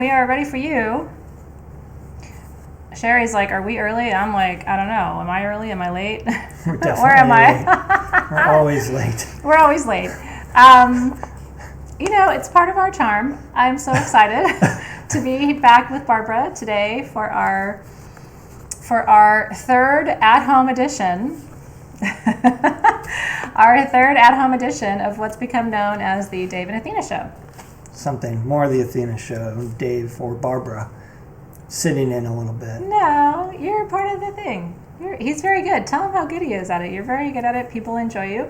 We are ready for you. Sherry's like, are we early? I'm like, I don't know. Am I early? Am I late? We're definitely Where am late. I? We're always late. We're always late. You know, it's part of our charm. I'm so excited to be back with Barbara today for our third at-home edition. Our third at-home edition of what's become known as the Dave and Athena Show. Something more of the Athena Show, Dave or Barbara sitting in a little bit. No, you're part of the thing. He's very good. Tell him how good he is at it. You're very good at it. People enjoy you.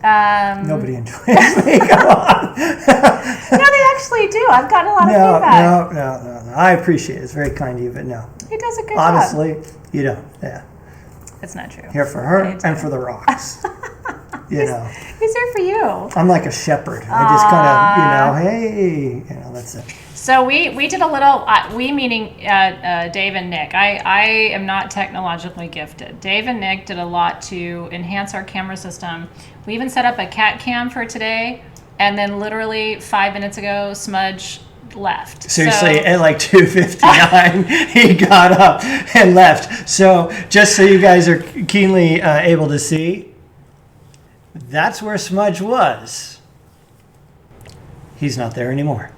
Nobody enjoys me. Come on. No, they actually do. I've gotten a lot of feedback. No. I appreciate it. It's very kind of you, but no. He does a good Honestly, job. you don't. Yeah. It's not true. Here for her and for the rocks. You know. He's here for you. I'm like a shepherd. I just kind of, hey, that's it. So we did a little, we meaning Dave and Nick. I am not technologically gifted. Dave and Nick did a lot to enhance our camera system. We even set up a cat cam for today, and then literally 5 minutes ago, Smudge left. Seriously, at like 2:59, he got up and left. So just so you guys are keenly able to see, that's where Smudge was. He's not there anymore.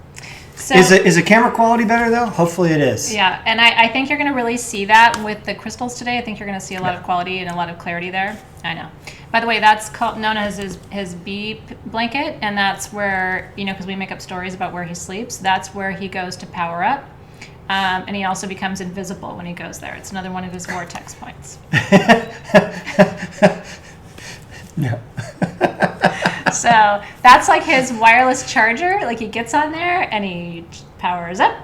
So, is the camera quality better though? Hopefully it is. Yeah, and I think you're going to really see that with the crystals today. I think you're going to see a lot of quality and a lot of clarity there. I know. By the way, that's known as his bee blanket, and that's where, because we make up stories about where he sleeps. That's where he goes to power up, and he also becomes invisible when he goes there. It's another one of his vortex points. No. So that's like his wireless charger. Like he gets on there and he powers up,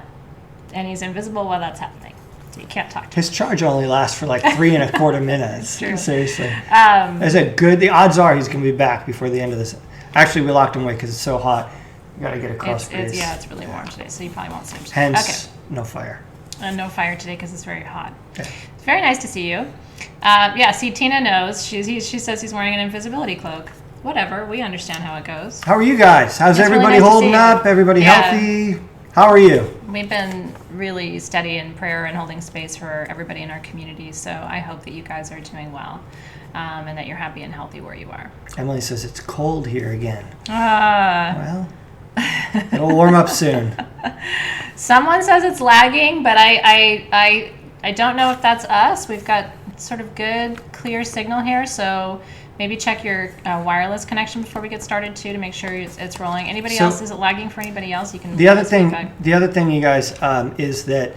and he's invisible while that's happening. So you can't talk to him. His charge only lasts for like 3.25 minutes. True. Seriously. Is it good? The odds are he's going to be back before the end of this. Actually, we locked him away because it's so hot. You got to get a cross space. It's really warm today, so you probably won't see him. Hence, no fire. No fire today because it's very hot. Okay. It's very nice to see you. See, Tina knows. She says he's wearing an invisibility cloak. Whatever, we understand how it goes. How are you guys? How's everybody holding up? Everybody healthy? How are you? We've been really steady in prayer and holding space for everybody in our community, so I hope that you guys are doing well and that you're happy and healthy where you are. Emily says it's cold here again. Well, it'll warm up soon. Someone says it's lagging, but I don't know if that's us. We've got sort of good, clear signal here, so maybe check your wireless connection before we get started too to make sure it's rolling. Anybody else? Is it lagging for anybody else? You can. The other thing, you guys, is that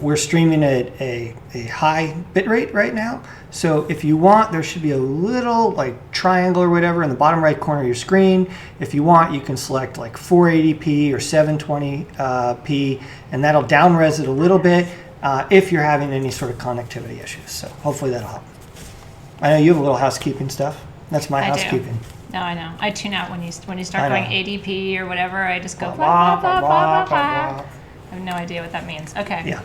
we're streaming at a high bit rate right now. So if you want, there should be a little like triangle or whatever in the bottom right corner of your screen. If you want, you can select like 480p or 720p, and that'll down res it a little bit if you're having any sort of connectivity issues. So hopefully that'll help. I know you have a little housekeeping stuff. That's my housekeeping. No, I know. I tune out when you start going ADP or whatever. I just go blah, blah, blah, blah, blah, blah. I have no idea what that means. Okay. Yeah.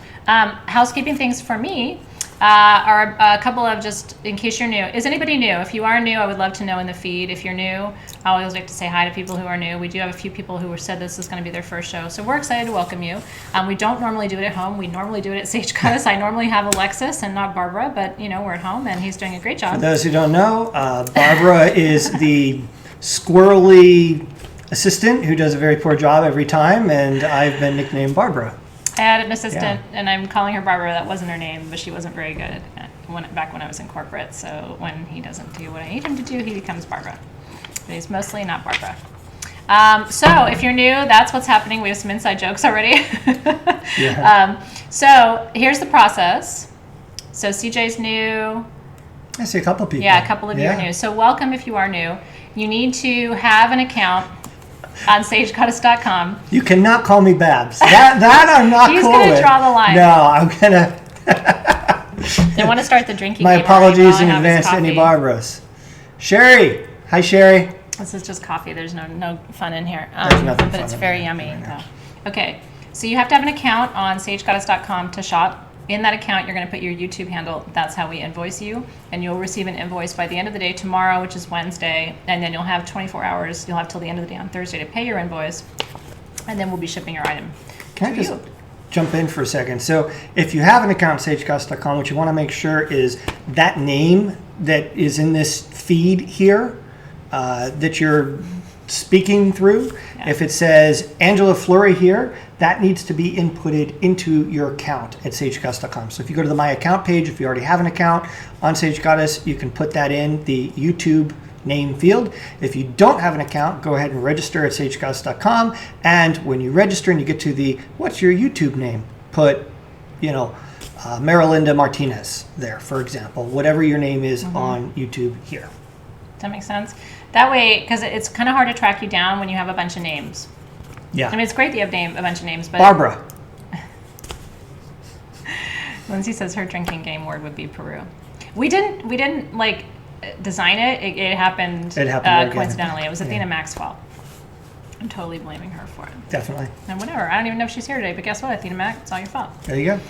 Housekeeping things for me are a couple of, just in case you're new. Is anybody new? If you are new, I would love to know in the feed. If you're new, I always like to say hi to people who are new. We do have a few people who said this is going to be their first show, so we're excited to welcome you. We don't normally do it at home. We normally do it at Sage Goddess. I normally have Alexis and not Barbara, but we're at home and he's doing a great job. For those who don't know, Barbara is the squirrely assistant who does a very poor job every time, and I've been nicknamed Barbara. I had an assistant, and I'm calling her Barbara. That wasn't her name, but she wasn't very good back when I was in corporate. So when he doesn't do what I need him to do, he becomes Barbara. But he's mostly not Barbara. So if you're new, that's what's happening. We have some inside jokes already. So here's the process. So CJ's new. I see a couple people. Yeah, a couple of you are new. So welcome if you are new. You need to have an account on sagegoddess.com. You cannot call me Babs. That I'm not He's cool going to with. draw the line. No, I'm going to. I want to start the drinking My game. apologies in advance to any Barbaras. Sherry. Hi, Sherry. This is just coffee. There's no fun in here. There's nothing but fun it's in very there. yummy. Okay, so you have to have an account on sagegoddess.com to shop. In that account, you're going to put your YouTube handle. That's how we invoice you. And you'll receive an invoice by the end of the day tomorrow, which is Wednesday. And then you'll have 24 hours. You'll have till the end of the day on Thursday to pay your invoice. And then we'll be shipping your item Can I just jump in for a second? So if you have an account at sagecast.com, what you want to make sure is that name that is in this feed here that you're speaking through. Yeah. If it says Angela Fleury here, that needs to be inputted into your account at sagecast.com. So if you go to the My Account page, if you already have an account on Sage Goddess, you can put that in the YouTube name field. If you don't have an account, go ahead and register at sagegoddess.com. And when you register and you get to the what's your YouTube name, put, Marilinda Martinez there, for example, whatever your name is on YouTube here. Does that make sense? That way, because it's kind of hard to track you down when you have a bunch of names. Yeah. I mean, it's great that you have a bunch of names, but... Barbara. Lindsay says her drinking game word would be Peru. We didn't like design it. It happened coincidentally. It was Athena Mac's fault. I'm totally blaming her for it. Definitely. And whatever. I don't even know if she's here today, but guess what, Athena Mac? It's all your fault. There you go.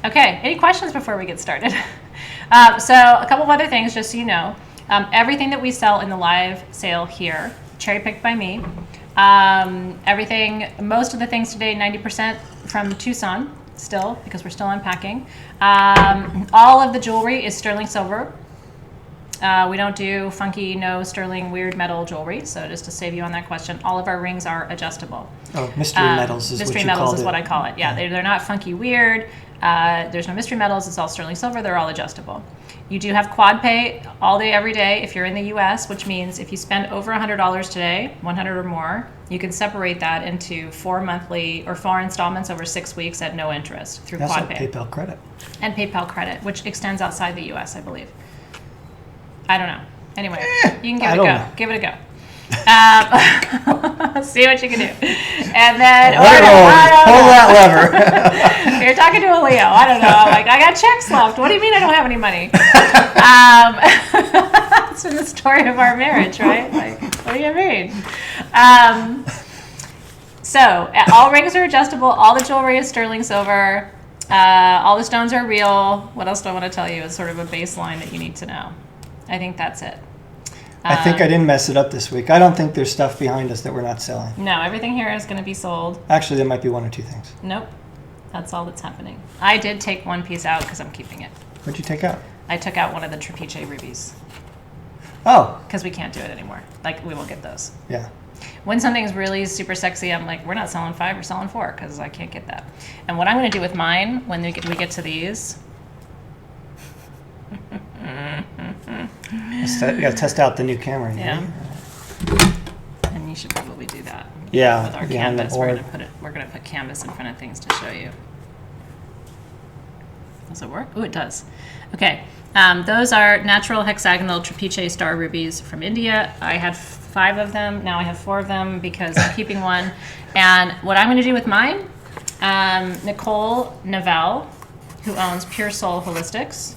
Okay. Any questions before we get started? So a couple of other things, just so you know. Everything that we sell in the live sale here, cherry picked by me. Most of the things today, 90% from Tucson still, because we're still unpacking. All of the jewelry is sterling silver. We don't do funky, no sterling, weird metal jewelry. So just to save you on that question, all of our rings are adjustable. Oh, mystery metals is what you call it. Mystery metals is what I call it. Yeah, they're not funky, weird. There's no mystery metals. It's all sterling silver. They're all adjustable. You do have quad pay all day, every day if you're in the U.S., which means if you spend over $100 today, 100 or more, you can separate that into 4 monthly or 4 installments over 6 weeks at no interest through quad pay. PayPal credit. And PayPal credit, which extends outside the U.S., I believe. I don't know. Anyway, you can give it a go. Know. Give it a go. See what you can do. And then pull that lever. You're talking to a Leo. I don't know. I'm like, I got checks left. What do you mean I don't have any money? It's been the story of our marriage, right? Like, what do you mean? So all rings are adjustable. All the jewelry is sterling silver. All the stones are real. What else do I want to tell you? It's sort of a baseline that you need to know. I think that's it. I think I didn't mess it up this week. I don't think there's stuff behind us that we're not selling. No, everything here is going to be sold. Actually, there might be 1 or 2 things. Nope. That's all that's happening. I did take one piece out because I'm keeping it. What'd you take out? I took out one of the Tripiche rubies. Oh. Because we can't do it anymore. Like, we won't get those. Yeah. When something's really super sexy, I'm like, we're not selling 5, we're selling 4 because I can't get that. And what I'm going to do with mine when we get to these... You got to test out the new camera. Yeah. And you should probably do that. Yeah. With our canvas, we're gonna put canvas in front of things to show you. Does it work? Oh, it does. Okay. Those are natural hexagonal Tripiche star rubies from India. I had 5 of them. Now I have 4 of them because I'm keeping one. And what I'm going to do with mine, Nicole Novell, who owns Pure Soul Holistics,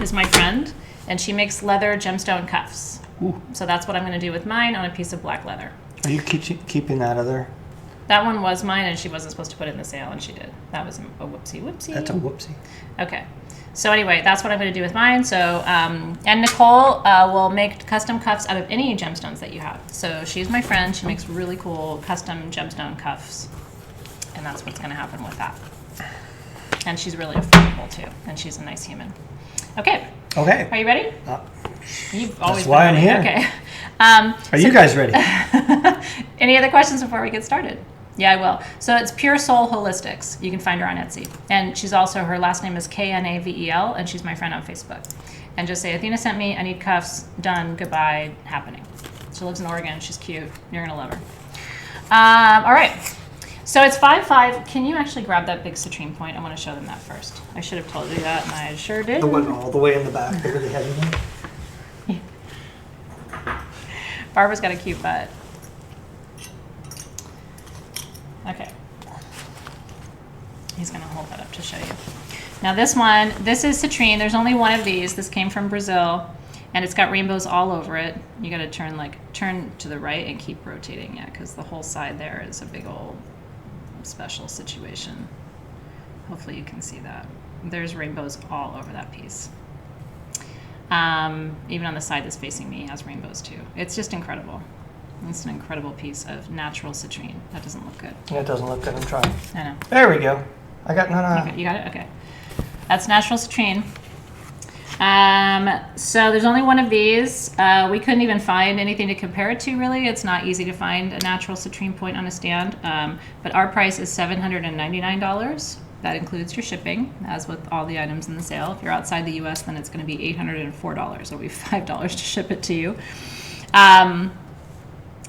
is my friend, and she makes leather gemstone cuffs. Ooh. So that's what I'm going to do with mine on a piece of black leather. Are you keeping that other? That one was mine, and she wasn't supposed to put it in the sale, and she did. That was a whoopsie. That's a whoopsie. Okay. So anyway, that's what I'm going to do with mine. So, and Nicole will make custom cuffs out of any gemstones that you have. So she's my friend. She makes really cool custom gemstone cuffs, and that's what's going to happen with that. And she's really affordable too, and she's a nice human. Okay. Okay. Are you ready? You've always that's why I'm here. Okay. Are you guys ready? Any other questions before we get started? Yeah, I will. So it's Pure Soul Holistics. You can find her on Etsy. And she's also, her last name is Knavel, and she's my friend on Facebook. And just say, Athena sent me, I need cuffs, done, goodbye, happening. She lives in Oregon, she's cute, you're gonna love her. All right, so it's 5-5. Can you actually grab that big citrine point? I wanna show them that first. I should have told you that, and I sure did. The one all the way in the back, the really heavy one. Barbara's got a cute butt. Okay. He's going to hold that up to show you. Now this one, this is citrine. There's only one of these. This came from Brazil, and it's got rainbows all over it. You got to turn to the right and keep rotating it, because the whole side there is a big old special situation. Hopefully you can see that. There's rainbows all over that piece. Even on the side that's facing me has rainbows too. It's just incredible. It's an incredible piece of natural citrine. That doesn't look good. Yeah, it doesn't look good. I'm trying. I know. There we go. I got no. Okay, you got it? Okay. That's natural citrine. So there's only one of these. We couldn't even find anything to compare it to, really. It's not easy to find a natural citrine point on a stand. But our price is $799. That includes your shipping, as with all the items in the sale. If you're outside the U.S., then it's going to be $804. It'll be $5 to ship it to you. And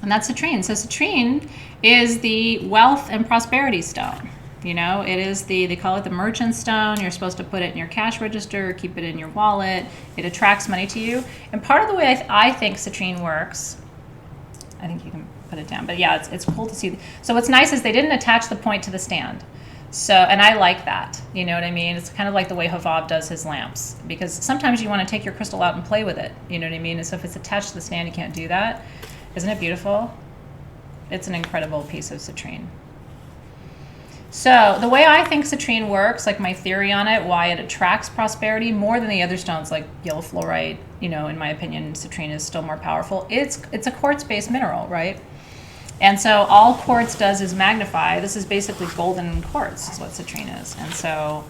that's citrine. So citrine is the wealth and prosperity stone. You know, it is they call it the merchant stone. You're supposed to put it in your cash register, keep it in your wallet. It attracts money to you. And part of the way I think citrine works, I think you can put it down, but yeah, it's cool to see. So what's nice is they didn't attach the point to the stand. So, and I like that, you know what I mean? It's kind of like the way Havav does his lamps, because sometimes you want to take your crystal out and play with it, you know what I mean? And so if it's attached to the stand, you can't do that. Isn't it beautiful? It's an incredible piece of citrine. So the way I think citrine works, like my theory on it, why it attracts prosperity more than the other stones like yellow fluorite, you know, in my opinion, citrine is still more powerful. It's a quartz-based mineral, right? And so all quartz does is magnify. This is basically golden quartz is what citrine is. And so,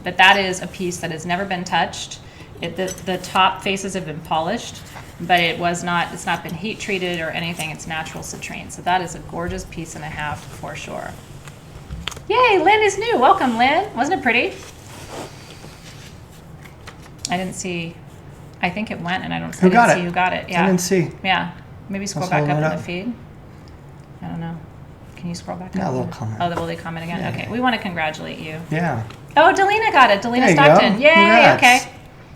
but that is a piece that has never been touched. The top faces have been polished, but it's not been heat treated or anything. It's natural citrine. So that is a gorgeous piece and a half for sure. Yay, Lynn is new. Welcome, Lynn. Wasn't it pretty? I didn't see. I think it went, and I didn't see who got it. Yeah. I didn't see. Yeah. Maybe scroll back up in the feed. I don't know. Can you scroll back up? Yeah, they'll comment. Oh, will they comment again? Yeah. Okay. We want to congratulate you. Yeah. Oh, Delina got it. Delina Stockton. Yay. Congrats. Okay.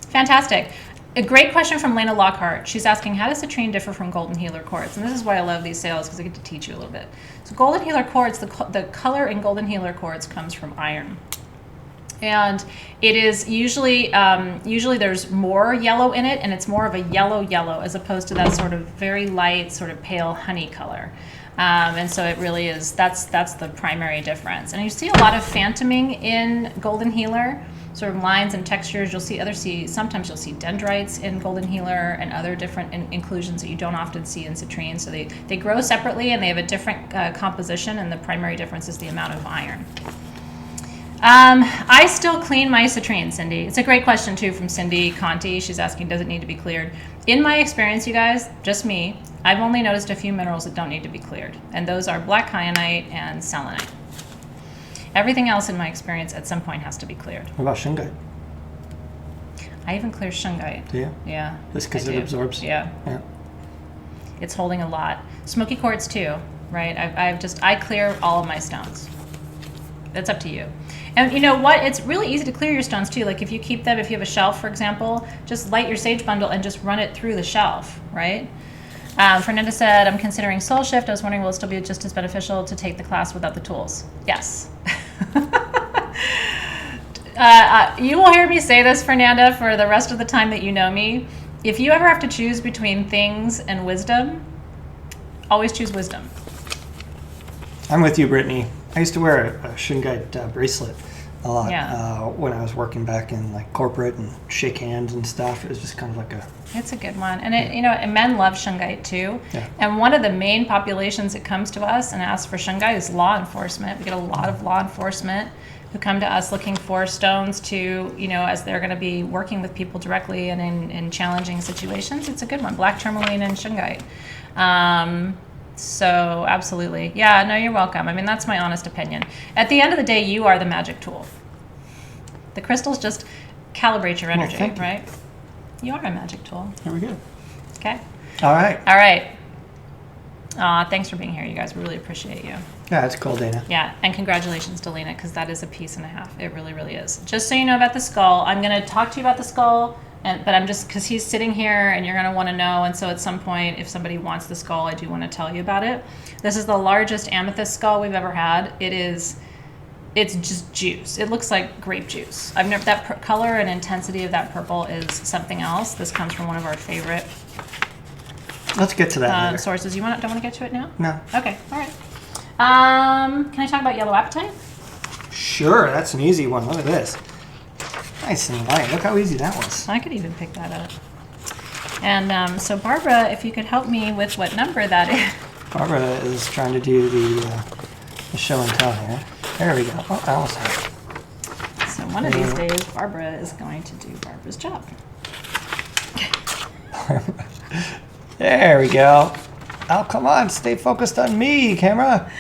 Fantastic. A great question from Lena Lockhart. She's asking, how does citrine differ from golden healer quartz? And this is why I love these sales, because I get to teach you a little bit. So golden healer quartz, the color in golden healer quartz comes from iron. And it is usually there's more yellow in it, and it's more of a yellow as opposed to that sort of very light, sort of pale honey color. And so it really is, that's the primary difference. And you see a lot of phantoming in golden healer, sort of lines and textures. Sometimes you'll see dendrites in golden healer and other different inclusions that you don't often see in citrine. So they grow separately and they have a different composition, and the primary difference is the amount of iron. I still clean my citrine, Cindy. It's a great question too from Cindy Conti. She's asking, does it need to be cleared? In my experience, you guys, just me, I've only noticed a few minerals that don't need to be cleared, and those are black kyanite and selenite. Everything else in my experience at some point has to be cleared. What about shungite? I even clear shungite. Do you? Yeah. Just because it absorbs? Yeah. Yeah. It's holding a lot. Smoky quartz too, right? I clear all of my stones. It's up to you. And you know what? It's really easy to clear your stones too. Like if you keep them, if you have a shelf, for example, just light your sage bundle and just run it through the shelf, right? Fernanda said, I'm considering soul shift. I was wondering, will it still be just as beneficial to take the class without the tools? Yes. You will hear me say this, Fernanda, for the rest of the time that you know me. If you ever have to choose between things and wisdom, always choose wisdom. I'm with you, Brittany. I used to wear a shungite bracelet a lot when I was working back in like corporate and shake hands and stuff. It was just kind of like It's a good one. And and men love shungite too. Yeah. And one of the main populations that comes to us and asks for shungite is law enforcement. We get a lot of law enforcement who come to us looking for stones to, as they're going to be working with people directly and in challenging situations. It's a good one. Black tourmaline and shungite. So absolutely. Yeah, no, you're welcome. I mean, that's my honest opinion. At the end of the day, you are the magic tool. The crystals just calibrate your energy, right? You are a magic tool. Here we go. Okay. All right. All right. Thanks for being here, you guys. We really appreciate you. Yeah, it's cool, Dana. Yeah, and congratulations to Lena, because that is a piece and a half. It really, really is. Just so you know about the skull, I'm going to talk to you about the skull, but I'm just, because he's sitting here and you're going to want to know, and so at some point, if somebody wants the skull, I do want to tell you about it. This is the largest amethyst skull we've ever had. It's just juice. It looks like grape juice. That color and intensity of that purple is something else. This comes from one of our favorite Let's get to that later. Sources. Don't want to get to it now? No. Okay, all right. Can I talk about yellow apatite? Sure, that's an easy one. Look at this. Nice and light. Look how easy that was. I could even pick that up. And so Barbara, if you could help me with what number that is. Barbara is trying to do the show and tell here. There we go. Oh, I almost had it. So one of these days, Barbara is going to do Barbara's job. There we go. Oh, come on. Stay focused on me, camera.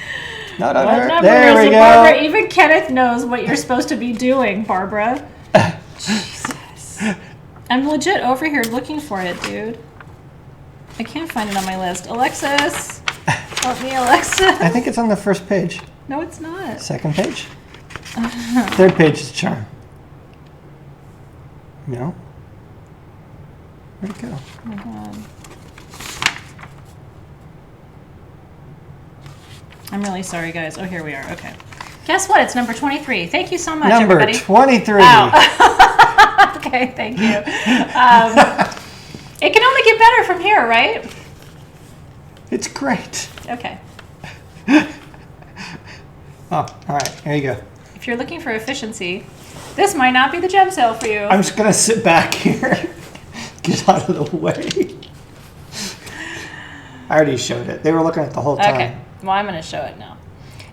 Not on What her. number There is we it, go. Barbara? Even Kenneth knows what you're supposed to be doing, Barbara. Jesus. I'm legit over here looking for it, dude. I can't find it on my list. Alexis. Help me, Alexis. I think it's on the first page. No, it's not. Second page? Third page is charm. No? Where'd it go? Oh my god. I'm really sorry, guys. Oh, here we are. Okay. Guess what? It's number 23. Thank you so much, Number everybody. 23. Wow. Okay, thank you. It can only get better from here, right? It's great. Okay. Oh, all right. Here you go. If you're looking for efficiency, this might not be the gem sale for you. I'm just going to sit back here. Get out of the way. I already showed it. They were looking at it the whole time. Okay. Well, I'm going to show it now.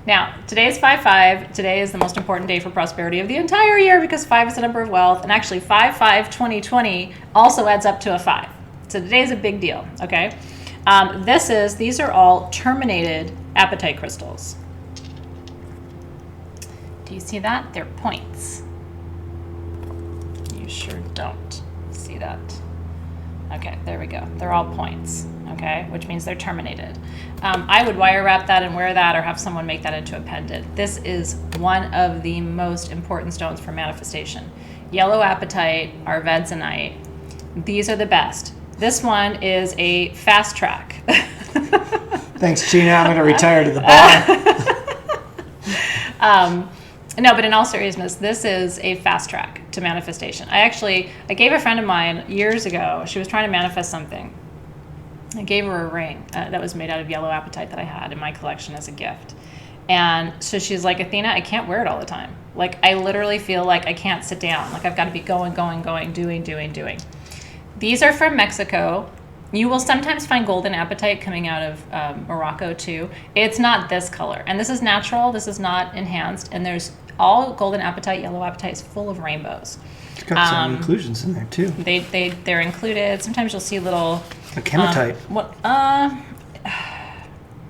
Now, today is 5/5. Today is the most important day for prosperity of the entire year because 5 is the number of wealth. And actually, 5/5/2020 also adds up to a 5. So today is a big deal, okay? These are all terminated apatite crystals. Do you see that? They're points. You sure don't see that. Okay, there we go. They're all points, okay? Which means they're terminated. I would wire wrap that and wear that or have someone make that into a pendant. This is one of the most important stones for manifestation. Yellow apatite, our tanzanite. These are the best. This one is a fast track. Thanks, Gina. I'm going to retire to the bar. No, but in all seriousness, this is a fast track to manifestation. I gave a friend of mine years ago, she was trying to manifest something. I gave her a ring that was made out of yellow apatite that I had in my collection as a gift. And so she's like, Athena, I can't wear it all the time. Like, I literally feel like I can't sit down. Like, I've got to be going, doing. These are from Mexico. You will sometimes find golden apatite coming out of Morocco too. It's not this color. And this is natural. This is not enhanced. And there's all golden apatite, yellow apatite is full of rainbows. It's got some inclusions in there too. They're included. Sometimes you'll see little... A chematite. I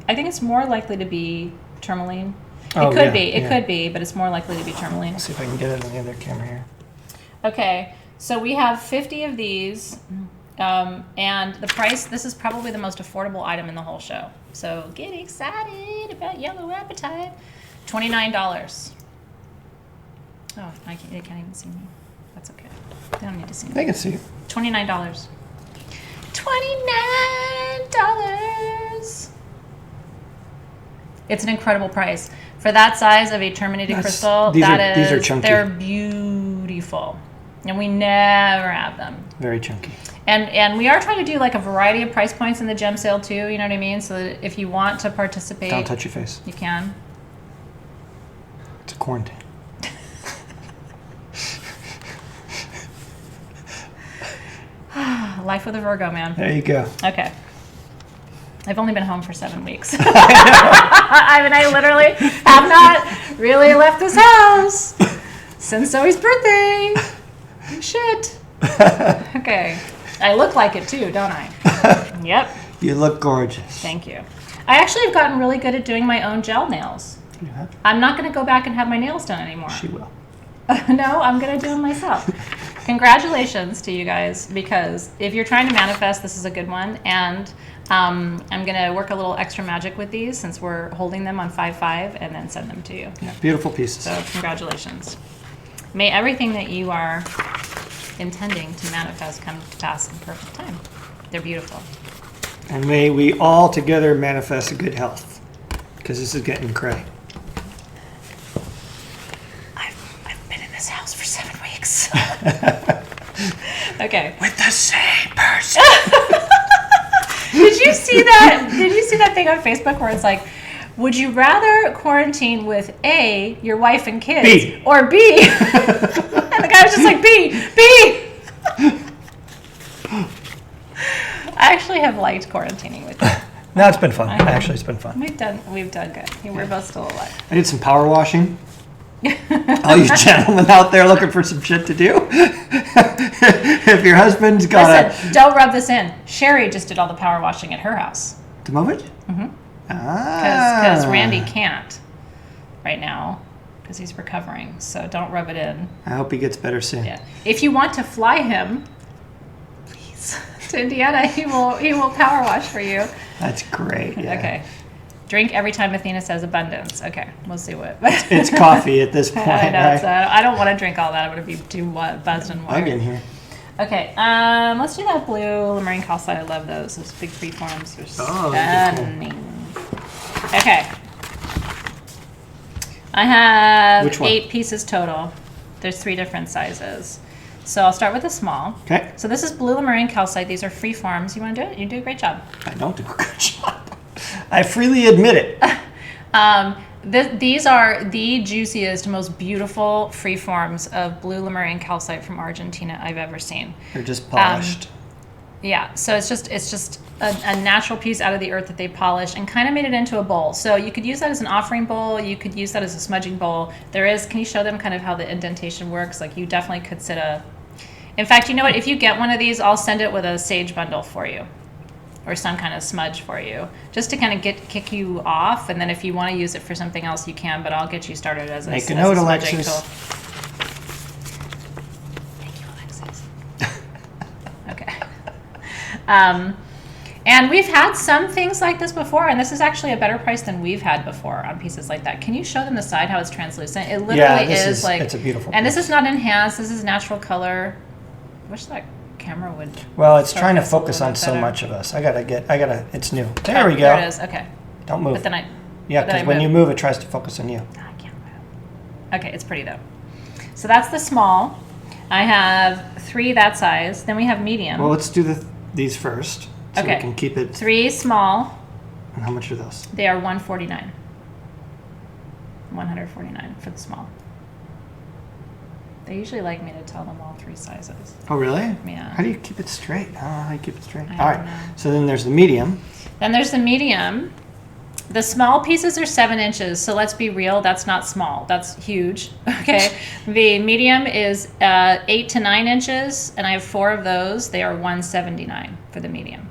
think it's more likely to be tourmaline. Oh, it could yeah, be. It yeah. could be, but it's more likely to be tourmaline. Let's see if I can get it on the other camera here. Okay, so we have 50 of these, and the price, this is probably the most affordable item in the whole show. So get excited about yellow apatite. $29. Oh, they can't even see me. That's okay. They don't need to see me. They can see it. $29. $29. It's an incredible price. For that size of a terminated crystal, these are chunky. They're beautiful. And we never have them. Very chunky. And we are trying to do like a variety of price points in the gem sale too, you know what I mean? So that if you want to participate... Don't touch your face. You can. It's a quarantine. Life with a Virgo, man. There you go. Okay. I've only been home for 7 weeks. I mean, I literally have not really left this house since Zoe's birthday. Shit. Okay. I look like it too, don't I? Yep. You look gorgeous. Thank you. I actually have gotten really good at doing my own gel nails. You have? I'm not going to go back and have my nails done anymore. She will. No, I'm going to do them myself. Congratulations to you guys, because if you're trying to manifest, this is a good one. And I'm going to work a little extra magic with these since we're holding them on 5/5 and then send them to you. Yeah, beautiful pieces. So congratulations. May everything that you are intending to manifest come to pass in perfect time. They're beautiful. And may we all together manifest a good health, because this is getting cray. I've been in this house for 7 weeks. Okay. With the same person. Did you see that? Did you see that thing on Facebook where it's like, would you rather quarantine with A, your wife and kids, B, or B? And the guy was just like, B. I actually have liked quarantining with you. No, it's been fun. Actually, it's been fun. We've done good. We're both still alive. I did some power washing. All you gentlemen out there looking for some shit to do. If your husband's got Listen, don't rub this in. Sherry just did all the power washing at her house. the moment? Mm-hmm. Ah. Because Randy can't right now because he's recovering. So don't rub it in. I hope he gets better soon. Yeah. If you want to fly him, please, to Indiana, he will power wash for you. That's great. Yeah. Okay. Drink every time Athena says abundance. Okay, we'll see what. It's coffee at this point. I know. Right? So I don't want to drink all that. I'm going to be too buzzed and wired. I'm in here. Okay, let's do that blue Lemurian calcite. I love those. Those big free forms. They're stunning. Okay. I have Which one? 8 pieces total. There's 3 different sizes. So I'll start with the small. Okay. So this is blue Lemurian calcite. These are free forms. You want to do it? You do a great job. I don't do a good job. I freely admit it. These are the juiciest, most beautiful free forms of blue Lemurian calcite from Argentina I've ever seen. They're just polished. Yeah, so it's just a natural piece out of the earth that they polished and kind of made it into a bowl. So you could use that as an offering bowl. You could use that as a smudging bowl. Can you show them kind of how the indentation works? Like you definitely could in fact, you know what? If you get one of these, I'll send it with a sage bundle for you or some kind of smudge for you just to kind of kick you off. And then if you want to use it for something else, you can, but I'll get you started as a Make a note, smudging Alexis. tool. Thank you, Alexis. Okay. And we've had some things like this before, and this is actually a better price than we've had before on pieces like that. Can you show them the side how it's translucent? It literally is like, it's a beautiful and piece. this is not enhanced. This is natural color. I wish that camera would. Well, it's trying to focus a little on bit so better. much of us. It's new. There we go. There it is. Okay. Don't move. But then Yeah, but then because I when you move. move, it tries to focus on you. I can't move. Okay, it's pretty though. So that's the small. I have 3 that size. Then we have medium. Well, let's do these first, so Okay. we can keep it. 3 small. And how much are those? They are $149. $149 for the small. They usually like me to tell them all 3 sizes. Oh, really? Yeah. How do you keep it straight? I don't know how you keep it straight. I All don't right. know. So then there's the medium. Then there's the medium. The small pieces are 7 inches, so let's be real, that's not small. That's huge. Okay. The medium is 8 to 9 inches, and I have 4 of those. They are $179 for the medium.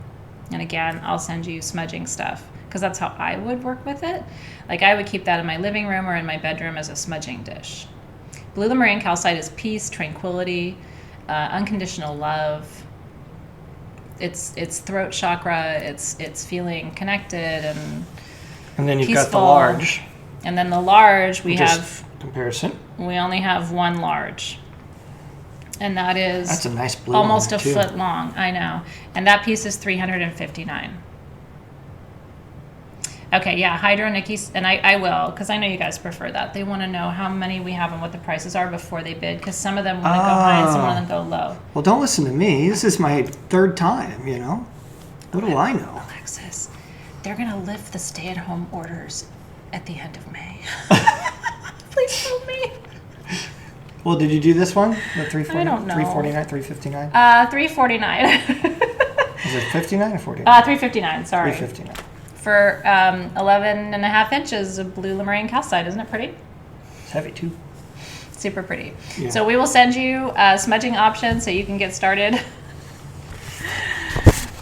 And again, I'll send you smudging stuff because that's how I would work with it. Like I would keep that in my living room or in my bedroom as a smudging dish. Blue Lemurian calcite is peace, tranquility, unconditional love. It's throat chakra. It's feeling connected And then you've got the peaceful. large. And then the large we Just have. comparison. We only have 1 large, and that is That's a nice blue almost one, a too. foot long. I know, and that piece is $359. Okay, yeah, Hydro Nikki's, and I will, because I know you guys prefer that. They want to know how many we have and what the prices are before they bid, because some of them want to go high and some of them go low. Well, don't listen to me. This is my 3rd time, you know? What do I know? Alexis, they're going to lift the stay-at-home orders at the end of May. Please help me. Well, did you do this one? The 340, I don't know. 349, 359? $349. Is it 59 or 49? $359, sorry. 359. For 11 and a half inches of blue Lemurian calcite. Isn't it pretty? It's heavy, too. Super pretty. Yeah. So we will send you smudging options so you can get started.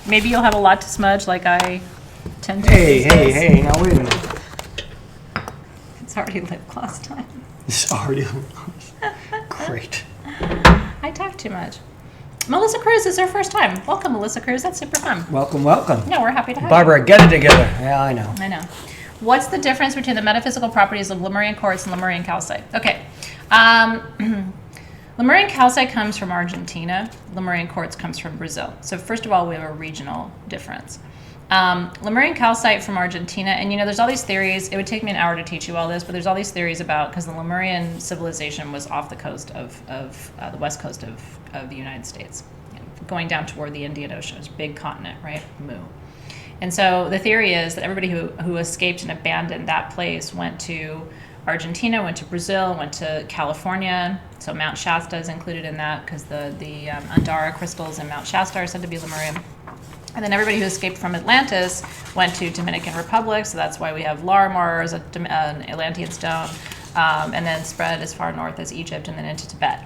Maybe you'll have a lot to smudge like I tend to. these days. Hey, now wait a minute. It's already lip gloss time. It's already great. I talk too much. Melissa Cruz is her first time. Welcome, Melissa Cruz. That's super fun. Welcome, welcome. Yeah, we're happy to have Barbara, get it together. Yeah, I know. you. I know. What's the difference between the metaphysical properties of Lemurian quartz and Lemurian calcite? Okay. Lemurian calcite comes from Argentina. Lemurian quartz comes from Brazil. So first of all, we have a regional difference. Lemurian calcite from Argentina, and there's all these theories. It would take me an hour to teach you all this, but there's all these theories about, because the Lemurian civilization was off the coast of the west coast of the United States, going down toward the Indian Ocean. It's a big continent, right? Mu. And so the theory is that everybody who escaped and abandoned that place went to Argentina, went to Brazil, went to California. So Mount Shasta is included in that because the Andara crystals in Mount Shasta are said to be Lemurian. And then everybody who escaped from Atlantis went to Dominican Republic, so that's why we have Larimar as an Atlantean stone, and then spread as far north as Egypt and then into Tibet.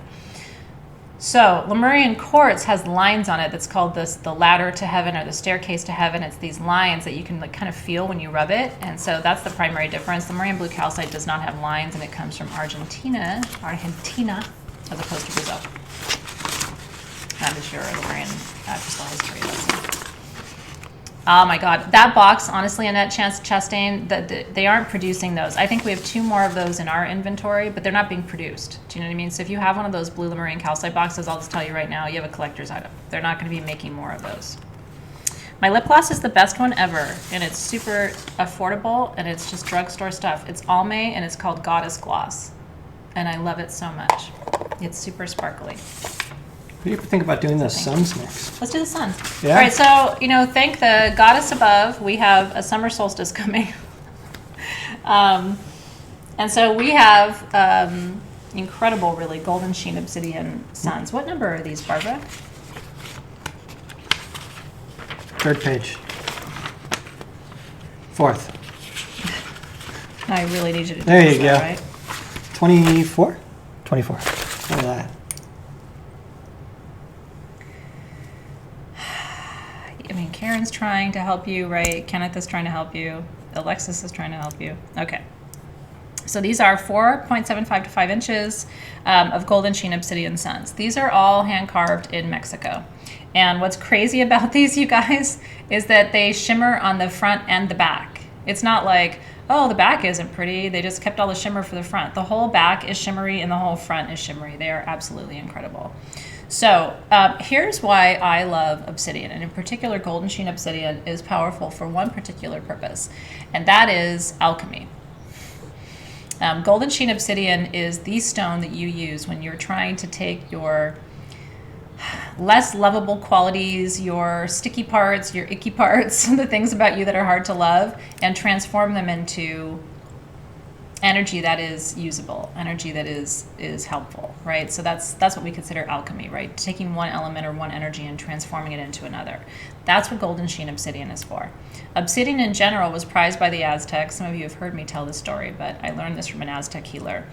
So Lemurian quartz has lines on it that's called the ladder to heaven or the staircase to heaven. It's these lines that you can like kind of feel when you rub it, and so that's the primary difference. Lemurian blue calcite does not have lines, and it comes from Argentina, as opposed to Brazil. That is your Lemurian crystal history lesson. Oh my God, that box, honestly, Annette Chastain, they aren't producing those. I think we have 2 more of those in our inventory, but they're not being produced. Do you know what I mean? So if you have one of those blue Lemurian calcite boxes, I'll just tell you right now, you have a collector's item. They're not going to be making more of those. My lip gloss is the best one ever, and it's super affordable, and it's just drugstore stuff. It's Almay, and it's called Goddess Gloss, and I love it so much. It's super sparkly. What do you think about doing the suns next? Let's do the suns. Yeah. All right, so, thank the goddess above, we have a summer solstice coming. And so we have incredible, really, golden sheen obsidian suns. What number are these, Barbara? 3rd page. 4th. I really need you to do There this, you go. right? 24? 24. Look at that. Karen's trying to help you, right? Kenneth is trying to help you. Alexis is trying to help you. Okay. So these are 4.75 to 5 inches of golden sheen obsidian suns. These are all hand carved in Mexico. And what's crazy about these, you guys, is that they shimmer on the front and the back. It's not like, oh, the back isn't pretty. They just kept all the shimmer for the front. The whole back is shimmery and the whole front is shimmery. They are absolutely incredible. So here's why I love obsidian, and in particular golden sheen obsidian is powerful for one particular purpose, and that is alchemy. Golden sheen obsidian is the stone that you use when you're trying to take your less lovable qualities, your sticky parts, your icky parts, the things about you that are hard to love, and transform them into energy that is usable, energy that is helpful, right? So that's what we consider alchemy, right? Taking one element or one energy and transforming it into another. That's what golden sheen obsidian is for. Obsidian in general was prized by the Aztecs. Some of you have heard me tell this story, but I learned this from an Aztec healer,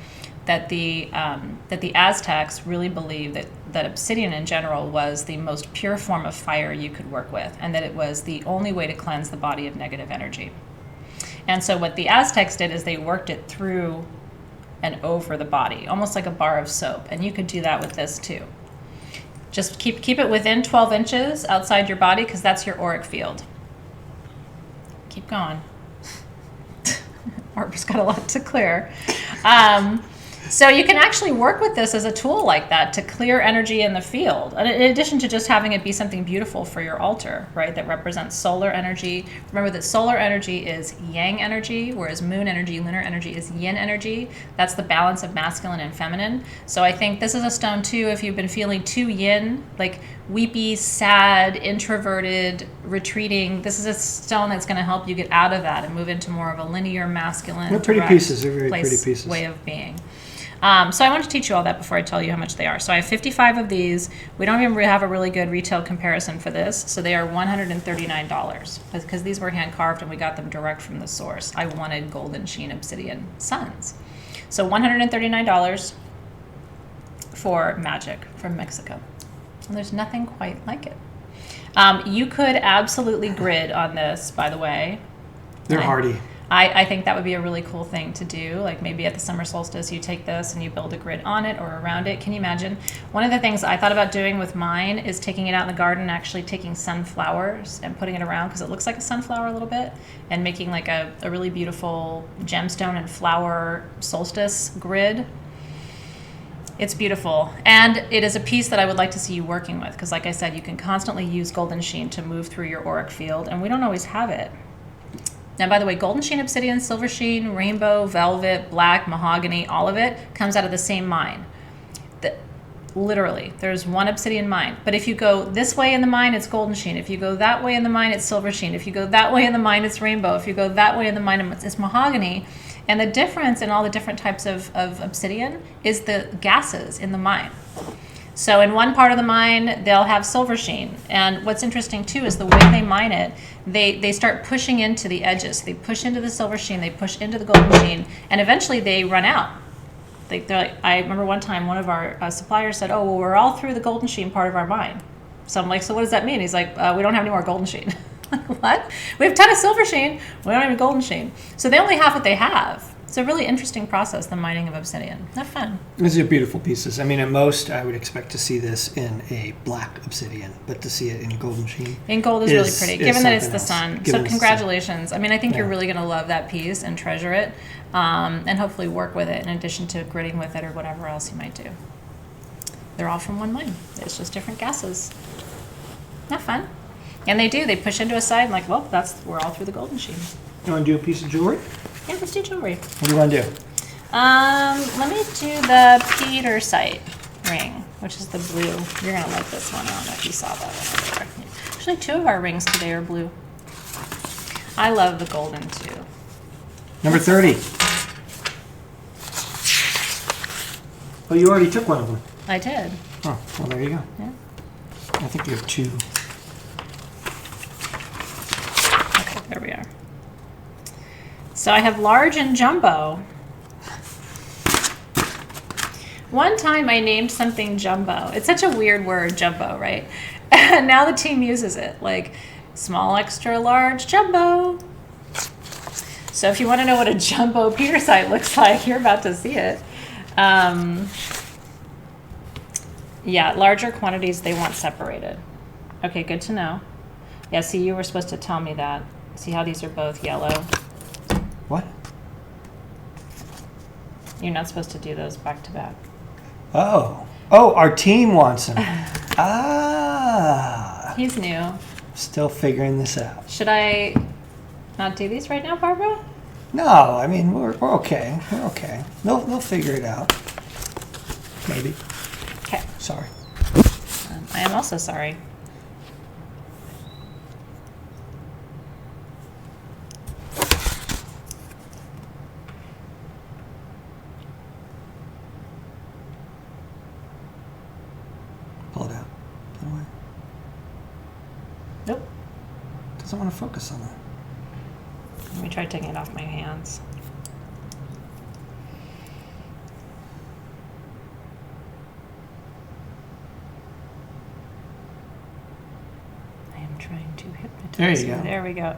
that the Aztecs really believed that obsidian in general was the most pure form of fire you could work with, and that it was the only way to cleanse the body of negative energy. And so what the Aztecs did is they worked it through and over the body, almost like a bar of soap. And you could do that with this too. Just keep it within 12 inches outside your body, because that's your auric field. Keep going. Barbara's got a lot to clear. So you can actually work with this as a tool like that to clear energy in the field. And in addition to just having it be something beautiful for your altar, right, that represents solar energy. Remember that solar energy is yang energy, whereas moon energy, lunar energy is yin energy. That's the balance of masculine and feminine. So I think this is a stone too, if you've been feeling too yin, like weepy, sad, introverted, retreating, this is a stone that's going to help you get out of that and move into more of a linear, masculine, They're pretty pieces. They're very pretty pieces. Way of being. So I want to teach you all that before I tell you how much they are. So I have 55 of these. We don't even have a really good retail comparison for this. So they are $139 because these were hand carved and we got them direct from the source. I wanted golden sheen obsidian suns. So $139 for magic from Mexico. And there's nothing quite like it. You could absolutely grid on this, by the way. They're hardy. I think that would be a really cool thing to do. Like maybe at the summer solstice, you take this and you build a grid on it or around it. Can you imagine? One of the things I thought about doing with mine is taking it out in the garden, actually taking sunflowers and putting it around because it looks like a sunflower a little bit, and making like a really beautiful gemstone and flower solstice grid. It's beautiful. And it is a piece that I would like to see you working with because like I said, you can constantly use golden sheen to move through your auric field, and we don't always have it. Now, by the way, golden sheen obsidian, silver sheen, rainbow, velvet, black, mahogany, all of it comes out of the same mine. Literally, there's one obsidian mine. But if you go this way in the mine, it's golden sheen. If you go that way in the mine, it's silver sheen. If you go that way in the mine, it's rainbow. If you go that way in the mine, it's mahogany. And the difference in all the different types of obsidian is the gases in the mine. So in one part of the mine, they'll have silver sheen. And what's interesting too is the way they mine it, they start pushing into the edges. They push into the silver sheen, they push into the golden sheen, and eventually they run out. They're like, I remember one time one of our suppliers said, oh, well, we're all through the golden sheen part of our mine. So I'm like, so what does that mean? He's like, we don't have any more golden sheen. Like, what? We have a ton of silver sheen, we don't have any golden sheen. So they only have what they have. It's a really interesting process, the mining of obsidian. Not fun. These are beautiful pieces. I mean, at most, I would expect to see this in a black obsidian, but to see it in golden sheen. In gold is really pretty, given that it's the else. sun. Given So congratulations. I mean, I think you're really going to love that piece and treasure it, and hopefully work with it in addition to gritting with it or whatever else you might do. They're all from one mine. It's just different gases. Not fun. And they push into a side and like, well, we're all through the golden sheen. You want to do a piece of jewelry? Yeah, let's do jewelry. What do you want to do? Let me do the Pietersite ring, which is the blue. You're going to like this one. I don't know if you saw that one over there. Actually, 2 of our rings today are blue. I love the golden too. Number 30. Oh, you already took one of them. I did. Oh, well, there you go. Yeah. I think you have 2. Okay, there we are. So I have large and jumbo. One time I named something jumbo. It's such a weird word, jumbo, right? And now the team uses it, like small, extra large, jumbo. So if you want to know what a jumbo Pietersite looks like, you're about to see it. Yeah, larger quantities they want separated. Okay, good to know. Yeah, see, you were supposed to tell me that. See how these are both yellow? What? You're not supposed to do those back to back. Oh, our team wants them. Ah. He's new. Still figuring this out. Should I not do these right now, Barbara? No, I mean, we're okay. We're okay. They'll figure it out. Maybe. Okay. Sorry. I am also sorry. Pull it out. Put it away. Nope. Doesn't want to focus on that. Let me try taking it off my hands. I am trying to hypnotize. There you go. There we go.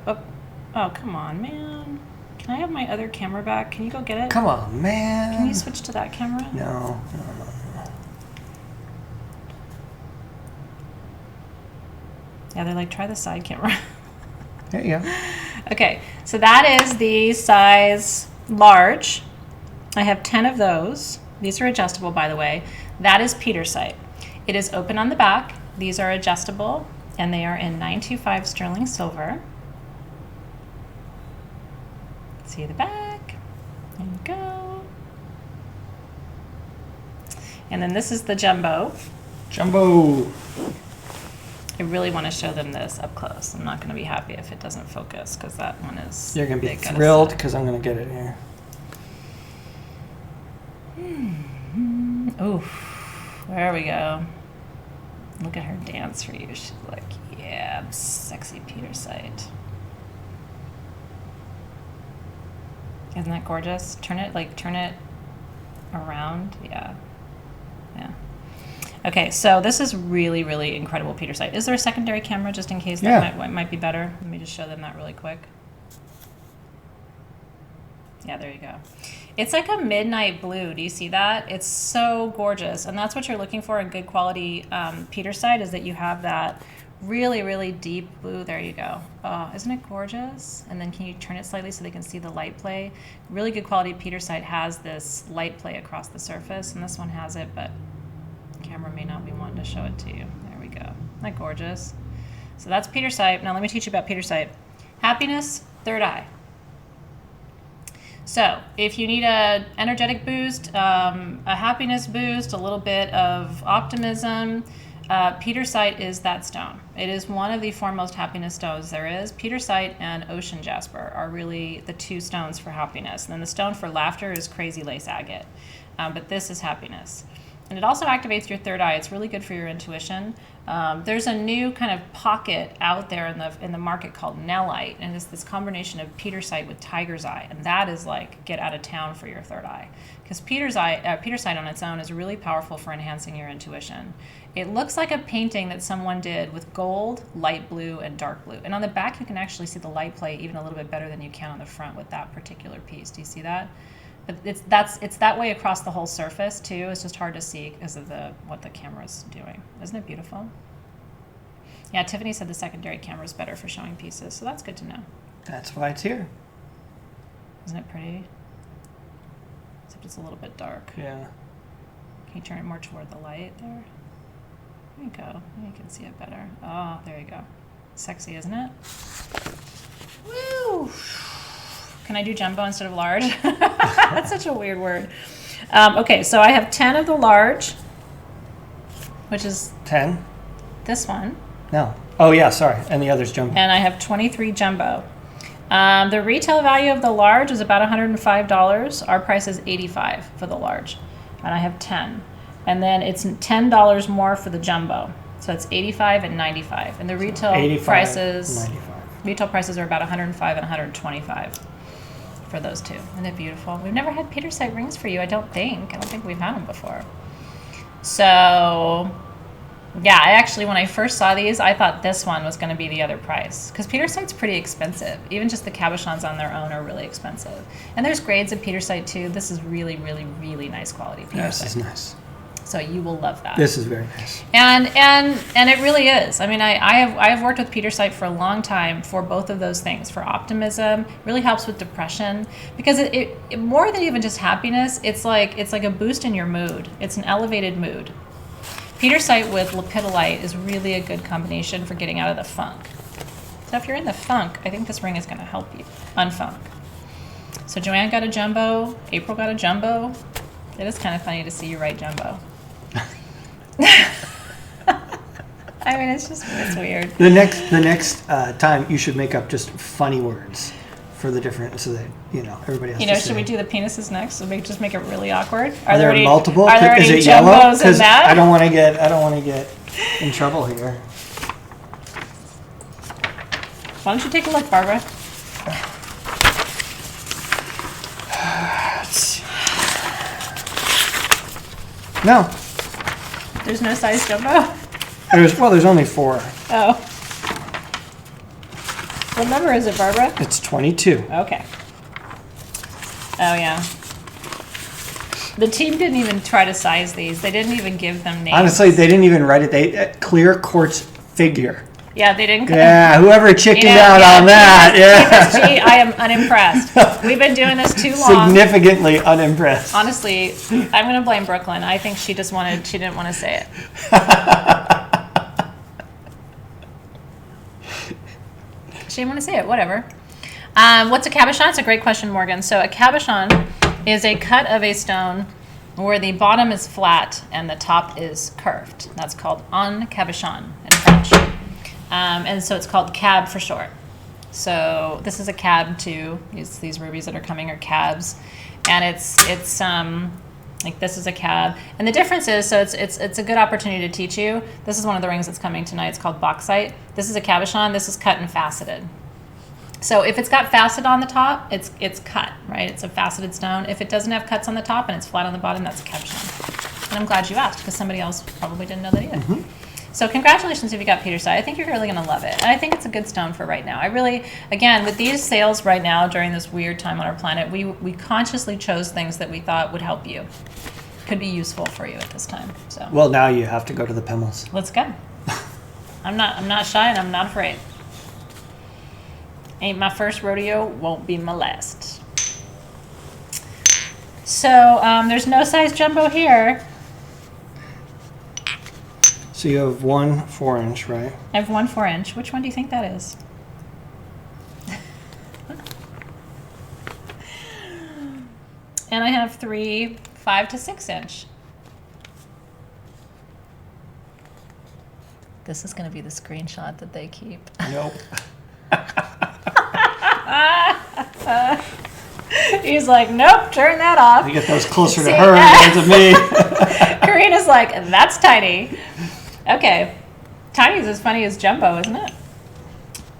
Oh, come on, man. Can I have my other camera back? Can you go get it? Come on, man. Can you switch to that camera? No. Yeah, they're like, try the side camera. There you go. Okay, so that is the size large. I have 10 of those. These are adjustable, by the way. That is Pietersite. It is open on the back. These are adjustable, and they are in 925 sterling silver. See the back. There you go. And then this is the jumbo. Jumbo. I really want to show them this up close. I'm not going to be happy if it doesn't focus because that one is. You're going to be big at a thrilled side. because I'm going to get it here. Oof. There we go. Look at her dance for you. She's like, yeah, sexy Pietersite. Isn't that gorgeous? Turn it around. Yeah. Yeah. Okay, so this is really, really incredible Pietersite. Is there a secondary camera just in case that might be better? Let me just show them that really quick. Yeah, there you go. It's like a midnight blue. Do you see that? It's so gorgeous. And that's what you're looking for in good quality Pietersite, is that you have that really, really deep blue. There you go. Oh, isn't it gorgeous? And then can you turn it slightly so they can see the light play? Really good quality Pietersite has this light play across the surface, and this one has it, but the camera may not be wanting to show it to you. There we go. Isn't that gorgeous? So that's Pietersite. Now let me teach you about Pietersite. Happiness, third eye. So if you need an energetic boost, a happiness boost, a little bit of optimism, Pietersite is that stone. It is one of the foremost happiness stones there is. Pietersite and ocean jasper are really the 2 stones for happiness. And then the stone for laughter is crazy lace agate. But this is happiness. And it also activates your third eye. It's really good for your intuition. There's a new kind of pocket out there in the market called Nellite, and it's this combination of Pietersite with tiger's eye, and that is like get out of town for your third eye. Because Pietersite on its own is really powerful for enhancing your intuition. It looks like a painting that someone did with gold, light blue, and dark blue. And on the back, you can actually see the light play even a little bit better than you can on the front with that particular piece. Do you see that? But it's that way across the whole surface too. It's just hard to see because of what the camera's doing. Isn't it beautiful? Yeah, Tiffany said the secondary camera is better for showing pieces, so that's good to know. That's why it's here. Isn't it pretty? Except it's a little bit dark. Yeah. Can you turn it more toward the light there? There you go. You can see it better. Oh, there you go. Sexy, isn't it? Woo! Can I do jumbo instead of large? That's such a weird word. Okay, so I have 10 of the large, which is 10? this one. No. Oh, yeah, sorry. And the other's jumbo. And I have 23 jumbo. The retail value of the large is about $105. Our price is $85 for the large. And I have 10. And then it's $10 more for the jumbo. So it's $85 and $95. And the retail 85, prices 95. Retail prices are about $105 and $125 for those two. Isn't it beautiful? We've never had Pietersite rings for you, I don't think. I don't think we've had them before. So, yeah, I actually, when I first saw these, I thought this one was going to be the other price. Because Pietersite's pretty expensive. Even just the cabochons on their own are really expensive. And there's grades of Pietersite, too. This is really, really, really nice quality Pietersite. This is nice. So you will love that. This is very nice. And it really is. I mean, I have worked with Pietersite for a long time for both of those things. For optimism, really helps with depression because it more than even just happiness. It's like a boost in your mood. It's an elevated mood. Pietersite with lepidolite is really a good combination for getting out of the funk. So if you're in the funk, I think this ring is going to help you unfunk. So Joanne got a jumbo. April got a jumbo. It is kind of funny to see you write jumbo. I mean, it's weird. The next time you should make up just funny words for the different, so that everybody else. Should we do the penises next? So just make it really awkward. Are there multiple? Are there Is any it yellow? jumbos in that? I don't want to get in trouble here. Why don't you take a look, Barbara? No. There's no size jumbo? There's only 4. Oh. What number is it, Barbara? It's 22. Okay. Oh, yeah. The team didn't even try to size these. They didn't even give them names. Honestly, they didn't even write it. They clear quartz figure. Yeah, they didn't. Yeah, whoever chickened out on that. TSG, I am unimpressed. We've been doing this too long. Significantly unimpressed. Honestly, I'm going to blame Brooklyn. I think she didn't want to say it. She didn't want to say it. Whatever. What's a cabochon? It's a great question, Morgan. So a cabochon is a cut of a stone where the bottom is flat and the top is curved. That's called un cabochon in French. And so it's called cab for short. So this is a cab too. These rubies that are coming are cabs, and it's like this is a cab. And the difference is, so it's a good opportunity to teach you. This is one of the rings that's coming tonight. It's called bauxite. This is a cabochon. This is cut and faceted. So if it's got facet on the top, it's cut, right? It's a faceted stone. If it doesn't have cuts on the top and it's flat on the bottom, that's a cabochon. And I'm glad you asked because somebody else probably didn't know that either. Mm-hmm. So congratulations if you got Pietersite. I think you're really going to love it. And I think it's a good stone for right now. I really, again, with these sales right now during this weird time on our planet, we consciously chose things that we thought would help you. Could be useful for you at this time. So well, now you have to go to the Pimmels. Let's go. I'm not shy and I'm not afraid. Ain't my first rodeo, won't be my last. So there's no size jumbo here. So you have 1 4-inch, right? I have 1 4-inch. Which one do you think that is? And I have 3 5 to 6-inch. This is going to be the screenshot that they keep. Nope. He's like, nope, turn that off. You get those closer to her than to me. Karina's like, that's tiny. Okay. Tiny is as funny as jumbo, isn't it?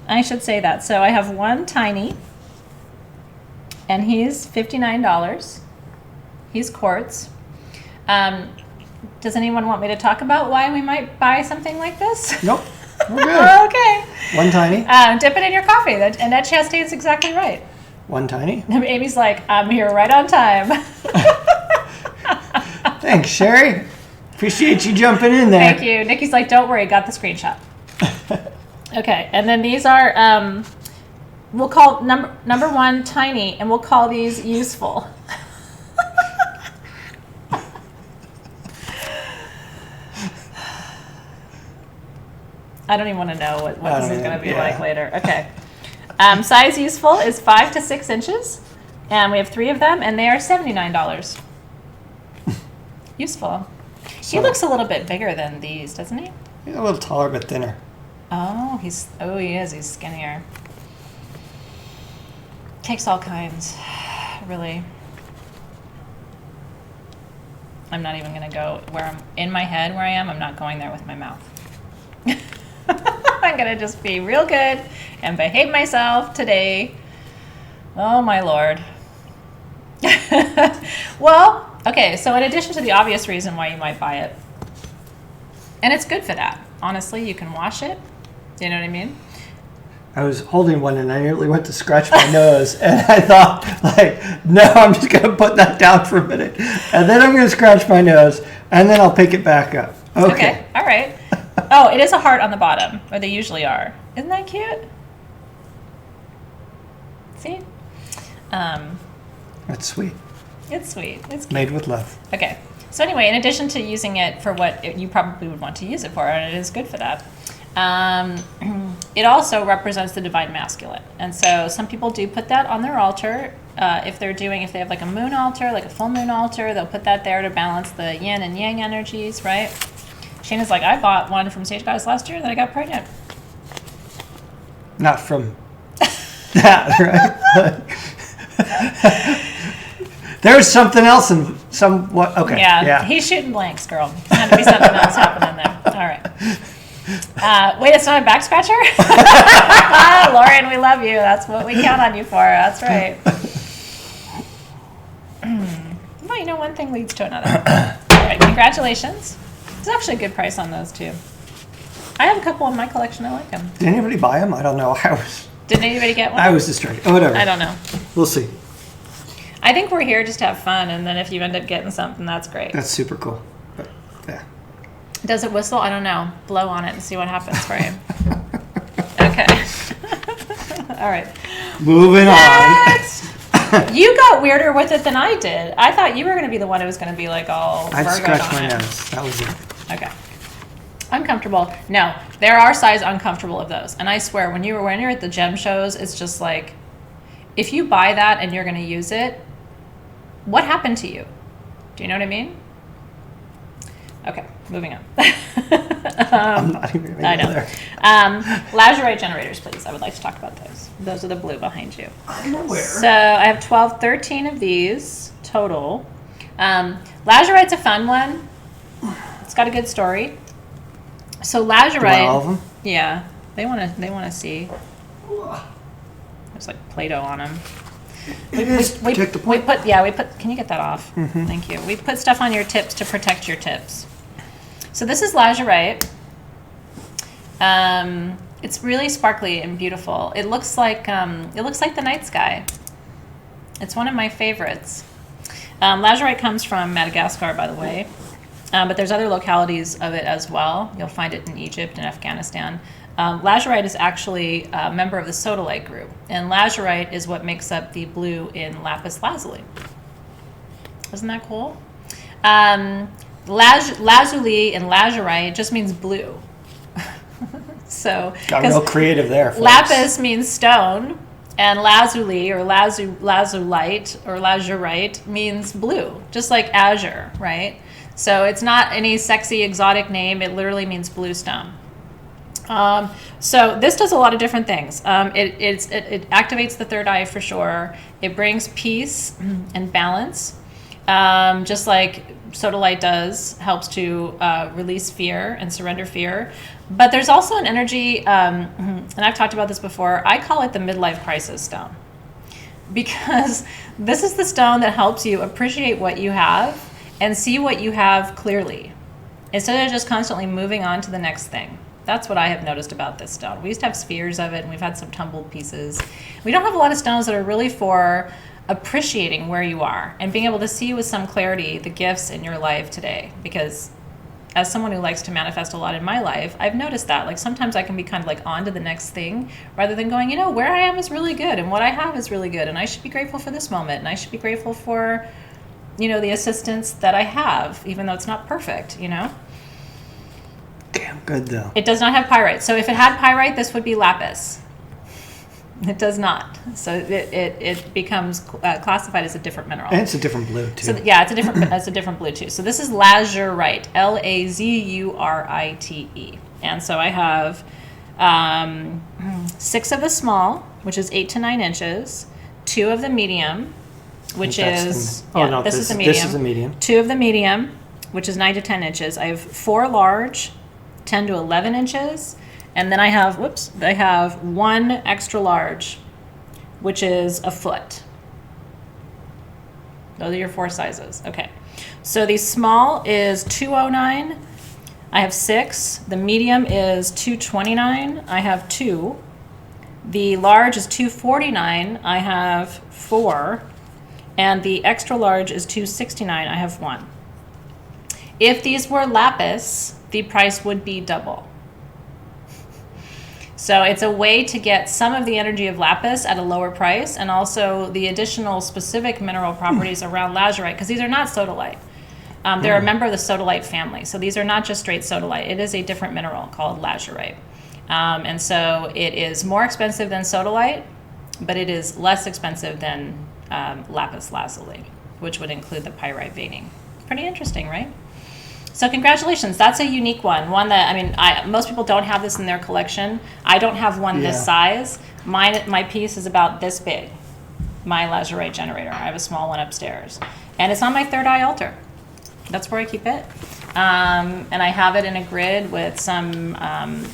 I should say that. So I have one tiny, and he's $59. He's quartz. Does anyone want me to talk about why we might buy something like this? Nope. We're good. Okay. One tiny. Dip it in your coffee. And that Chastain's exactly right. One tiny. Amy's like, I'm here right on time. Thanks, Sherry. Appreciate you jumping in there. Thank you. Nikki's like, don't worry, got the screenshot. Okay, and then these are, we'll call number one tiny, and we'll call these useful. I don't even want to know what this is going to be like later. Okay. Size useful is 5 to 6 inches, and we have 3 of them, and they are $79. Useful. He looks a little bit bigger than these, doesn't he? He's a little taller but thinner. Oh, he is. He's skinnier. Takes all kinds, really. I'm not even going to go where I'm in my head where I am. I'm not going there with my mouth. I'm going to just be real good and behave myself today. Oh, my Lord. Well, okay, so in addition to the obvious reason why you might buy it, and it's good for that. Honestly, you can wash it. Do you know what I mean? I was holding one and I nearly went to scratch my nose, and I thought, like, no, I'm just going to put that down for a minute, and then I'm going to scratch my nose, and then I'll pick it back up. Okay. All right. Oh, it is a heart on the bottom, or they usually are. Isn't that cute? See? That's sweet. It's sweet. It's cute. Made with love. Okay. So anyway, in addition to using it for what you probably would want to use it for, and it is good for that, it also represents the divine masculine. And so some people do put that on their altar. If they have like a moon altar, like a full moon altar, they'll put that there to balance the yin and yang energies, right? Shayna's like, I bought one from Sage Goddess last year that I got pregnant. Not from that, right? There's something else in somewhat. Okay. Yeah, he's shooting blanks, girl. There's had to be something else happening there. All right. Wait, it's not a back scratcher? Lauren, we love you. That's what we count on you for. That's right. Well, you know, one thing leads to another. All right, congratulations. It's actually a good price on those, too. I have a couple in my collection. I like them. Did anybody buy them? I don't know. Did anybody get one? I was distracted. Oh, whatever. I don't know. We'll see. I think we're here just to have fun, and then if you end up getting something, that's great. That's super cool. But, yeah. Does it whistle? I don't know. Blow on it and see what happens for you. Okay. All right. Moving on. You got weirder with it than I did. I thought you were going to be the one who was going to be like all I'd Virgo'd scratch on my it. nose. That was it. Okay. Uncomfortable. No, there are size uncomfortable of those. And I swear, when you're at the gem shows, it's just like, if you buy that and you're going to use it, what happened to you? Do you know what I mean? Okay, moving on. I'm not even going to go there. Lazurite generators, please. I would like to talk about those. Those are the blue behind you. I'm aware. So I have 13 of these total. Lazurite's a fun one. It's got a good story. So Lazurite. Do you want all of them? Yeah, they want to see. There's like Play-Doh on them. We put. Can you get that off? Mm-hmm. Thank you. We put stuff on your tips to protect your tips. So this is Lazurite. It's really sparkly and beautiful. It looks like the night sky. It's one of my favorites. Lazurite comes from Madagascar, by the way, but there's other localities of it as well. You'll find it in Egypt and Afghanistan. Lazurite is actually a member of the sodalite group, and Lazurite is what makes up the blue in lapis lazuli. Isn't that cool? Lazuli and Lazurite just means blue. So got real creative there. Folks. Lapis means stone, and lazuli or lazulite or lazurite means blue, just like azure, right? So it's not any sexy exotic name. It literally means blue stone. So this does a lot of different things. It activates the third eye for sure. It brings peace and balance. just like sodalite does, helps to release fear and surrender fear. But there's also an energy, and I've talked about this before, I call it the midlife crisis stone. Because this is the stone that helps you appreciate what you have and see what you have clearly, instead of just constantly moving on to the next thing. That's what I have noticed about this stone. We used to have spheres of it, and we've had some tumbled pieces. We don't have a lot of stones that are really for appreciating where you are and being able to see with some clarity the gifts in your life today. Because as someone who likes to manifest a lot in my life, I've noticed that. Like sometimes I can be kind of like on to the next thing rather than going, you know, where I am is really good and what I have is really good. And I should be grateful for this moment. And I should be grateful for, you know, the assistance that I have, even though it's not perfect, you know? Damn good though. It does not have pyrite. So if it had pyrite, this would be lapis. It does not. So it becomes classified as a different mineral. And it's a different blue too. So yeah, it's a different blue too. So this is Lazurite, Lazurite, and so I have 6 of the small, which is 8 to 9 inches, 2 of the medium, which is this is the medium. This is the medium. 2 of the medium, which is 9 to 10 inches. I have 4 large, 10 to 11 inches. And then I have 1 extra large, which is a foot. Those are your 4 sizes. Okay. So the small is 209. I have 6. The medium is 229. I have 2. The large is 249. I have 4. And the extra large is 269. I have 1. If these were lapis, the price would be double. So it's a way to get some of the energy of lapis at a lower price, and also the additional specific mineral properties around lazurite, because these are not sodalite. They're a member of the sodalite family. So these are not just straight sodalite. It is a different mineral called lazurite. And so it is more expensive than sodalite, but it is less expensive than lapis lazuli, which would include the pyrite veining. Pretty interesting, right? So congratulations, that's a unique one. One that, I mean, most people don't have this in their collection. I don't have one this size. My piece is about this big, my lazurite generator. I have a small one upstairs. And it's on my third eye altar. That's where I keep it. And I have it in a grid with some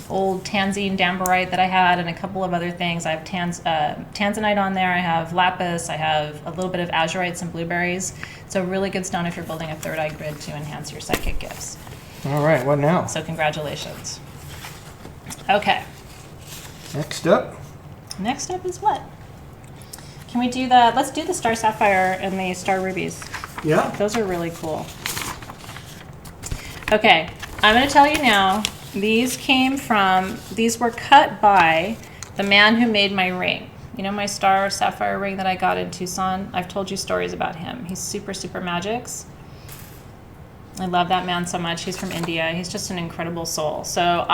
old tanzine dambarite that I had and a couple of other things. I have tanzanite on there. I have lapis. I have a little bit of azurites and blueberries. It's a really good stone if you're building a third eye grid to enhance your psychic gifts. All right, what now? So congratulations. Okay. Next up is what? Can we do let's do the star sapphire and the star rubies. Yeah. Those are really cool. Okay, I'm going to tell you now, these were cut by the man who made my ring. You know my star sapphire ring that I got in Tucson? I've told you stories about him. He's super, super magics. I love that man so much. He's from India. He's just an incredible soul. So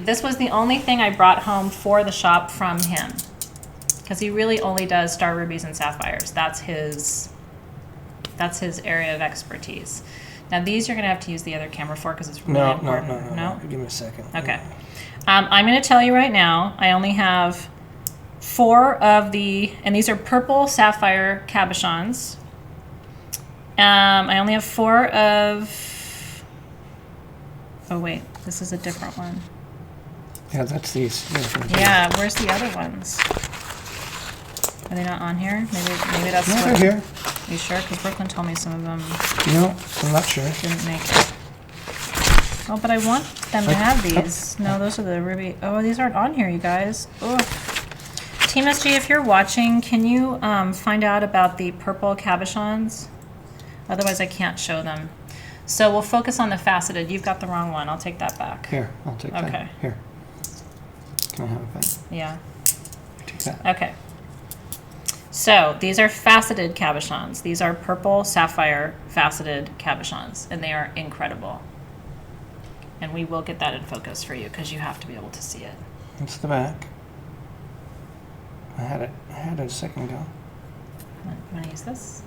this was the only thing I brought home for the shop from him, because he really only does star rubies and sapphires. That's his area of expertise. Now these you're going to have to use the other camera for because it's really important. No. Give me a second. Okay. I'm going to tell you right now, I only have 4 of and these are purple sapphire cabochons. I only have 4 of, oh wait, this is a different one. Yeah, that's these. Yeah, where's the other ones? Are they not on here? Maybe that's no, what. They're here. Are you sure? Because Brooklyn told me some of them No, I'm not sure. didn't make it. Oh, but I want them to have these. No, those are the ruby. Oh, these aren't on here, you guys. Oh. Team SG, if you're watching, can you find out about the purple cabochons? Otherwise, I can't show them. So we'll focus on the faceted. You've got the wrong one. I'll take that back. Here, I'll take that. Okay. Here. Can I have it back? Yeah. Take that. Okay. So these are faceted cabochons. These are purple sapphire faceted cabochons, and they are incredible. And we will get that in focus for you because you have to be able to see it. That's the back. I had it a second ago. You want to use this?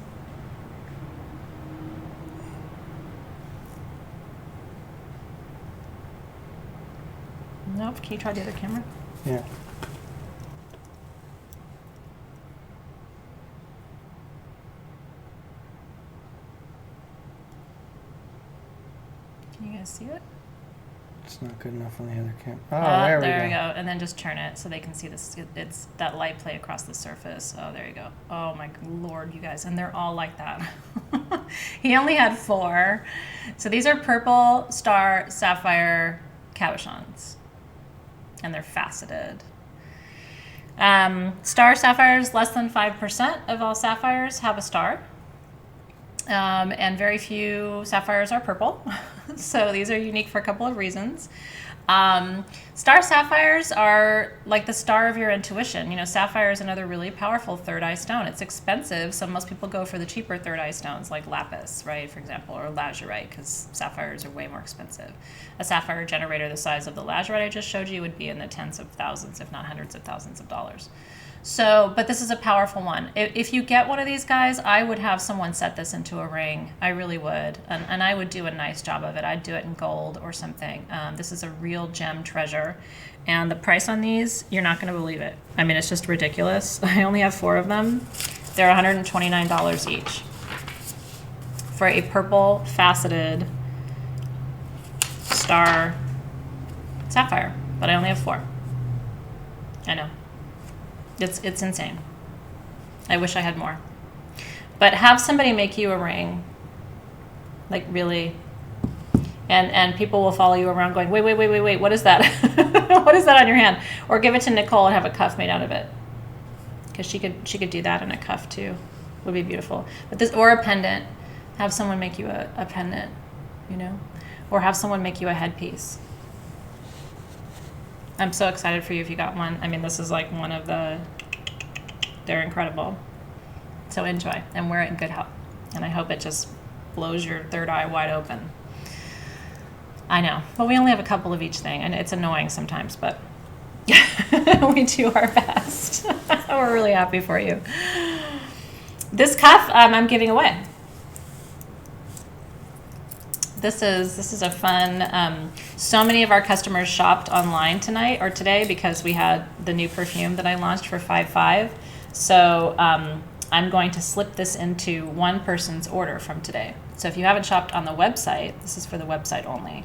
Nope. Can you try the other camera? Yeah. Can you guys see it? It's not good enough on the other camera. Oh, there we go. And then just turn it so they can see this. It's that light play across the surface. Oh, there you go. Oh my Lord, you guys. And they're all like that. He only had 4. So these are purple star sapphire cabochons. And they're faceted. Star sapphires, less than 5% of all sapphires have a star. And very few sapphires are purple. So these are unique for a couple of reasons. Star sapphires are like the star of your intuition. You know, sapphire is another really powerful third eye stone. It's expensive, so most people go for the cheaper third eye stones like lapis, right, for example, or Lazurite, because sapphires are way more expensive. A sapphire generator the size of the Lazurite I just showed you would be in the tens of thousands, if not hundreds of thousands of dollars. So, but this is a powerful one. If you get one of these guys, I would have someone set this into a ring. I really would. And I would do a nice job of it. I'd do it in gold or something. This is a real gem treasure. And the price on these, you're not going to believe it. I mean, it's just ridiculous. I only have 4 of them. They're $129 each for a purple faceted star sapphire. But I only have 4. I know. It's insane. I wish I had more. But have somebody make you a ring. Like, really. And people will follow you around going, wait, what is that? What is that on your hand? Or give it to Nicole and have a cuff made out of it. Because she could do that in a cuff too. Would be beautiful. But this, or a pendant. Have someone make you a pendant, you know? Or have someone make you a headpiece. I'm so excited for you if you got one. I mean, this is like one of the, they're incredible. So enjoy and wear it in good health. And I hope it just blows your third eye wide open. I know, but we only have a couple of each thing, and it's annoying sometimes, but we do our best. We're really happy for you. This cuff I'm giving away. This is a fun, so many of our customers shopped online tonight or today because we had the new perfume that I launched for 5.5. So I'm going to slip this into one person's order from today. So if you haven't shopped on the website, this is for the website only.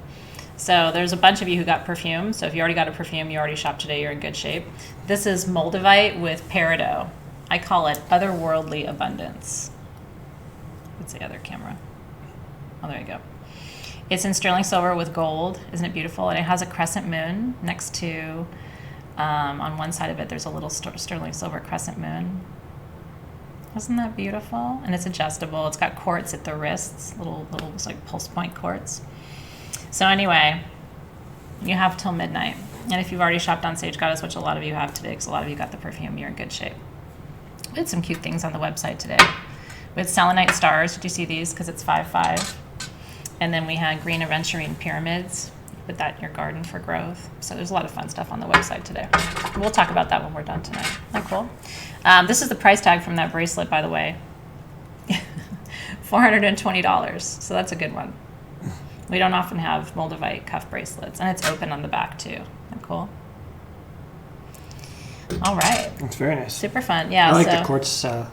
So there's a bunch of you who got perfume. So if you already got a perfume, you already shopped today, you're in good shape. This is Moldavite with peridot. I call it otherworldly abundance. What's the other camera? Oh, there you go. It's in sterling silver with gold. Isn't it beautiful? And it has a crescent moon next to, on one side of it, there's a little sterling silver crescent moon. Isn't that beautiful? And it's adjustable. It's got quartz at the wrists, little it's like pulse point quartz. So anyway, you have till midnight. And if you've already shopped on Sage Goddess, which a lot of you have today, because a lot of you got the perfume, you're in good shape. We had some cute things on the website today. We had selenite stars. Did you see these? Because it's 5.5. And then we had green aventurine pyramids. Put that in your garden for growth. So there's a lot of fun stuff on the website today. We'll talk about that when we're done tonight. Isn't that cool? This is the price tag from that bracelet, by the way. $420. So that's a good one. We don't often have Moldavite cuff bracelets. And it's open on the back, too. Isn't that cool? All right. That's very nice. Super fun. Yeah. I like the quartz on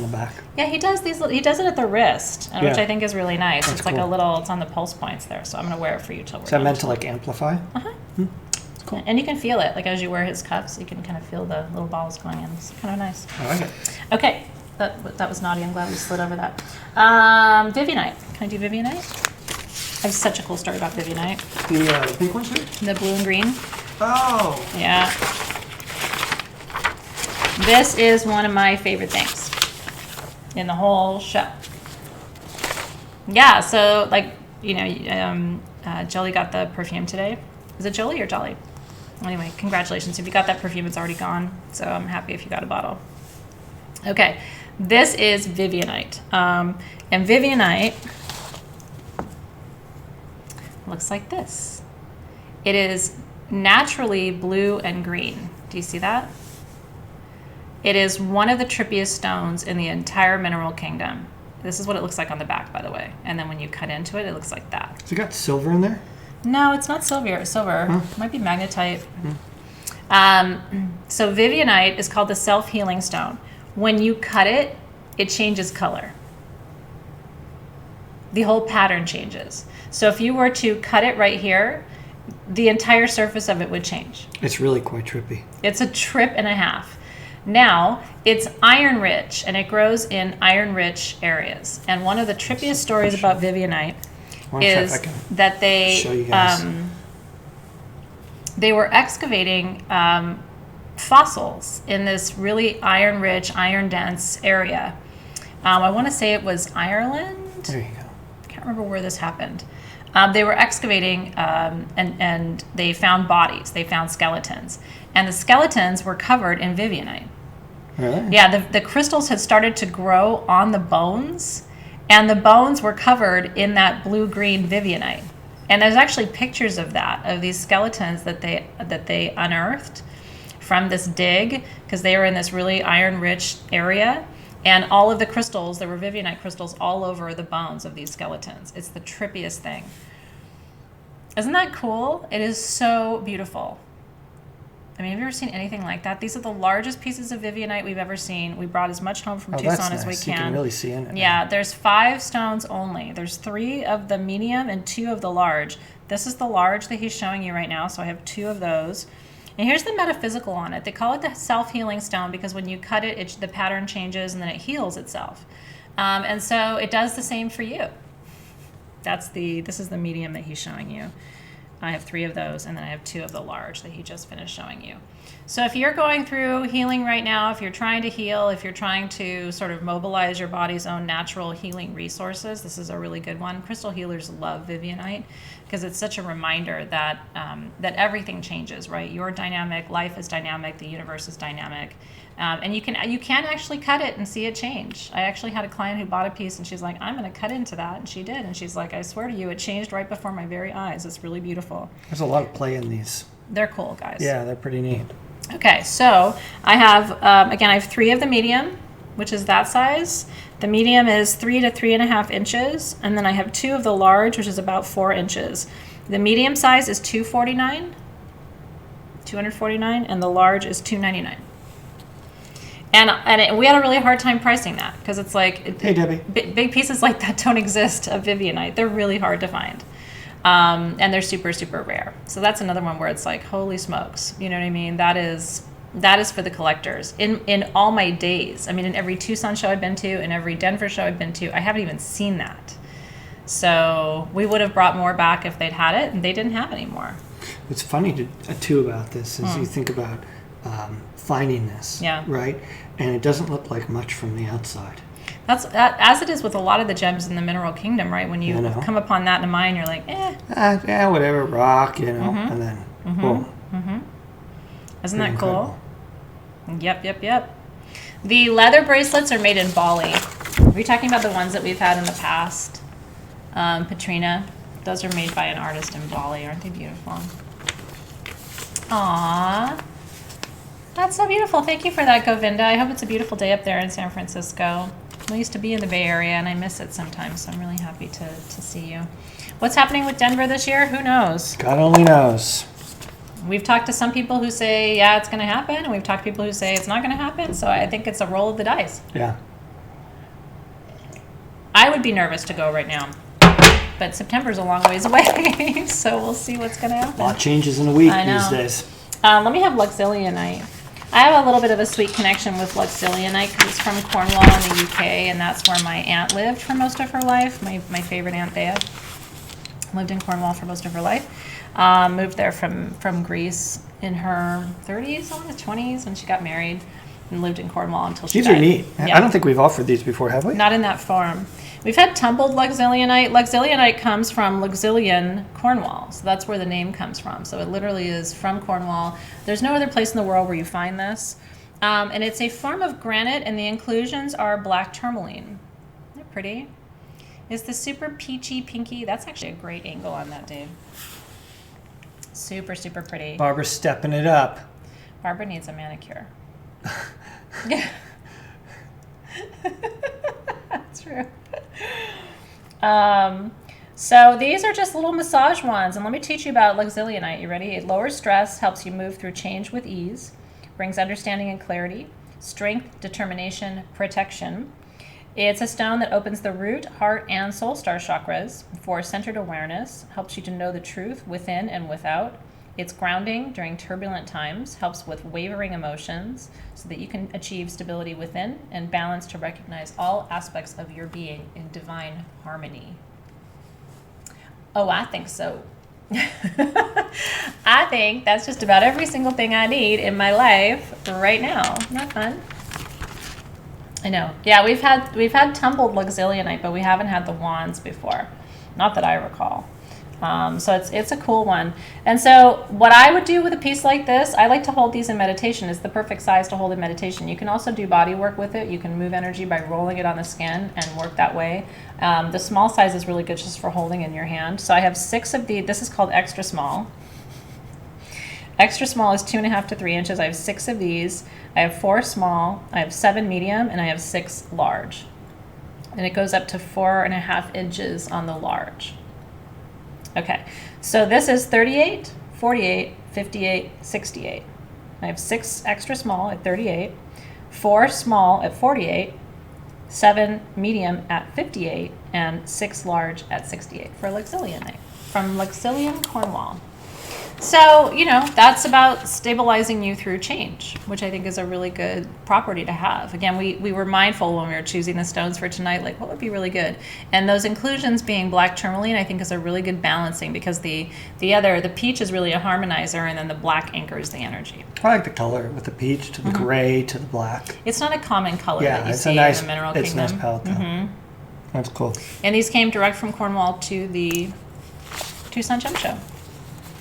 the back. Yeah, he does these. He does it at the wrist, which I think is really nice. That's it's like cool. a little. It's on the pulse points there, so I'm gonna wear it for you till we're Is that done. meant to like amplify? It's cool. And you can feel it, like as you wear his cuffs, you can kind of feel the little balls going in. It's kind of nice. I like it. Okay, that was naughty. I'm glad we slid over that. Vivianite. Can I do Vivianite? I have such a cool story about Vivianite. The pink ones here? The blue and green. Oh. Yeah. This is one of my favorite things in the whole show. Yeah, so like, you know, Jolie got the perfume today. Is it Jolie or Jolly? Anyway, congratulations. If you got that perfume, it's already gone. So I'm happy if you got a bottle. Okay, this is Vivianite. And Vivianite looks like this. It is naturally blue and green. Do you see that? It is one of the trippiest stones in the entire mineral kingdom. This is what it looks like on the back, by the way. And then when you cut into it, it looks like that. Has it got silver in there? No, it's not silver. It might be magnetite. So Vivianite is called the self-healing stone. When you cut it, it changes color. the whole pattern changes. So if you were to cut it right here, the entire surface of it would change. It's really quite trippy. It's a trip and a half. Now, it's iron rich, and it grows in iron rich areas. And one of the trippiest stories about Vivianite is that they were excavating fossils in this really iron rich, iron dense area. I want to say it was Ireland. There you go. I can't remember where this happened. They were excavating and they found bodies. They found skeletons. And the skeletons were covered in Vivianite. Really? Yeah, the crystals had started to grow on the bones, and the bones were covered in that blue-green Vivianite. And there's actually pictures of that, of these skeletons that they unearthed from this dig, because they were in this really iron-rich area. And all of the crystals, there were Vivianite crystals all over the bones of these skeletons. It's the trippiest thing. Isn't that cool? It is so beautiful. I mean, have you ever seen anything like that? These are the largest pieces of Vivianite we've ever seen. We brought as much home from Tucson as we can. You can really see in it. Yeah, there's 5 stones only. There's 3 of the medium and 2 of the large. This is the large that he's showing you right now, so I have 2 of those. And here's the metaphysical on it. They call it the self-healing stone because when you cut it, the pattern changes and then it heals itself. And so it does the same for you. This is the medium that he's showing you. I have 3 of those, and then I have 2 of the large that he just finished showing you. So if you're going through healing right now, if you're trying to heal, if you're trying to sort of mobilize your body's own natural healing resources, this is a really good one. Crystal healers love Vivianite because it's such a reminder that that everything changes, right? You're dynamic, life is dynamic, the universe is dynamic. And you can actually cut it and see it change. I actually had a client who bought a piece and she's like, I'm going to cut into that. And she did. And she's like, I swear to you, it changed right before my very eyes. It's really beautiful. There's a lot of play in these. They're cool, guys. Yeah, they're pretty neat. Okay, so I have, again, I have 3 of the medium, which is that size. The medium is 3 to 3.5 inches. And then I have 2 of the large, which is about 4 inches. The medium size is $249, and the large is $299. And we had a really hard time pricing that because it's like, hey, Debbie. Big pieces like that don't exist of Vivianite. They're really hard to find. And they're super, super rare. So that's another one where it's like, holy smokes. You know what I mean? That is for the collectors. In all my days, I mean, in every Tucson show I've been to, in every Denver show I've been to, I haven't even seen that. So we would have brought more back if they'd had it, and they didn't have any more. What's funny too about this is you think about finding this, right? And it doesn't look like much from the outside. That's as it is with a lot of the gems in the mineral kingdom, right? When you come upon that in a mine, you're like, yeah, whatever, rock, and then boom. Isn't that cool? Yep. The leather bracelets are made in Bali. Are we talking about the ones that we've had in the past? Patrina, those are made by an artist in Bali. Aren't they beautiful? Aww. That's so beautiful. Thank you for that, Govinda. I hope it's a beautiful day up there in San Francisco. I used to be in the Bay Area, and I miss it sometimes, so I'm really happy to see you. What's happening with Denver this year? Who knows? God only knows. We've talked to some people who say, yeah, it's going to happen, and we've talked to people who say it's not going to happen, so I think it's a roll of the dice. Yeah. I would be nervous to go right now, but September's a long ways away, so we'll see what's going to happen. A lot changes in a week these days. Let me have Luccillianite. I have a little bit of a sweet connection with Luccillianite because it's from Cornwall in the UK, and that's where my aunt lived for most of her life. My favorite Aunt Thea lived in Cornwall for most of her life. Moved there from Greece in her 30s, I think 20s, when she got married, and lived in Cornwall until she died. These are neat. Yeah. I don't think we've offered these before, have we? Not in that form. We've had tumbled Luccillianite. Luccillianite comes from Luccillian, Cornwall. So that's where the name comes from. So it literally is from Cornwall. There's no other place in the world where you find this. And it's a form of granite, and the inclusions are black tourmaline. Isn't that pretty? Is the super peachy pinky? That's actually a great angle on that, Dave. Super, super pretty. Barbara's stepping it up. Barbara needs a manicure. Yeah. That's true. So these are just little massage ones, and let me teach you about Luccillianite. You ready? It lowers stress, helps you move through change with ease, brings understanding and clarity, strength, determination, protection. It's a stone that opens the root, heart, and soul star chakras for centered awareness, helps you to know the truth within and without. It's grounding during turbulent times, helps with wavering emotions so that you can achieve stability within and balance to recognize all aspects of your being in divine harmony. Oh, I think so. I think that's just about every single thing I need in my life right now. Isn't that fun? I know. Yeah, we've had tumbled Luccillianite, but we haven't had the wands before. Not that I recall. So it's a cool one. And so what I would do with a piece like this, I like to hold these in meditation. It's the perfect size to hold in meditation. You can also do body work with it. You can move energy by rolling it on the skin and work that way. The small size is really good just for holding in your hand. So I have 6 of these. This is called extra small. Extra small is 2.5 to 3 inches. I have 6 of these. I have 4 small. I have 7 medium, and I have 6 large. And it goes up to 4.5 inches on the large. Okay, so this is 38, 48, 58, 68. I have 6 extra small at 38, 4 small at 48, 7 medium at 58, and 6 large at 68 for Luccillianite from Luccillian, Cornwall. So, you know, that's about stabilizing you through change, which I think is a really good property to have. Again, we were mindful when we were choosing the stones for tonight, like what would be really good. And those inclusions being black tourmaline, I think is a really good balancing because the peach is really a harmonizer and then the black anchors the energy. I like the color with the peach to the gray to the black. It's not a common color Yeah, that you it's see a nice, in the mineral it's kingdom. a nice palette though. That's cool. And these came direct from Cornwall to the Tucson Gem Show.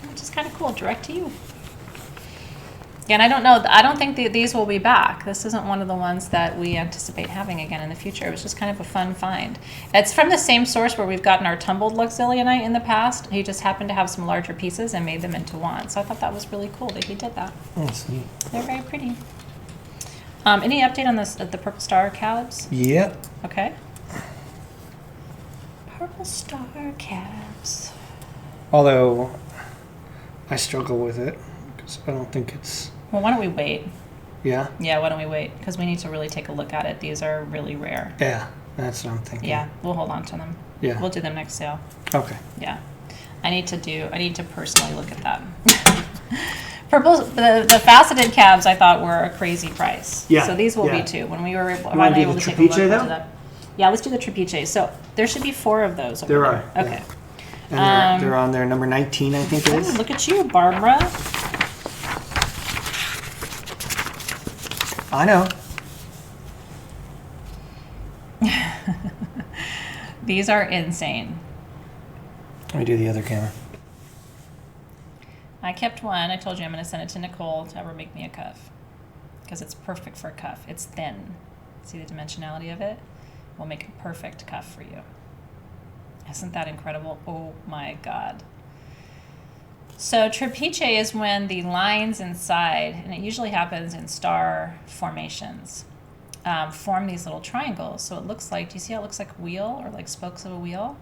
Which is kind of cool, direct to you. And I don't know, I don't think these will be back. This isn't one of the ones that we anticipate having again in the future. It was just kind of a fun find. It's from the same source where we've gotten our tumbled Luccillianite in the past. He just happened to have some larger pieces and made them into wands. So I thought that was really cool that he did that. That's neat. They're very pretty. Any update on this, the purple star cabs? Yep. Okay. Purple star cabs. Although I struggle with it because I don't think it's. Well, why don't we wait? Yeah. Yeah, why don't we wait? Because we need to really take a look at it. These are really rare. Yeah, that's what I'm thinking. Yeah, we'll hold on to them. Yeah. We'll do them next sale. Okay. Yeah. I need to personally look at that. Purple, the faceted cabs I thought were a crazy price. Yeah. So these will yeah. be too. When we were finally able to to take a look Tripiche, into though? that. Yeah, let's do the Tripiche. So there should be 4 of those. Over There there. are, Okay. Yeah. And they're on there, number 19, I think it is. Oh, look at you, Barbara. I know. These are insane. Let me do the other camera. I kept one. I told you I'm going to send it to Nicole to have her make me a cuff because it's perfect for a cuff. It's thin. See the dimensionality of it? We'll make a perfect cuff for you. Isn't that incredible? Oh my God. So Tripiche is when the lines inside, and it usually happens in star formations, form these little triangles. So it looks like, do you see how it looks like a wheel or like spokes of a wheel?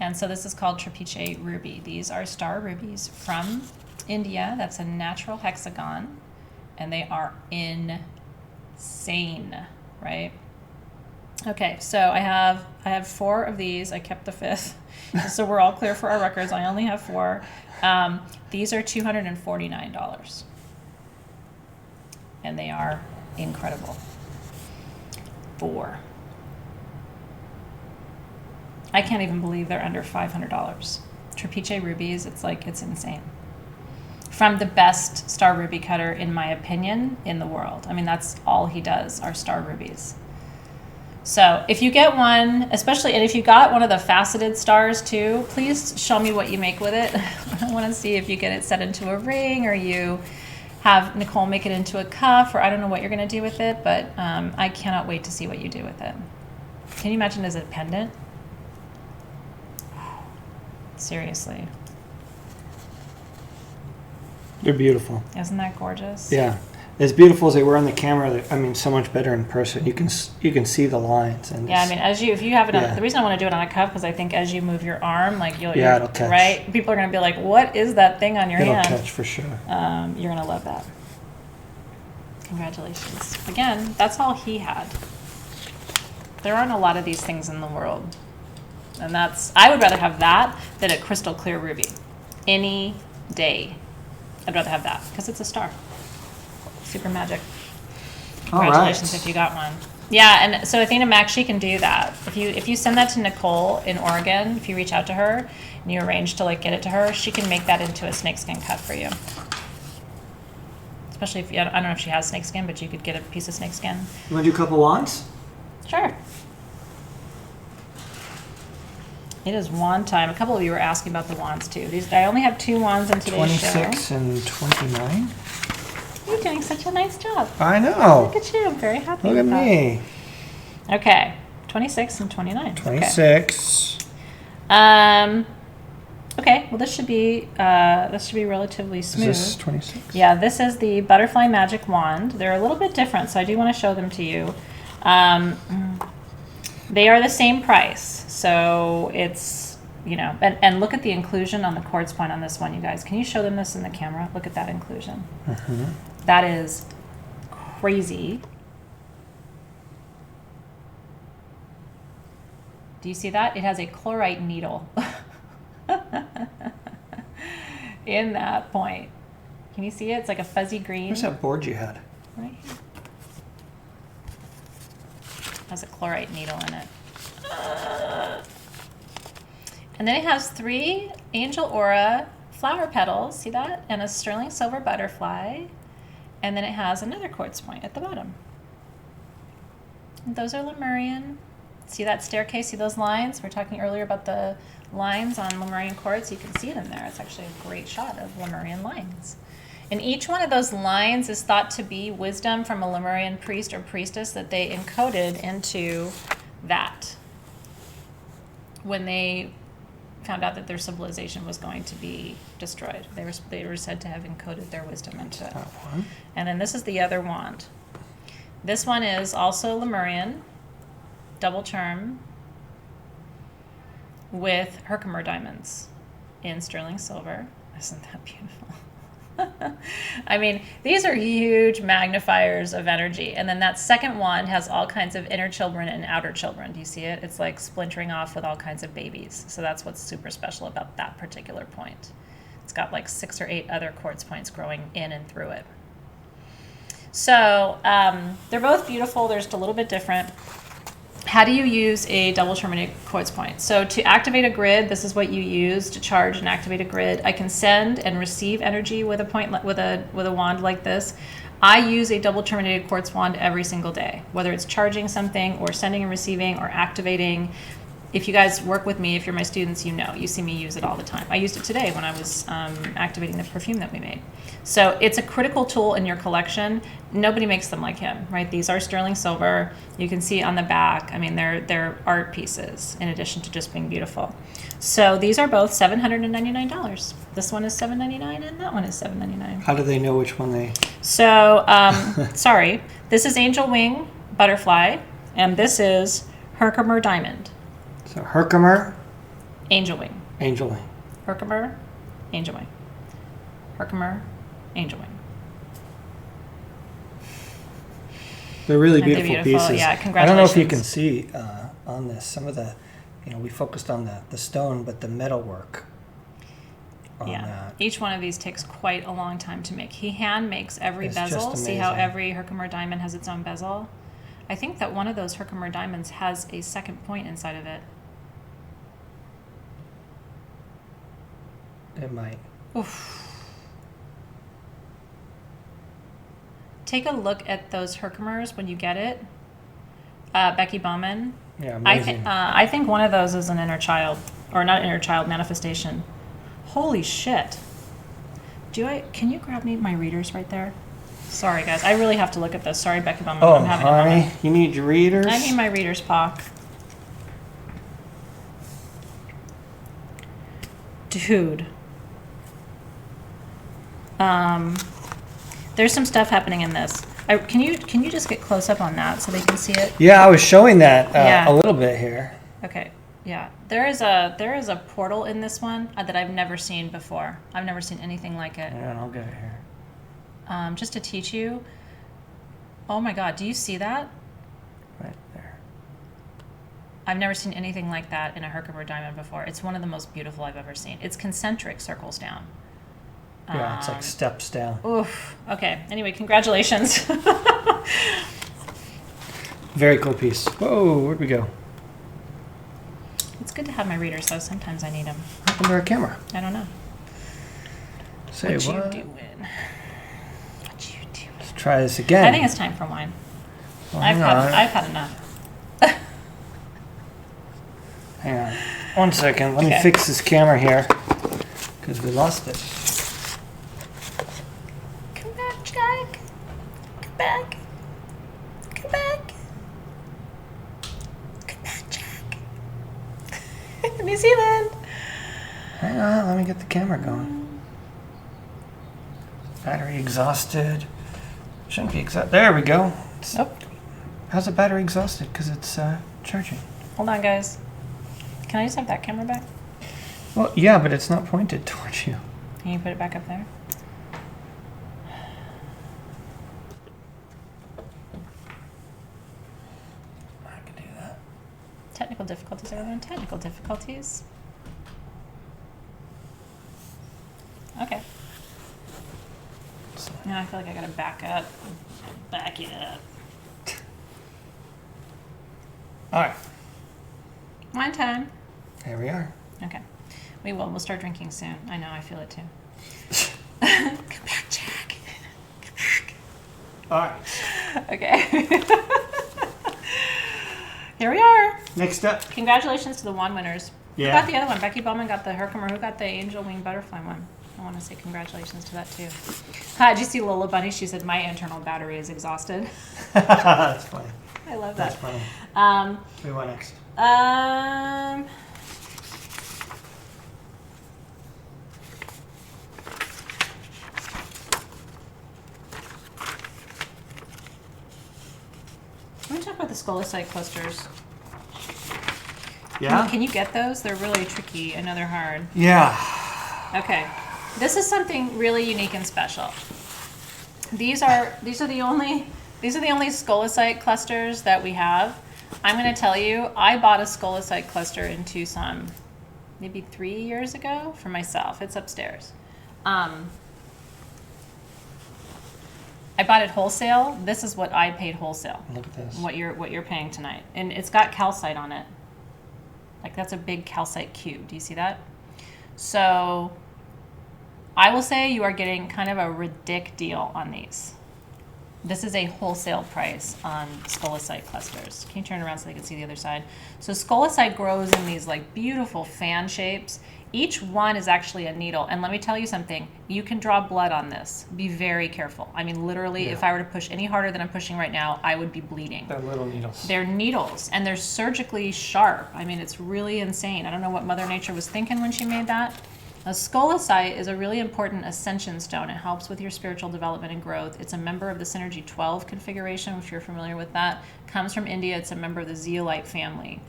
And so this is called Tripiche ruby. These are star rubies from India. That's a natural hexagon. And they are insane, right? Okay, so I have 4 of these. I kept the 5th. So we're all clear for our records. I only have 4. These are $249. And they are incredible. 4. I can't even believe they're under $500. Tripiche rubies, it's insane. From the best star ruby cutter, in my opinion, in the world. I mean, that's all he does are star rubies. So if you get one, especially, and if you got one of the faceted stars too, please show me what you make with it. I want to see if you get it set into a ring or you have Nicole make it into a cuff, or I don't know what you're going to do with it, but I cannot wait to see what you do with it. Can you imagine as a pendant? Seriously. They're beautiful. Isn't that gorgeous? Yeah. As beautiful as they were on the camera, I mean, so much better in person. You can see the lines. And yeah, I mean, if you have it on, yeah. the reason I want to do it on a cuff because I think as you move your arm, like it'll catch. Right? People are going to be like, what is that thing on your It'll hand? catch for sure. You're going to love that. Congratulations. Again, that's all he had. There aren't a lot of these things in the world. And I would rather have that than a crystal clear ruby. Any day. I'd rather have that because it's a star. Super magic. Congratulations if you got one. Yeah, and so Athena Mac, she can do that. If you send that to Nicole in Oregon, if you reach out to her and you arrange to like get it to her, she can make that into a snakeskin cut for you. Especially if I don't know if she has snakeskin, but you could get a piece of snakeskin. You want to do a couple wands? Sure. It is wand time. A couple of you were asking about the wands too. I only have 2 wands in today's 26 show. 26 and 29. You're doing such a nice job. I know. Look at you. I'm very happy. Look at me. Okay. 26 and 29. 26. Okay. Okay. Well, this should be relatively smooth. Is this 26? Yeah. This is the Butterfly Magic Wand. They're a little bit different, so I do want to show them to you. They are the same price, so it's, you know, and look at the inclusion on the quartz point on this one, you guys. Can you show them this in the camera? Look at that inclusion. Mm-hmm. That is crazy. Do you see that? It has a chlorite needle in that point. Can you see it? It's like a fuzzy green. Where's that board you had? Right here. Has a chlorite needle in it. And then it has 3 angel aura flower petals, see that? And a sterling silver butterfly. And then it has another quartz point at the bottom. And those are Lemurian. See that staircase? See those lines? We were talking earlier about the lines on Lemurian quartz. You can see it in there. It's actually a great shot of Lemurian lines. And each one of those lines is thought to be wisdom from a Lemurian priest or priestess that they encoded into that when they found out that their civilization was going to be destroyed. They were said to have encoded their wisdom into it. And then this is the other wand. This one is also Lemurian, double charm, with Herkimer diamonds in sterling silver. Isn't that beautiful? I mean, these are huge magnifiers of energy. And then that second wand has all kinds of inner children and outer children. Do you see it? It's like splintering off with all kinds of babies. So that's what's super special about that particular point. It's got like 6 or 8 other quartz points growing in and through it. So they're both beautiful. They're just a little bit different. How do you use a double terminated quartz point? So to activate a grid, this is what you use to charge and activate a grid. I can send and receive energy with a point with a wand like this. I use a double terminated quartz wand every single day, whether it's charging something or sending and receiving or activating. If you guys work with me, if you're my students, you know, you see me use it all the time. I used it today when I was activating the perfume that we made. So it's a critical tool in your collection. Nobody makes them like him, right? These are sterling silver. You can see on the back, I mean, they're art pieces in addition to just being beautiful. So these are both $799. This one is $799 and that one is $799. How do they know which one they... So, sorry, this is Angel Wing Butterfly, and this is Herkimer Diamond. So Herkimer, Angel Wing. Angel Wing. Herkimer, Angel Wing. Herkimer, Angel Wing. They're really beautiful pieces. Yeah, I congratulations. don't know if you can see on this, some of the, you know, we focused on the stone, but the metal work on that. Each one of these takes quite a long time to make. He hand makes every It's bezel. just See how amazing. every Herkimer diamond has its own bezel? I think that one of those Herkimer diamonds has a second point inside of it. It might. Oof. Take a look at those Herkimers when you get it. Becky Bowman. Yeah, amazing. I think one of those is an inner child, or not inner child, manifestation. Holy shit. Can you grab me my readers right there? Sorry, guys. I really have to look at this. Sorry, Becky Bowman. Oh, I'm having a honey, moment. you need your readers? I need my readers, Pock. Dude. There's some stuff happening in this. Can you just get close up on that so they can see it? Yeah, I was showing that Yeah. a little bit here. Okay. Yeah. There is a portal in this one that I've never seen before. I've never seen anything like it. Yeah, I'll get it here. Just to teach you. Oh my God, do you see that? Right there. I've never seen anything like that in a Herkimer diamond before. It's one of the most beautiful I've ever seen. It's concentric circles down. Yeah, it's like steps down. Oof. Okay. Anyway, congratulations. Very cool piece. Whoa, where'd we go? It's good to have my readers, though. Sometimes I need them. What happened to our camera? I don't know. Say What what? you doing? What you doing? Let's try this again. I think it's time for wine. Well, I've hang on. had enough. Hang on. 1 second. Let me Okay. fix this camera here because we lost it. Come back, Jack. Come back. Come back. Come back, Jack. New Zealand. Hang on. Let me get the camera going. Battery exhausted. Shouldn't be exhausted. There we go. Oh, How's the battery exhausted? Because it's charging. hold on, guys. Can I just have that camera back? Well, yeah, but it's not pointed towards you. Can you put it back up there? I can do that. Technical difficulties, everyone. Technical difficulties. Okay. Now I feel like I gotta back up. Back it up. All right. Wine time. There we are. Okay. We will. We'll start drinking soon. I know. I feel it too. Come back, Jack. Come back. All right. Okay. Here we are. Next up. Congratulations to the wand winners. Yeah. Who got the other one? Becky Bowman got the Herkimer. Who got the angel wing butterfly one? I want to say congratulations to that too. Did you see Lola Bunny? She said, my internal battery is exhausted. That's funny. I love That's that. funny. We want next. Let me talk about the Scolecite clusters. Yeah? Can you get those? They're really tricky. I know they're hard. Yeah. Okay. This is something really unique and special. These are the only Scolecite clusters that we have. I'm going to tell you, I bought a Scolecite cluster in Tucson maybe 3 years ago for myself. It's upstairs. I bought it wholesale. This is what I paid wholesale. Look at this. What you're paying tonight. And it's got calcite on it. Like that's a big calcite cube. Do you see that? So I will say you are getting kind of a ridiculous deal on these. This is a wholesale price on Scolecite clusters. Can you turn around so they can see the other side? So Scolecite grows in these like beautiful fan shapes. Each one is actually a needle. And let me tell you something, you can draw blood on this. Be very careful. I mean, literally, Yeah. if I were to push any harder than I'm pushing right now, I would be bleeding. They're little needles. They're needles, and they're surgically sharp. I mean, it's really insane. I don't know what Mother Nature was thinking when she made that. A Scolecite is a really important ascension stone. It helps with your spiritual development and growth. It's a member of the Synergy 12 configuration, if you're familiar with that. Comes from India. It's a member of the zeolite family.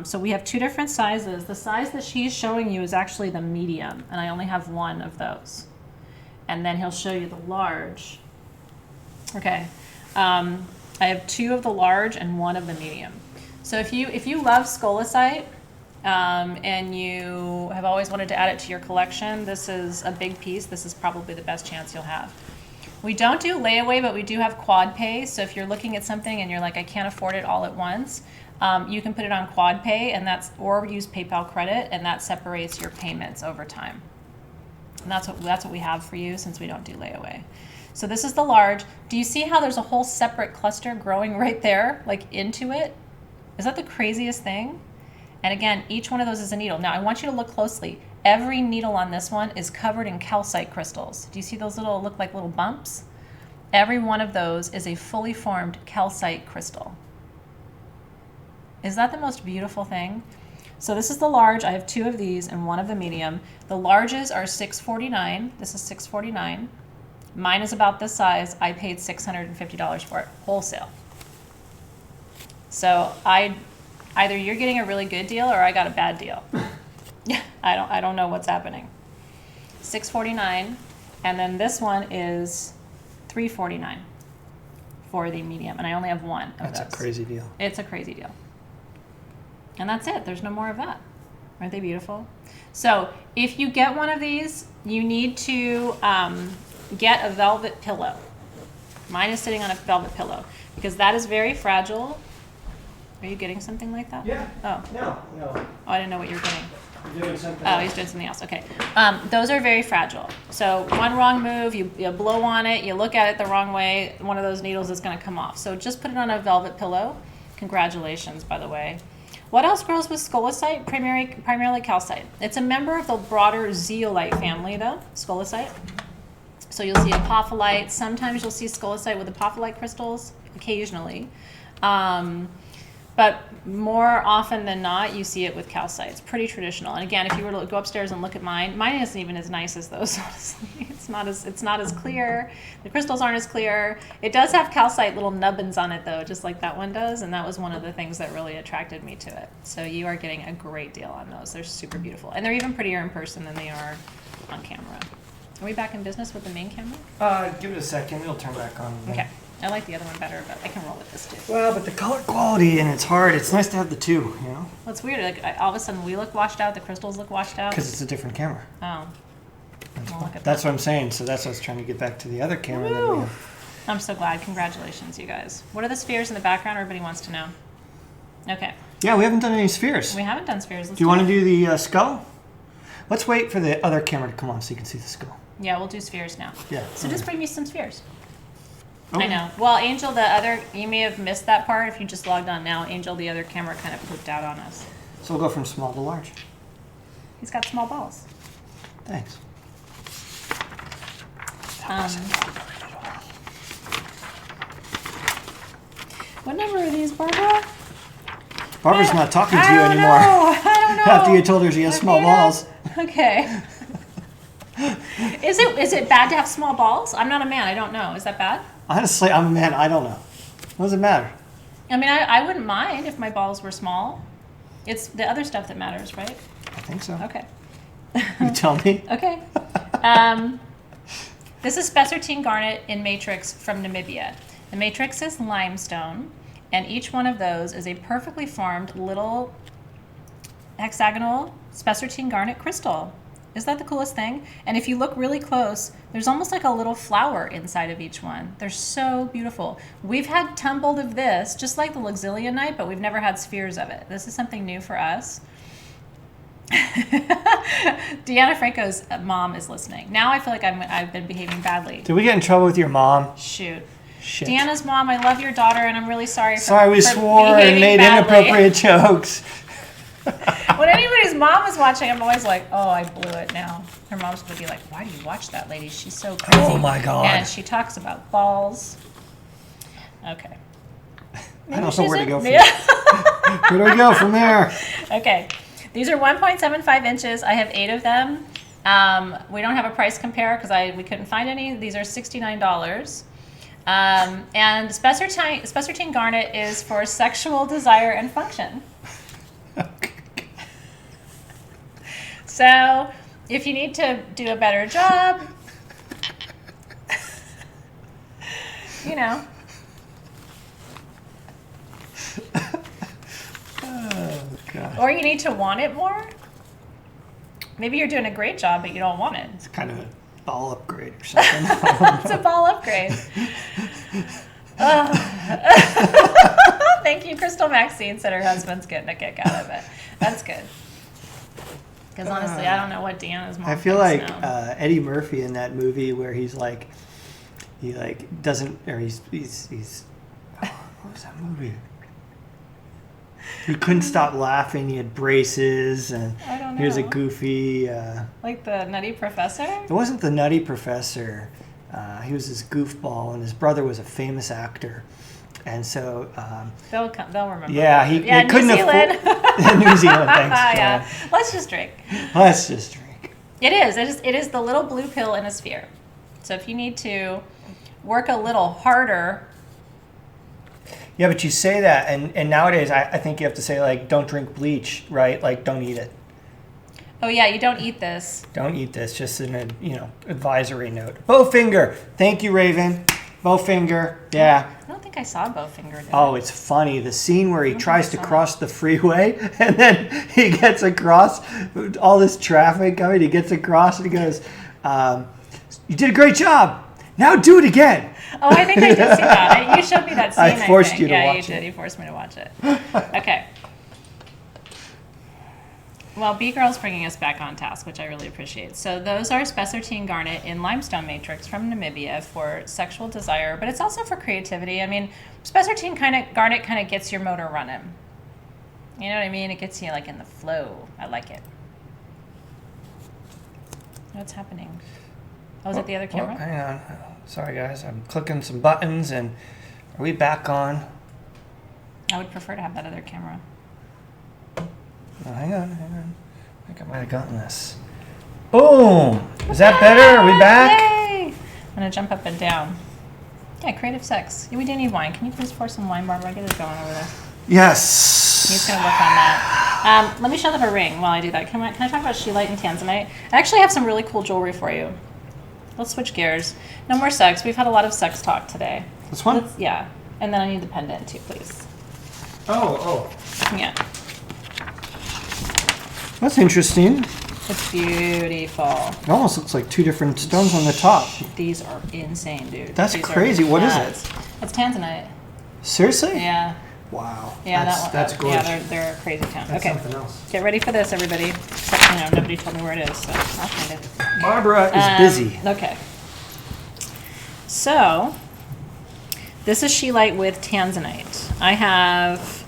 So we have two different sizes. The size that she's showing you is actually the medium, and I only have one of those. And then he'll show you the large. Okay. I have two of the large and one of the medium. So if you love Scolecite, and you have always wanted to add it to your collection, this is a big piece. This is probably the best chance you'll have. We don't do layaway, but we do have quad pay. So if you're looking at something and you're like, I can't afford it all at once, you can put it on quad pay, and or use PayPal credit, and that separates your payments over time. And that's what we have for you, since we don't do layaway. So this is the large. Do you see how there's a whole separate cluster growing right there, like into it? Is that the craziest thing? And again, each one of those is a needle. Now I want you to look closely. Every needle on this one is covered in calcite crystals. Do you see those look like little bumps? Every one of those is a fully formed calcite crystal. Is that the most beautiful thing? So this is the large. I have two of these and one of the medium. The larges are $649. This is $649. Mine is about this size. I paid $650 for it, wholesale. So either you're getting a really good deal or I got a bad deal. I don't know what's happening. $649, and then this one is $349 for the medium, and I only have one of That's those. a crazy deal. It's a crazy deal. And that's it. There's no more of that. Aren't they beautiful? So if you get one of these, you need to get a velvet pillow. Mine is sitting on a velvet pillow because that is very fragile. Are you getting something like that? Yeah. Oh. No. Oh, I didn't know what you were getting. I'm doing something. Oh, he's doing something else. Okay. Those are very fragile. So one wrong move, you blow on it, you look at it the wrong way, one of those needles is going to come off. So just put it on a velvet pillow. Congratulations, by the way. What else grows with Scolecite? Primarily calcite. It's a member of the broader zeolite family, though, Scolecite. So you'll see apophyllite. Sometimes you'll see Scolecite with apophyllite crystals, occasionally. But more often than not, you see it with calcite. It's pretty traditional. And again, if you were to go upstairs and look at mine isn't even as nice as those, honestly. It's not as clear. The crystals aren't as clear. It does have calcite little nubbins on it, though, just like that one does. And that was one of the things that really attracted me to it. So you are getting a great deal on those. They're super beautiful. And they're even prettier in person than they are on camera. Are we back in business with the main camera? Give it a second. It'll turn back on. Okay. I like the other one better, but I can roll with this too. Well, but the color quality and it's hard. It's nice to have the two, you know? Well, it's weird. Like all of a sudden, we look washed out. The crystals look washed out. Because it's a different camera. Oh. Well, look at That's that. what I'm saying. So that's what I was trying to get back to the other camera. That we Woo! have. I'm so glad. Congratulations, you guys. What are the spheres in the background? Everybody wants to know. Okay. Yeah, we haven't done any spheres. We haven't done spheres. Let's Do you want to it. do the skull? Let's wait for the other camera to come on so you can see the skull. Yeah, we'll do spheres now. Yeah. So just bring me some spheres. Okay. I know. Well, Angel, you may have missed that part if you just logged on now. Angel, the other camera, kind of pooped out on us. So we'll go from small to large. He's got small balls. Thanks. What number are these, Barbara? Barbara's not talking to you I don't anymore. know. I don't know. After you told her she has small balls. Okay. Is it bad to have small balls? I'm not a man. I don't know. Is that bad? Honestly, I'm a man. I don't know. What does it matter? I mean, I wouldn't mind if my balls were small. It's the other stuff that matters, right? I think so. Okay. You tell me. Okay. This is Spessartite garnet in matrix from Namibia. The matrix is limestone, and each one of those is a perfectly formed little hexagonal Spessartite garnet crystal. Isn't that the coolest thing? And if you look really close, there's almost like a little flower inside of each one. They're so beautiful. We've had tumbled of this, just like the Luccillianite, but we've never had spheres of it. This is something new for us. Deanna Franco's mom is listening. Now I feel like I've been behaving badly. Did we get in trouble with your mom? Shoot. Shit. Deanna's mom, I love your daughter, and I'm really sorry for Sorry we for swore and behaving made badly. inappropriate jokes. When anybody's mom is watching, I'm always like, oh, I blew it now. Her mom's going to be like, why do you watch that lady? She's so crazy. Oh, my God. And she talks about balls. Okay. I don't know where to go from there. Where do we go from there? Okay. These are 1.75 inches. I have 8 of them. We don't have a price compare because we couldn't find any. These are $69. And Spessartite garnet is for sexual desire and function. So, if you need to do a better job, you know. Oh, God. Or you need to want it more. Maybe you're doing a great job, but you don't want it. It's kind of a ball upgrade or something. It's a ball upgrade. Thank you. Crystal Maxine said her husband's getting a kick out of it. That's good. Because honestly, I don't know what Deanna's mom I feel thinks like now. Eddie Murphy in that movie where he's like, doesn't, or he's what was that movie? He couldn't stop laughing. He had braces, and I don't he was a know. goofy. Like the Nutty Professor? It wasn't the Nutty Professor. He was this goofball, and his brother was a famous actor. And so, They'll remember. yeah, they couldn't New Zealand. afford New Zealand. Thanks. Yeah. Let's just drink. Let's just drink. It is the little blue pill in a sphere. So if you need to work a little harder. Yeah, but you say that, and nowadays I think you have to say, like, don't drink bleach, right? Like, don't eat it. Oh yeah, you don't eat this. Don't eat this. Just an advisory note. Bowfinger. Thank you, Raven. Bowfinger. Yeah. I don't think think I saw Bowfinger there. Oh, it's funny. The scene where he tries to cross the freeway and then he gets across all this traffic coming. He gets across and he goes, you did a great job. Now do it again. Oh, I think I did see that. You showed me that scene. I forced you to watch it. Yeah, watch you it. did. You forced me to watch it. Okay. Well, B-Girl's bringing us back on task, which I really appreciate. So those are Spessartite garnet in limestone matrix from Namibia for sexual desire, but it's also for creativity. I mean, Spessartite garnet kind of gets your motor running. You know what I mean? It gets you like in the flow. I like it. What's happening? Oh, is it the other camera? Hang on. Sorry, guys. I'm clicking some buttons, and are we back on? I would prefer to have that other camera. Oh, hang on. I think I might have gotten this. Boom! Is that better? Are we back? Yay! I'm going to jump up and down. Yeah, creative sex. Yeah, we do need wine. Can you please pour some wine, Barbara? Get it going over there. Yes. He's going to work on that. Let me show them a ring while I do that. Can I talk about Shi-light and tanzanite? I actually have some really cool jewelry for you. Let's switch gears. No more sex. We've had a lot of sex talk today. This one? Yeah. And then I need the pendant too, please. Oh. Yeah. That's interesting. It's beautiful. It almost looks like two different stones on the top. These are insane, dude. That's These crazy. What is it? It's tanzanite. Seriously? Yeah. Wow. Yeah, that's gorgeous. Yeah, they're a crazy town. That's Okay. something else. Get ready for this, everybody. Except, nobody told me where it is, so I'll find it. Barbara is busy. Okay. So, this is Shi-light with tanzanite. I have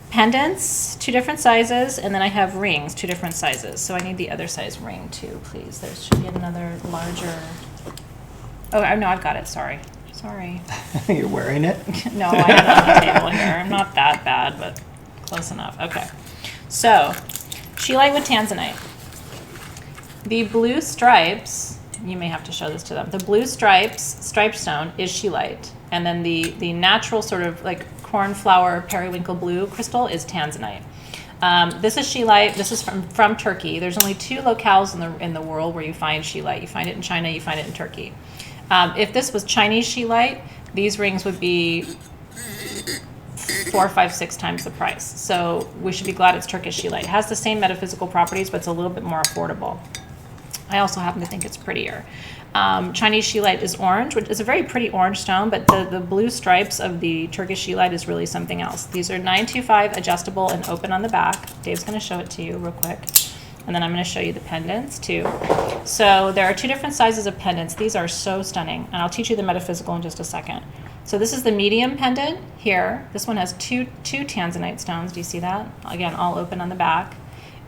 pendants, 2 different sizes, and then I have rings, 2 different sizes. So I need the other size ring too, please. There should be another larger. Oh, no, I've got it. Sorry. You're wearing it? No, I have it on the table here. I'm not that bad, but close enough. Okay. So, Shi-light with tanzanite. The blue stripes, you may have to show this to them. The blue striped stone is Shi-light. And then the natural sort of like cornflower periwinkle blue crystal is tanzanite. This is Shi-light. This is from Turkey. There's only 2 locales in the world where you find Shi-light. You find it in China, you find it in Turkey. If this was Chinese Shi-light, these rings would be 4, 5, 6 times the price. So we should be glad it's Turkish Shi-light. It has the same metaphysical properties, but it's a little bit more affordable. I also happen to think it's prettier. Chinese Shi-light is orange, which is a very pretty orange stone, but the blue stripes of the Turkish Shi-light is really something else. These are 925 adjustable and open on the back. Dave's going to show it to you real quick. And then I'm going to show you the pendants too. So there are 2 different sizes of pendants. These are so stunning. And I'll teach you the metaphysical in just a second. So this is the medium pendant here. This one has two tanzanite stones. Do you see that? Again, all open on the back.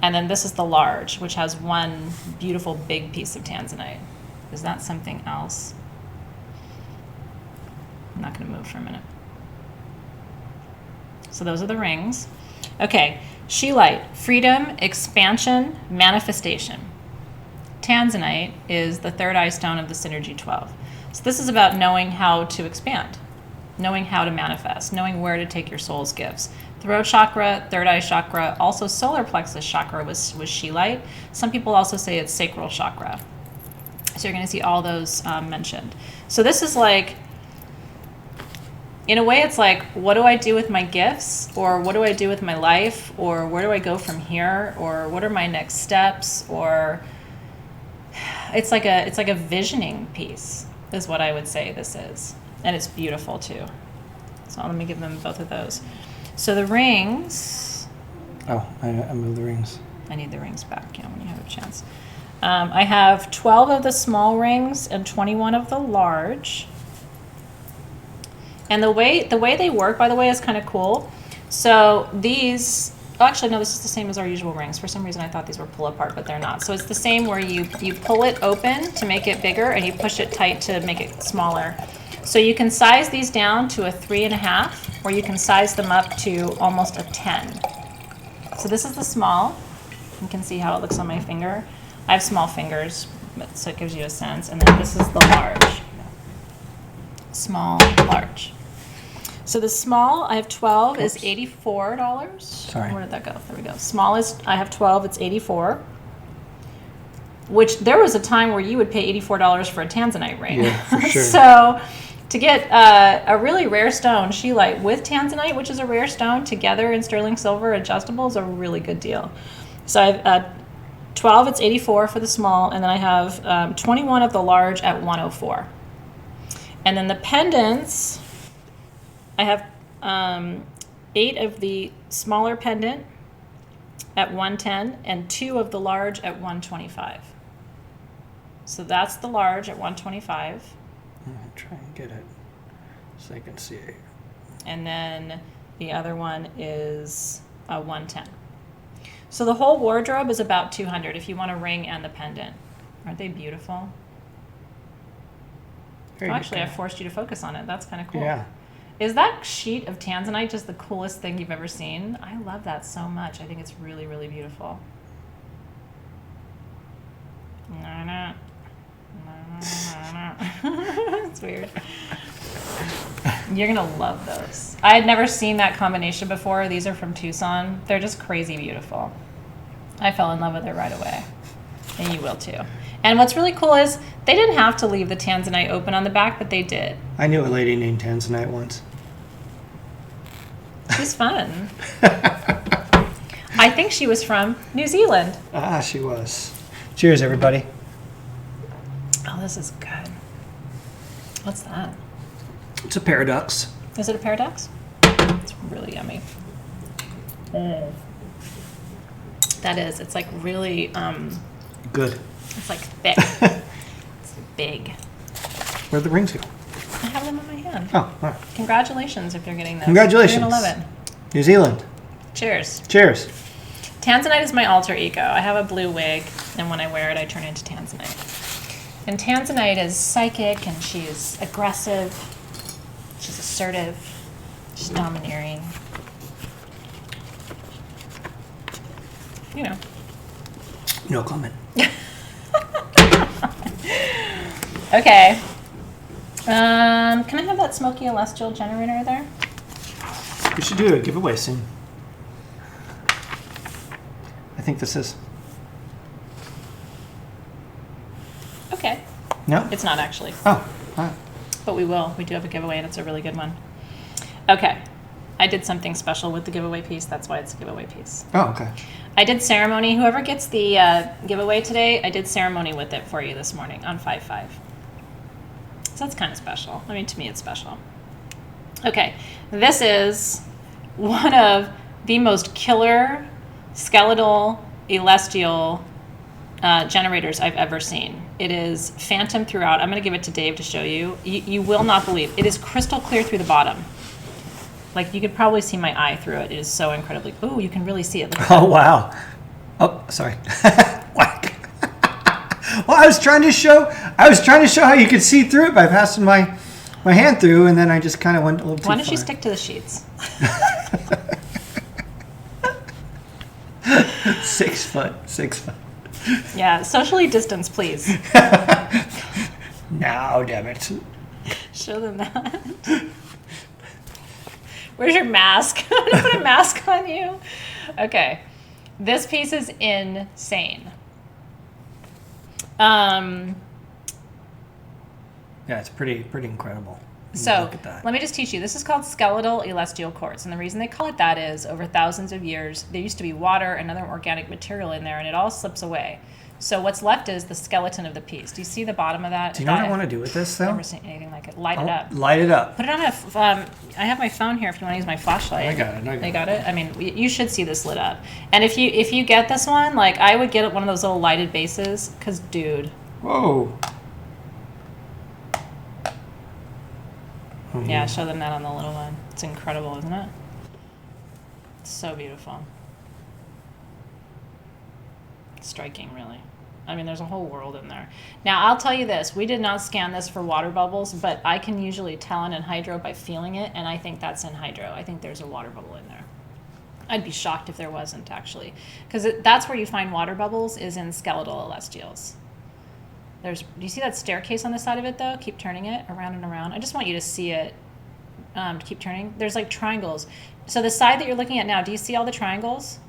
And then this is the large, which has 1 beautiful big piece of tanzanite. Is that something else? I'm not going to move for a minute. So those are the rings. Okay, Shi-light, freedom, expansion, manifestation. Tanzanite is the 3rd eye stone of the Synergy 12. So this is about knowing how to expand, knowing how to manifest, knowing where to take your soul's gifts. Throat chakra, 3rd eye chakra, also solar plexus chakra was Shi-light. Some people also say it's sacral chakra. So you're going to see all those mentioned. So this is like, in a way, it's like, what do I do with my gifts? Or what do I do with my life? Or where do I go from here? Or what are my next steps? Or it's like a visioning piece is what I would say this is. And it's beautiful too. So let me give them both of those. So the rings. Oh, I moved the rings. I need the rings back, when you have a chance. I have 12 of the small rings and 21 of the large. And the way they work, by the way, is kind of cool. So these, actually no, this is the same as our usual rings. For some reason I thought these were pull apart, but they're not. So it's the same where you pull it open to make it bigger and you push it tight to make it smaller. So you can size these down to a 3.5, or you can size them up to almost a 10. So this is the small. You can see how it looks on my finger. I have small fingers, so it gives you a sense. And then this is the large. Small, large. So the small, I have 12, is $84. Sorry. Where did that go? There we go. Small is, I have 12, it's $84. Which there was a time where you would pay $84 for a tanzanite ring. Yeah, for sure. So To get a really rare stone, Shi-light, with tanzanite, which is a rare stone, together in sterling silver adjustable is a really good deal. So I have 12, it's 84 for the small, and then I have 21 of the large at 104. And then the pendants, I have 8 of the smaller pendant at 110 and 2 of the large at 125. So that's the large at 125. I'm trying to get it so I can see it. And then the other one is a 110. So the whole wardrobe is about 200 if you want a ring and the pendant. Aren't they beautiful? Actually, I forced you to focus on it. That's kind of cool. Yeah. Is that sheet of tanzanite just the coolest thing you've ever seen? I love that so much. I think it's really, really beautiful. It's weird. You're gonna love those. I had never seen that combination before. These are from Tucson. They're just crazy beautiful. I fell in love with it right away. And you will too. And what's really cool is they didn't have to leave the tanzanite open on the back, but they did. I knew a lady named Tanzanite once. She's fun. I think she was from New Zealand. Ah, she was. Cheers, everybody. Oh, this is good. What's that? It's a paradox. Is it a paradox? It's really yummy. That is. It's like really, Good. it's like thick. It's big. Where'd the rings go? I have them in my hand. Oh, all right. Congratulations if you're getting those. Congratulations. You're going to love it. New Zealand. Cheers. Cheers. Tanzanite is my alter ego. I have a blue wig, and when I wear it, I turn into tanzanite. And tanzanite is psychic, and she's aggressive. She's assertive. She's domineering. You know. No comment. Okay. Can I have that Smoky elestial generator there? We should do a giveaway soon. I think this is. Okay. No? It's not actually. Oh, all right. But we will. We do have a giveaway, and it's a really good one. Okay. I did something special with the giveaway piece. That's why it's a giveaway piece. Oh, okay. I did ceremony. Whoever gets the giveaway today, I did ceremony with it for you this morning on 5/5. So that's kind of special. I mean, to me, it's special. Okay. This is one of the most killer skeletal elestial generators I've ever seen. It is phantom throughout. I'm going to give it to Dave to show you. You will not believe. It is crystal clear through the bottom. Like, you could probably see my eye through it. It is so incredibly... Oh, you can really see it. Look at that. Oh, wow. Oh, sorry. Whack. Well, I was trying to show how you could see through it by passing my hand through, and then I just kind of went a little too far. Why don't you stick to the sheets? 6 foot. 6 foot. Yeah, socially distance, please. Now, damn it. Show them that. Where's your mask? I'm going to put a mask on you. Okay. This piece is insane. Yeah, it's pretty incredible. So Look at that. let me just teach you. This is called skeletal elestial quartz. And the reason they call it that is over thousands of years, there used to be water and other organic material in there, and it all slips away. So what's left is the skeleton of the piece. Do you see the bottom of that? Do you know what I want to do with this, though? I've never seen anything like it. Light it up. Light it up. Put it on I have my phone here if you want to use my flashlight. I got it. They got it? I mean, you should see this lit up. And if you get this one, like, I would get one of those little lighted bases, because, dude. Whoa. Yeah, show them that on the little one. It's incredible, isn't it? It's so beautiful. Striking, really. I mean, there's a whole world in there. Now, I'll tell you this. We did not scan this for water bubbles, but I can usually tell in hydro by feeling it, and I think that's in hydro. I think there's a water bubble in there. I'd be shocked if there wasn't, actually. Because that's where you find water bubbles, is in skeletal elestials. Do you see that staircase on the side of it, though? Keep turning it around and around. I just want you to see it. To keep turning. There's like triangles. So the side that you're looking at now, do you see all the triangles?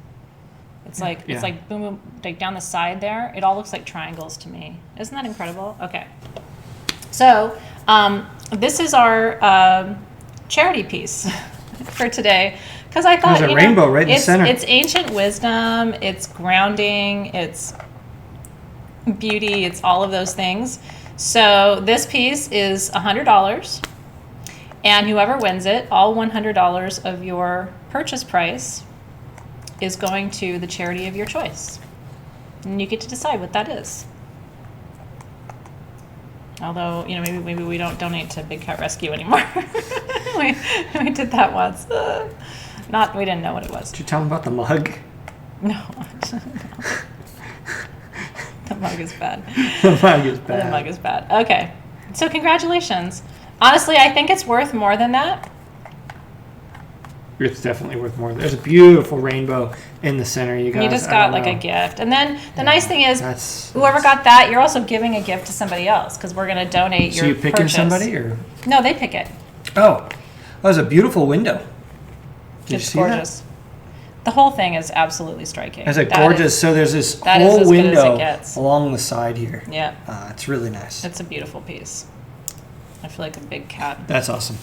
It's like Yeah. It's like boom, boom, like down the side there. It all looks like triangles to me. Isn't that incredible? Okay. So this is our charity piece for today. Because I thought, there's a rainbow right in the center. It's ancient wisdom, it's grounding, it's beauty, it's all of those things. So this piece is $100, and whoever wins it, all $100 of your purchase price is going to the charity of your choice. And you get to decide what that is. Although, maybe we don't donate to Big Cat Rescue anymore. we did that once. We didn't know what it was. Did you tell them about the mug? No. The mug is bad. The mug is bad. The mug is bad. Okay. So congratulations. Honestly, I think it's worth more than that. It's definitely worth more. There's a beautiful rainbow in the center, you guys. You just got like a gift. And then the nice thing is, whoever got that, you're also giving a gift to somebody else because we're going to donate your purchase. So you picking somebody? Or? No, they pick it. Oh. That was a beautiful window. Did you see gorgeous. That? The whole thing is absolutely striking. It's gorgeous. So there's this whole window along the side here. Yeah. It's really nice. It's a beautiful piece. I feel like a big cat. That's awesome.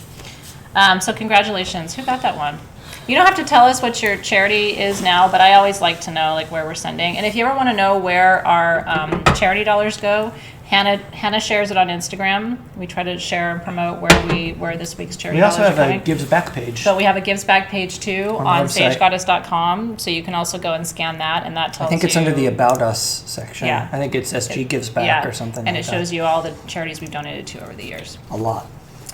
So congratulations. Who got that one? You don't have to tell us what your charity is now, but I always like to know where we're sending. And if you ever want to know where our charity dollars go, Hannah shares it on Instagram. We try to share and promote where this week's charity dollars are going. We also have a Gives Back page. But we have a Gives Back page too on sagegoddess.com, so you can also go and scan that, and that tells you. I think it's under the About Us section. Yeah. I think it's SG Gives Back or something. And it shows you all the charities we've donated to over the years. A lot.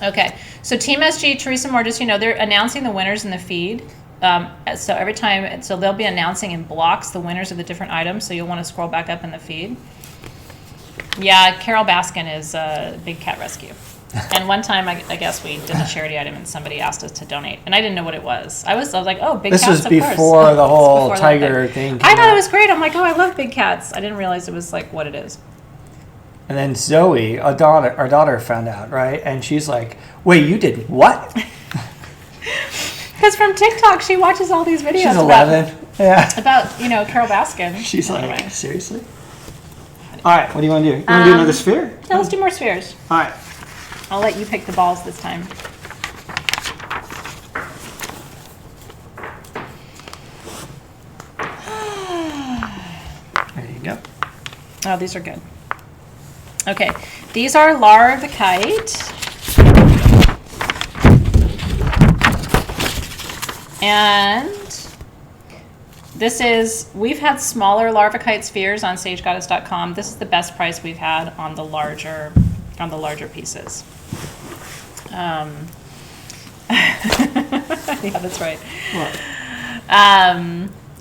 Okay, so Team SG, Teresa Moore, just they're announcing the winners in the feed. So every time, so they'll be announcing in blocks the winners of the different items. So you'll want to scroll back up in the feed. Yeah, Carol Baskin is Big Cat Rescue. And one time, I guess we did a charity item and somebody asked us to donate, and I didn't know what it was. I was like, oh, big cats. This was before the whole tiger thing. I thought it was great. I'm like, oh, I love big cats. I didn't realize it was like what it is. And then Zoe, our daughter found out, right? And she's like, wait, you did what? Because from TikTok, she watches all these videos. She's 11. About Carol Baskin. She's like, seriously? All right, what do you want to do? You want to do another sphere? Yeah, let's do more spheres. All right. I'll let you pick the balls this time. There you go. Oh, these are good. Okay, these are Larvikite. And we've had smaller Larvikite spheres on sagegoddess.com. This is the best price we've had on the larger pieces. Yeah, that's right. What?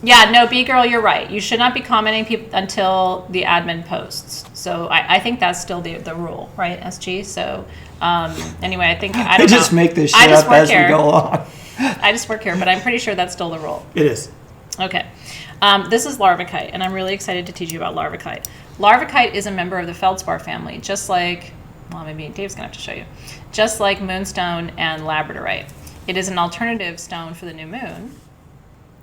Yeah, no, B-Girl, you're right. You should not be commenting until the admin posts. So I think that's still the rule, right, SG? So anyway, I don't know. Just make this shit up as we go along. I just work here, but I'm pretty sure that's still the rule. It is. Okay. This is Larvikite, and I'm really excited to teach you about Larvikite. Larvikite is a member of the feldspar family, just like, well, maybe Dave's going to have to show you, just like moonstone and labradorite. It is an alternative stone for the new moon.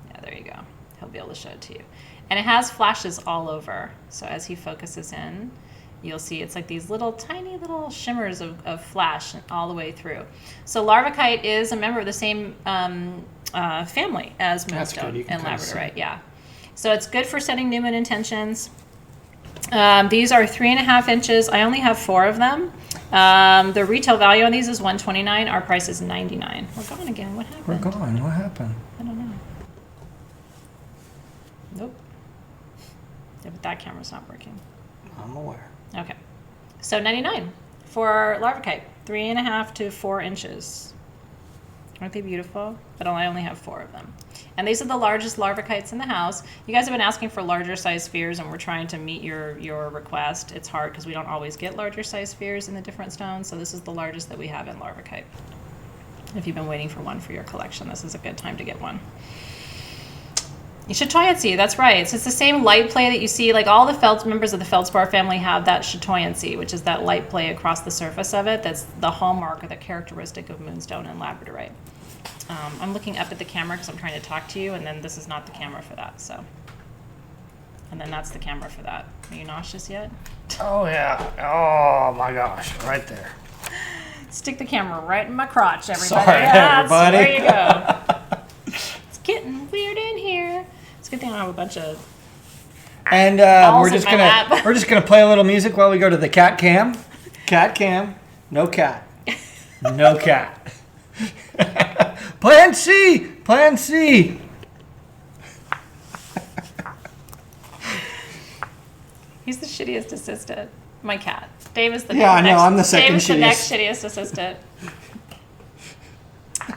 Yeah, there you go. He'll be able to show it to you. And it has flashes all over. So as he focuses in, you'll see it's like these tiny little shimmers of flash all the way through. So Larvikite is a member of the same family as moonstone and labradorite. Yeah. So it's good for setting new moon intentions. These are 3.5 inches. I only have 4 of them. The retail value on these is $129. Our price is $99. We're gone again. What happened? We're gone. What happened? I don't know. Nope. Yeah, but that camera's not working. I'm aware. Okay. So $99 for Larvikite. 3.5 to 4 inches. Aren't they beautiful? But I only have 4 of them. And these are the largest Larvikites in the house. You guys have been asking for larger size spheres, and we're trying to meet your request. It's hard because we don't always get larger size spheres in the different stones, so this is the largest that we have in Larvikite. If you've been waiting for one for your collection, this is a good time to get one. You should chatoyancy, that's right. So it's the same light play that you see, like all the members of the feldspar family have that chatoyancy, which is that light play across the surface of it. That's the hallmark or the characteristic of moonstone and labradorite. I'm looking up at the camera because I'm trying to talk to you, and then this is not the camera for that. So, and then that's the camera for that. Are you nauseous yet? Oh yeah. Oh my gosh, right there. Stick the camera right in my crotch, everybody. Sorry, everybody. There you go. It's getting weird in here. It's a good thing I don't have a bunch of. And Balls in my lap. we're just gonna play a little music while we go to the cat cam. Cat cam. No cat. No cat. Plan C. Plan C. He's the shittiest assistant. My cat. Dave is the I'm the second Dave is the next shittiest. shittiest assistant.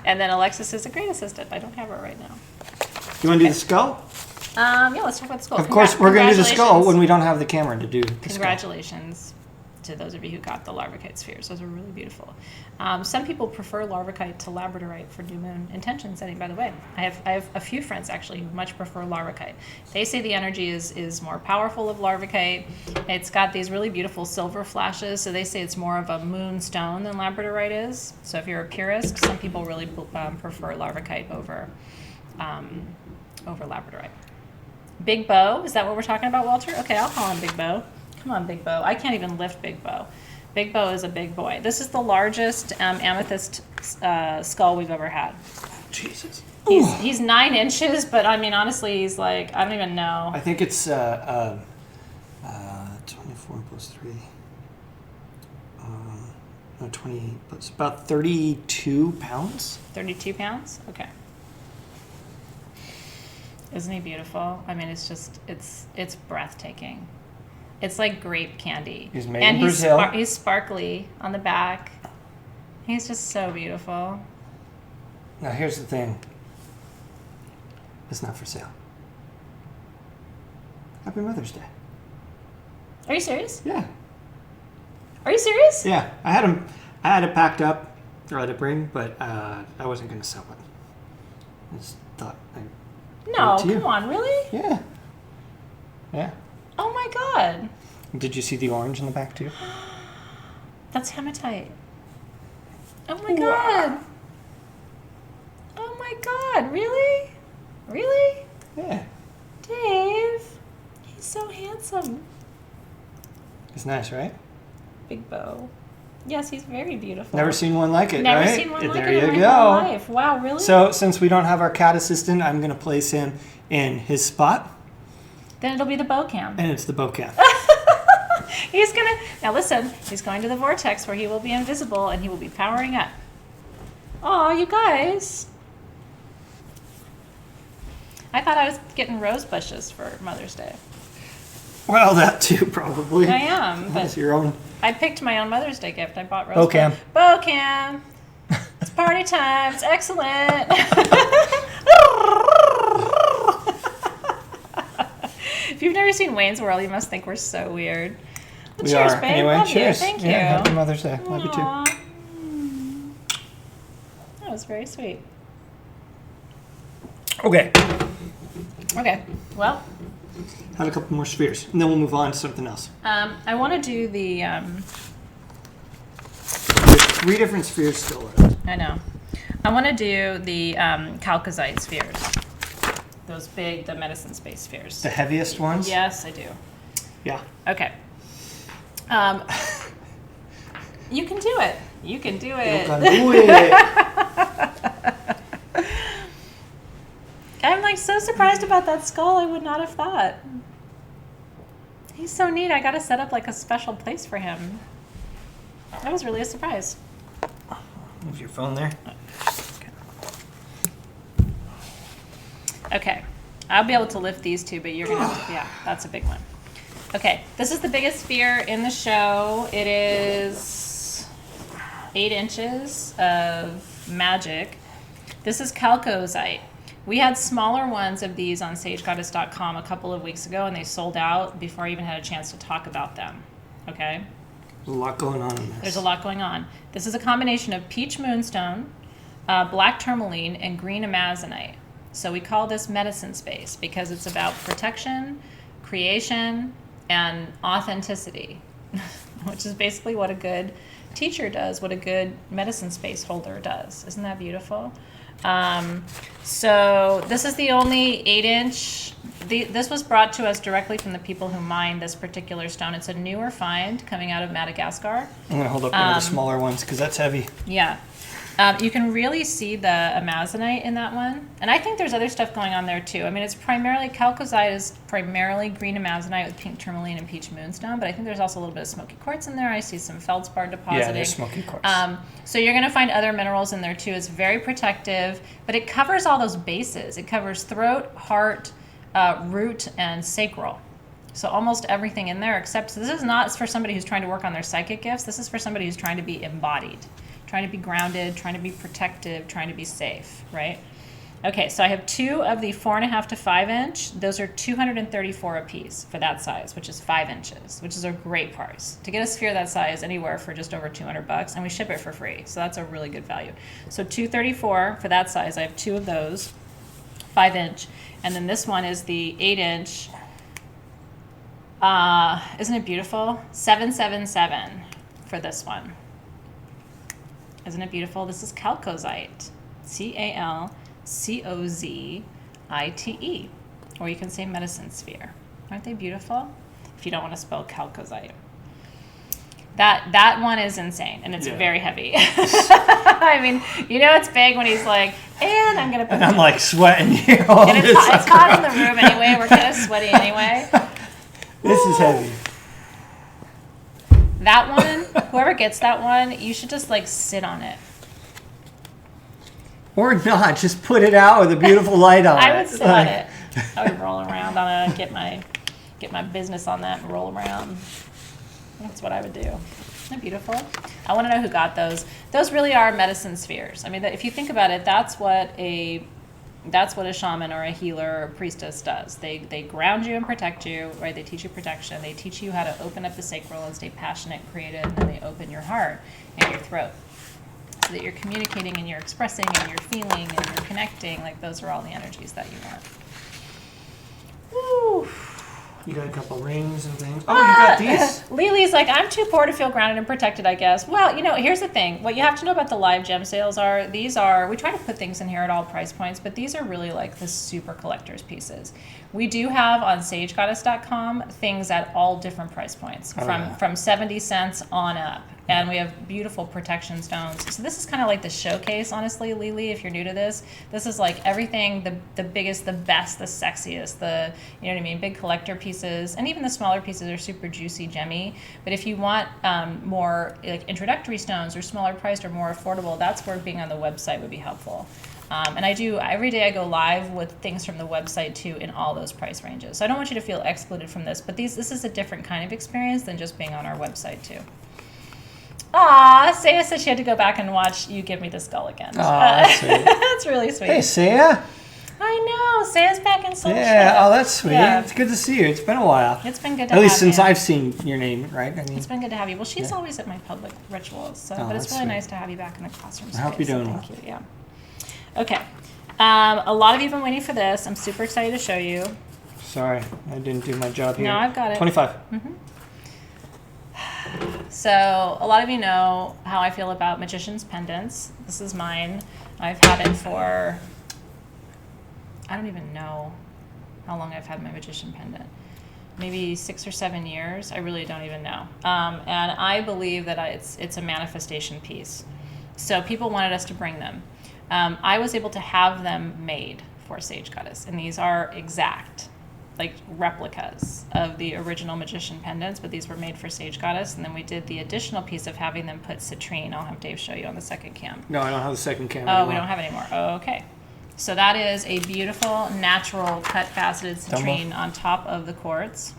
And then Alexis is a great assistant. I don't have her right now. You want to do the skull? Yeah, let's talk about the skull. Of course, we're going to do the skull Congratulations. when we don't have the camera to do the skull. Congratulations to those of you who got the Larvikite spheres. Those are really beautiful. Some people prefer Larvikite to Labradorite for new moon intention setting, by the way. I have a few friends actually who much prefer Larvikite. They say the energy is more powerful of Larvikite. It's got these really beautiful silver flashes, so they say it's more of a moonstone than Labradorite is. So if you're a purist, some people really prefer Larvikite over Labradorite. Big Bow, is that what we're talking about, Walter? Okay, I'll call him Big Bow. Come on, Big Bow. I can't even lift Big Bow. Big Bow is a big boy. This is the largest amethyst skull we've ever had. Jesus. He's 9 inches, but I mean, honestly, he's like, I don't even know. I think it's 24 plus 3. No, 20. It's about 32 pounds. 32 pounds? Okay. Isn't he beautiful? I mean, it's just, it's breathtaking. It's like grape candy. He's made in Brazil. He's sparkly on the back. He's just so beautiful. Now, here's the thing. It's not for sale. Happy Mother's Day. Are you serious? Yeah. Are you serious? Yeah. I had it packed up, or I had it bring, but I wasn't going to sell it. I just thought I'd No, give it to you. come on, really? Yeah. Yeah. Oh my god. Did you see the orange in the back too? That's hematite. Oh my god. Oh my god, really? Really? Yeah. Dave, he's so handsome. It's nice, right? Big Bow. Yes, he's very beautiful. Never seen one like it, Never right? seen one like There it in you my whole go. life. Wow, really? So, since we don't have our cat assistant, I'm going to place him in his spot, Then it'll be the bow cam. and it's the bow cam. He's gonna, now listen, he's going to the vortex where he will be invisible and he will be powering up. Oh, you guys. I thought I was getting rose bushes for Mother's Day. Well, that too, probably. I am, That's but your own. I picked my own Mother's Day gift. I bought rose Bow cam. Bow cam. It's party time. It's excellent. If you've never seen Wayne's World, you must think we're so weird. Well, We cheers, are. babe. Anyway, Love you. cheers. Thank Yeah, you. happy Mother's Day. Love you too. Aw. That was very sweet. Okay. Okay. Well, Have a couple more spheres, and then we'll move on to something else. I want to do the. There's 3 different spheres still left. I know. I want to do the calcite spheres. Those big, the medicine space spheres. The heaviest ones? Yes, I do. Yeah. Okay. You can do it. You can do You it. can do it. I'm like so surprised about that skull. I would not have thought. He's so neat. I got to set up like a special place for him. That was really a surprise. Move your phone there. Okay. I'll be able to lift these 2, but you're going to have to, yeah, that's a big one. Okay. This is the biggest sphere in the show. It is 8 inches of magic. This is calcite. We had smaller ones of these on sagegoddess.com a couple of weeks ago, and they sold out before I even had a chance to talk about them. Okay? There's a lot going on in this. There's a lot going on. This is a combination of peach moonstone, black tourmaline, and green amazonite. So we call this medicine space because it's about protection, creation, and authenticity, which is basically what a good teacher does, what a good medicine space holder does. Isn't that beautiful? So this is the only 8-inch. This was brought to us directly from the people who mined this particular stone. It's a newer find coming out of Madagascar. I'm going to hold up one of the smaller ones because that's heavy. Yeah. You can really see the amazonite in that one. And I think there's other stuff going on there too. I mean, it's primarily, calcite is primarily green amazonite with pink tourmaline and peach moonstone, but I think there's also a little bit of smoky quartz in there. I see some feldspar depositing. Yeah, there's smoky quartz. So you're going to find other minerals in there too. It's very protective, but it covers all those bases. It covers throat, heart, root, and sacral. So almost everything in there, except this is not for somebody who's trying to work on their psychic gifts. This is for somebody who's trying to be embodied, trying to be grounded, trying to be protective, trying to be safe, right? Okay, so I have 2 of the 4.5 to 5 inch. Those are $234 a piece for that size, which is 5 inches, which is a great price. To get a sphere that size anywhere for just over $200, and we ship it for free, so that's a really good value. So $234 for that size. I have 2 of those, 5 inch, and then this one is the 8 inch. Isn't it beautiful? $777 for this one. Isn't it beautiful? This is calcozite, Calcozite, or you can say medicine sphere. Aren't they beautiful? If you don't want to spell calcozite. That one is insane, and it's very heavy. I mean, you know it's big when he's like, and I'm going to put And I'm like sweating here all and this it's hot in the room anyway. We're kind of sweaty anyway. This is heavy. That one, whoever gets that one, you should just like sit on it. Or not, just put it out with a beautiful light on it. I would sit on it. I would roll around on it, get my business on that and roll around. That's what I would do. Isn't that beautiful? I want to know who got those. Those really are medicine spheres. I mean, if you think about it, that's what a shaman or a healer or a priestess does. They ground you and protect you, right? They teach you protection. They teach you how to open up the sacral and stay passionate, creative, and they open your heart and your throat so that you're communicating and you're expressing and you're feeling and you're connecting. Like those are all the energies that you want. Woo. You got a couple rings and things. Oh, you got these? Lily's like, I'm too poor to feel grounded and protected, I guess. Well, you know, here's the thing. What you have to know about the live gem sales are, we try to put things in here at all price points, but these are really like the super collector's pieces. We do have on sagegoddess.com things at all different price points, from 70 cents on up. And we have beautiful protection stones. So this is kind of like the showcase, honestly, Lily, if you're new to this. This is like everything, the biggest, the best, the sexiest, you know what I mean, big collector pieces. And even the smaller pieces are super juicy, gemmy. But if you want more like introductory stones or smaller priced or more affordable, that's where being on the website would be helpful. And every day I go live with things from the website too in all those price ranges. So I don't want you to feel excluded from this, but this is a different kind of experience than just being on our website too. Aw, Saya said she had to go back and watch you give me the skull again. Aw, that's sweet. That's really sweet. Hey, Saya. I know. Saya's back in social. Yeah, oh, that's sweet. Yeah. It's good to see you. It's been a while. It's been good to have you. At least since I've seen your name, right? I mean, it's been good to have you. Well, she's always at my public rituals, so, but it's that's really sweet. nice to have you back in the classroom space. I hope you're doing well. Thank you. Yeah. Okay. A lot of you have been waiting for this. I'm super excited to show you. Sorry, I didn't do my job here. No, I've got it. 25. Mm-hmm. So a lot of you know how I feel about magician's pendants. This is mine. I've had it for, I don't even know how long I've had my magician pendant. Maybe 6 or 7 years. I really don't even know. And I believe that it's a manifestation piece. So people wanted us to bring them. I was able to have them made for Sage Goddess, and these are exact, like replicas of the original magician pendants, but these were made for Sage Goddess, and then we did the additional piece of having them put citrine. I'll have Dave show you on the second cam. No, I don't have the second cam Oh, anymore. we don't have any more. Oh, okay. So that is a beautiful, natural, cut-faceted citrine on top of the quartz.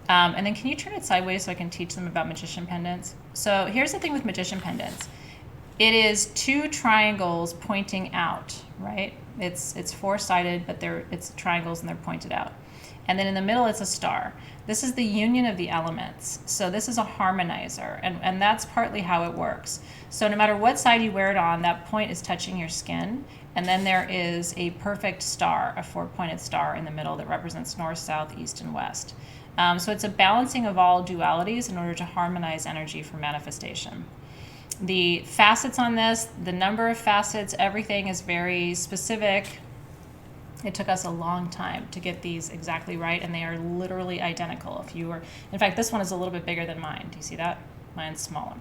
And then can you turn it sideways so I can teach them about magician pendants? So here's the thing with magician pendants. It is 2 triangles pointing out, right? It's four-sided, but it's triangles and they're pointed out. And then in the middle, it's a star. This is the union of the elements. So this is a harmonizer, and that's partly how it works. So no matter what side you wear it on, that point is touching your skin. And then there is a perfect star, a 4-pointed star in the middle that represents north, south, east, and west. So it's a balancing of all dualities in order to harmonize energy for manifestation. The facets on this, the number of facets, everything is very specific. It took us a long time to get these exactly right, and they are literally identical. If you were, in fact, this one is a little bit bigger than mine. Do you see that? Mine's smaller.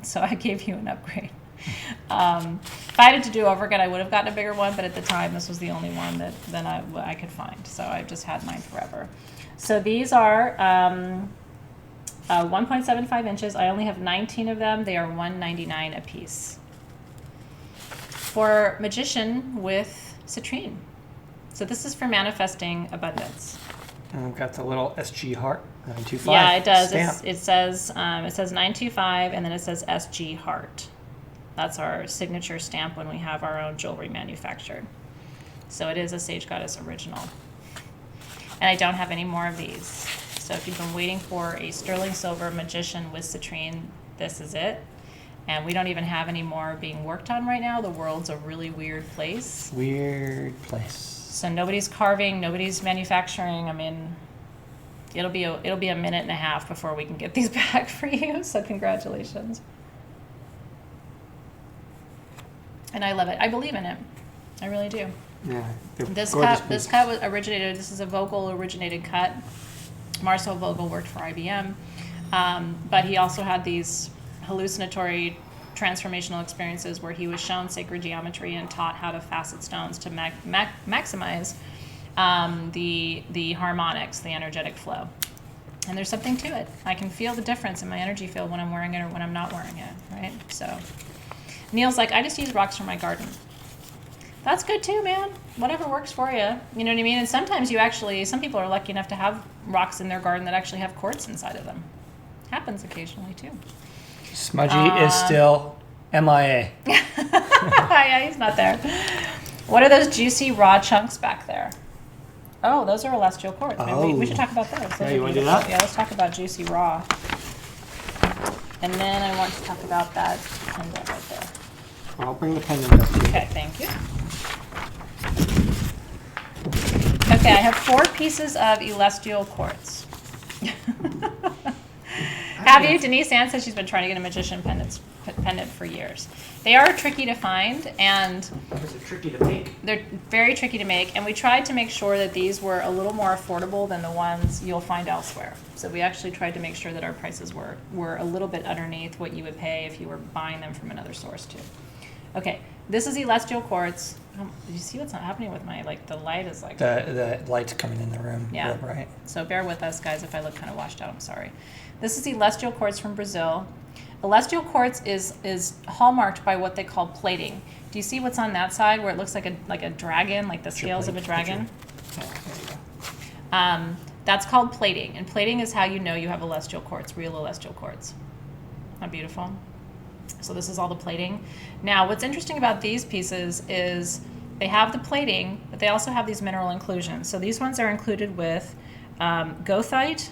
So I gave you an upgrade. If I had it to do over again, I would have gotten a bigger one, but at the time, this was the only one that I could find. So I've just had mine forever. So these are 1.75 inches. I only have 19 of them. They are $1.99 a piece. For Magician with Citrine. So this is for manifesting abundance. And we've got the little SG heart, 925. Yeah, it does. Stamp. It says 925, and then it says SG heart. That's our signature stamp when we have our own jewelry manufactured. So it is a Sage Goddess original. And I don't have any more of these. So if you've been waiting for a sterling silver Magician with Citrine, this is it. And we don't even have any more being worked on right now. The world's a really weird place. Weird place. So nobody's carving, nobody's manufacturing. I mean, it'll be a minute and a half before we can get these back for you. So congratulations. And I love it. I believe in it. I really do. Yeah. This cut was originated. This is a Vogel originated cut. Marcel Vogel worked for IBM, but he also had these hallucinatory transformational experiences where he was shown sacred geometry and taught how to facet stones to maximize the harmonics, the energetic flow. And there's something to it. I can feel the difference in my energy field when I'm wearing it or when I'm not wearing it, right? So Neil's like, I just use rocks for my garden. That's good too, man. Whatever works for you. You know what I mean? And sometimes some people are lucky enough to have rocks in their garden that actually have quartz inside of them. Happens occasionally too. Smudgy is still MIA. Yeah, he's not there. What are those juicy raw chunks back there? Oh, those are celestial quartz. Maybe we should talk about those. Yeah, you want to do that? Yeah, let's talk about juicy raw. And then I want to talk about that pendant right there. I'll bring the pendant up to you. Okay, thank you. Okay, I have 4 pieces of celestial quartz. Have you? Denise Ann says she's been trying to get a magician pendant for years. They are tricky to find, and They're tricky to make. they're very tricky to make, and we tried to make sure that these were a little more affordable than the ones you'll find elsewhere. So we actually tried to make sure that our prices were a little bit underneath what you would pay if you were buying them from another source too. Okay, this is celestial quartz. Did you see what's not happening with my, the light is like... The light's coming in the room. Yeah. Real bright. So bear with us, guys, if I look kind of washed out. I'm sorry. This is celestial quartz from Brazil. Celestial quartz is hallmarked by what they call plating. Do you see what's on that side where it looks like a dragon, like the scales of a dragon? Yeah, there you go. That's called plating, and plating is how you know you have celestial quartz, real celestial quartz. Not beautiful? So this is all the plating. Now, what's interesting about these pieces is they have the plating, but they also have these mineral inclusions. So these ones are included with goethite,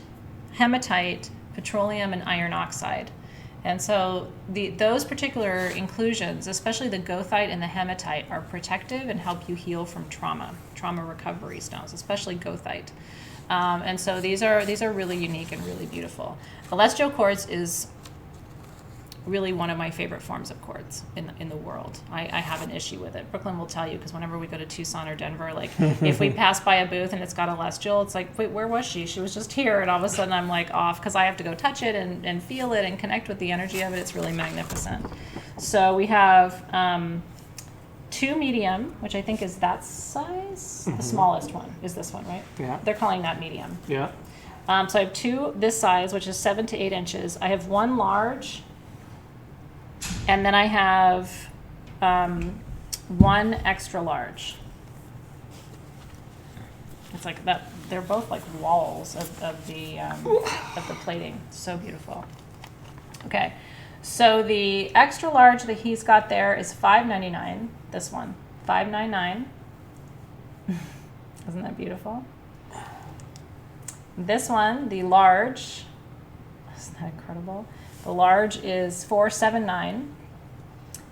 hematite, petroleum, and iron oxide. And so those particular inclusions, especially the goethite and the hematite, are protective and help you heal from trauma recovery stones, especially goethite. And so these are really unique and really beautiful. Celestial quartz is really one of my favorite forms of quartz in the world. I have an issue with it. Brooklyn will tell you, because whenever we go to Tucson or Denver, if we pass by a booth and it's got a celestial, it's like, wait, where was she? She was just here, and all of a sudden I'm off because I have to go touch it and feel it and connect with the energy of it. It's really magnificent. So we have 2 medium, which I think is that size. The smallest one is this one, right? Yeah. They're calling that medium. Yeah. So I have 2 this size, which is 7 to 8 inches. I have 1 large. And then I have 1 extra large. It's like that. They're both like walls of the plating. So beautiful. Okay, so the extra large that he's got there is $5.99. This one, $5.99. Isn't that beautiful? This one, the large. Isn't that incredible? The large is $4.79,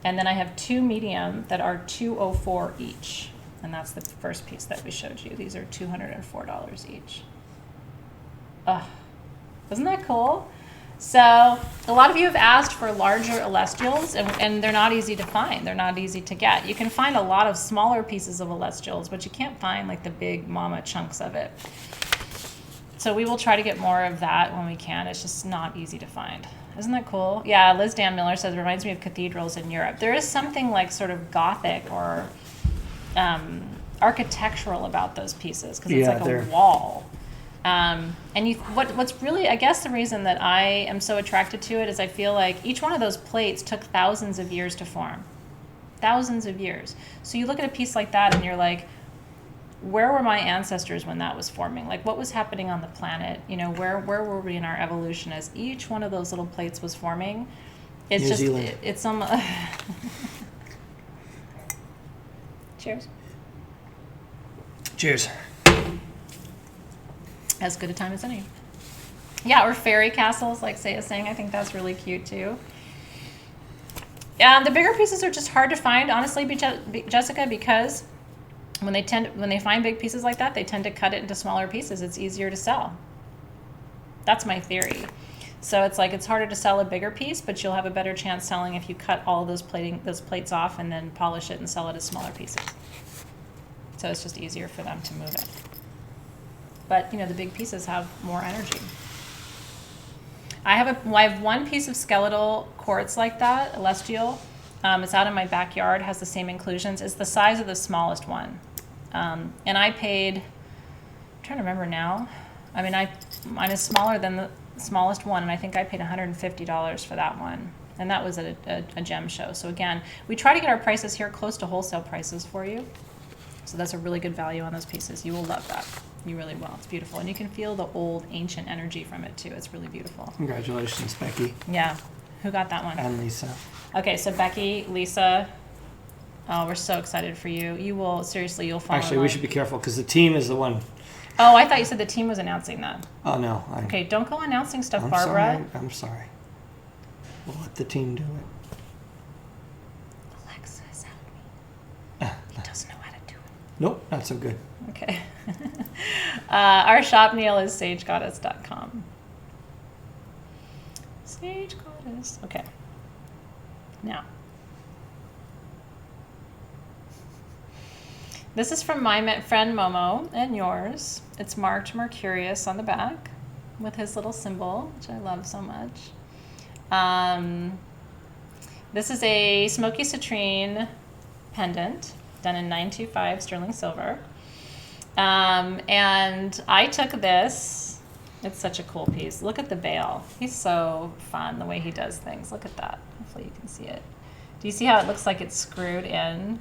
and then I have 2 medium that are $2.04 each, and that's the first piece that we showed you. These are $204 each. Isn't that cool? So a lot of you have asked for larger elestials, and they're not easy to find. They're not easy to get. You can find a lot of smaller pieces of elestials, but you can't find like the big mama chunks of it. So we will try to get more of that when we can. It's just not easy to find. Isn't that cool? Yeah, Liz Dan Miller says, it reminds me of cathedrals in Europe. There is something like sort of Gothic or architectural about those pieces because it's like a wall. And what's really, I guess the reason that I am so attracted to it is I feel like each one of those plates took thousands of years to form. Thousands of years. So you look at a piece like that and you're like, where were my ancestors when that was forming? Like, what was happening on the planet? You know, where were we in our evolution as each one of those little plates was forming? It's New Zealand. It's some... Cheers. Cheers. As good a time as any. Yeah, or fairy castles, like Saya is saying. I think that's really cute, too. The bigger pieces are just hard to find, honestly, Jessica, because... When they find big pieces like that, they tend to cut it into smaller pieces. It's easier to sell. That's my theory. So it's like it's harder to sell a bigger piece, but you'll have a better chance selling if you cut all those plates off and then polish it and sell it as smaller pieces. So it's just easier for them to move it. But you know, the big pieces have more energy. I have one piece of skeletal quartz like that, elestial. It's out in my backyard, has the same inclusions. It's the size of the smallest one. And I paid, I'm trying to remember now. I mean, mine is smaller than the smallest one, and I think I paid $150 for that one. And that was at a gem show. So again, we try to get our prices here close to wholesale prices for you. So that's a really good value on those pieces. You will love that. You really will. It's beautiful. And you can feel the old ancient energy from it too. It's really beautiful. Congratulations, Becky. Yeah. Who got that one? And Lisa. Okay, so Becky, Lisa, oh, we're so excited for you. You will, seriously, you'll fall in Actually, we love. should be careful because the team is the one. Oh, I thought you said the team was announcing that. Oh, no. Okay, don't go announcing stuff, I'm Barbara. Sorry. I'm sorry. We'll let the team do it. Alexa is out me. He doesn't know how to do it. Nope, not so good. Okay. Our shop, Neil, is sagegoddess.com. Sage Goddess. Okay. Now, this is from my friend Momo and yours. It's marked Mercurius on the back with his little symbol, which I love so much. This is a Smoky Citrine pendant done in 925 sterling silver. And I took this. It's such a cool piece. Look at the veil. He's so fun the way he does things. Look at that. Hopefully you can see it. Do you see how it looks like it's screwed in?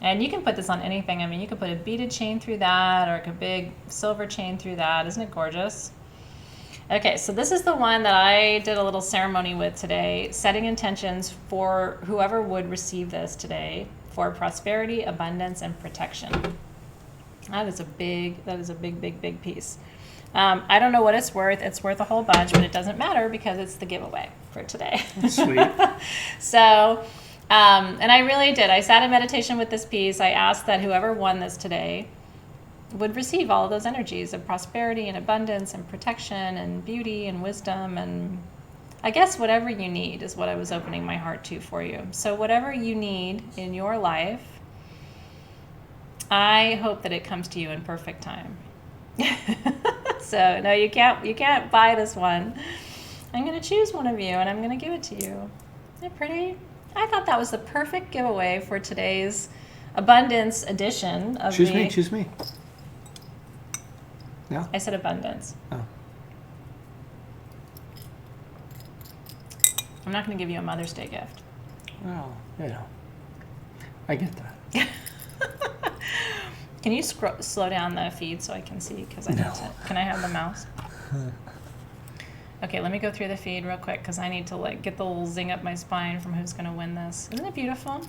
And you can put this on anything. I mean, you could put a beaded chain through that or a big silver chain through that. Isn't it gorgeous? Okay, so this is the one that I did a little ceremony with today, setting intentions for whoever would receive this today for prosperity, abundance, and protection. That is a big, big piece. I don't know what it's worth. It's worth a whole bunch, but it doesn't matter because it's the giveaway for today. Sweet. So, and I really did. I sat in meditation with this piece. I asked that whoever won this today would receive all of those energies of prosperity and abundance and protection and beauty and wisdom and I guess whatever you need is what I was opening my heart to for you. So whatever you need in your life, I hope that it comes to you in perfect time. So no, you can't buy this one. I'm going to choose one of you and I'm going to give it to you. Isn't it pretty? I thought that was the perfect giveaway for today's abundance edition of Choose me. No? I said abundance. Oh. I'm not going to give you a Mother's Day gift. Well, I get that. Can you slow down the feed so I can see? Because I need to. Can I have the mouse? Okay, let me go through the feed real quick because I need to like get the little zing up my spine from who's going to win this. Isn't it beautiful?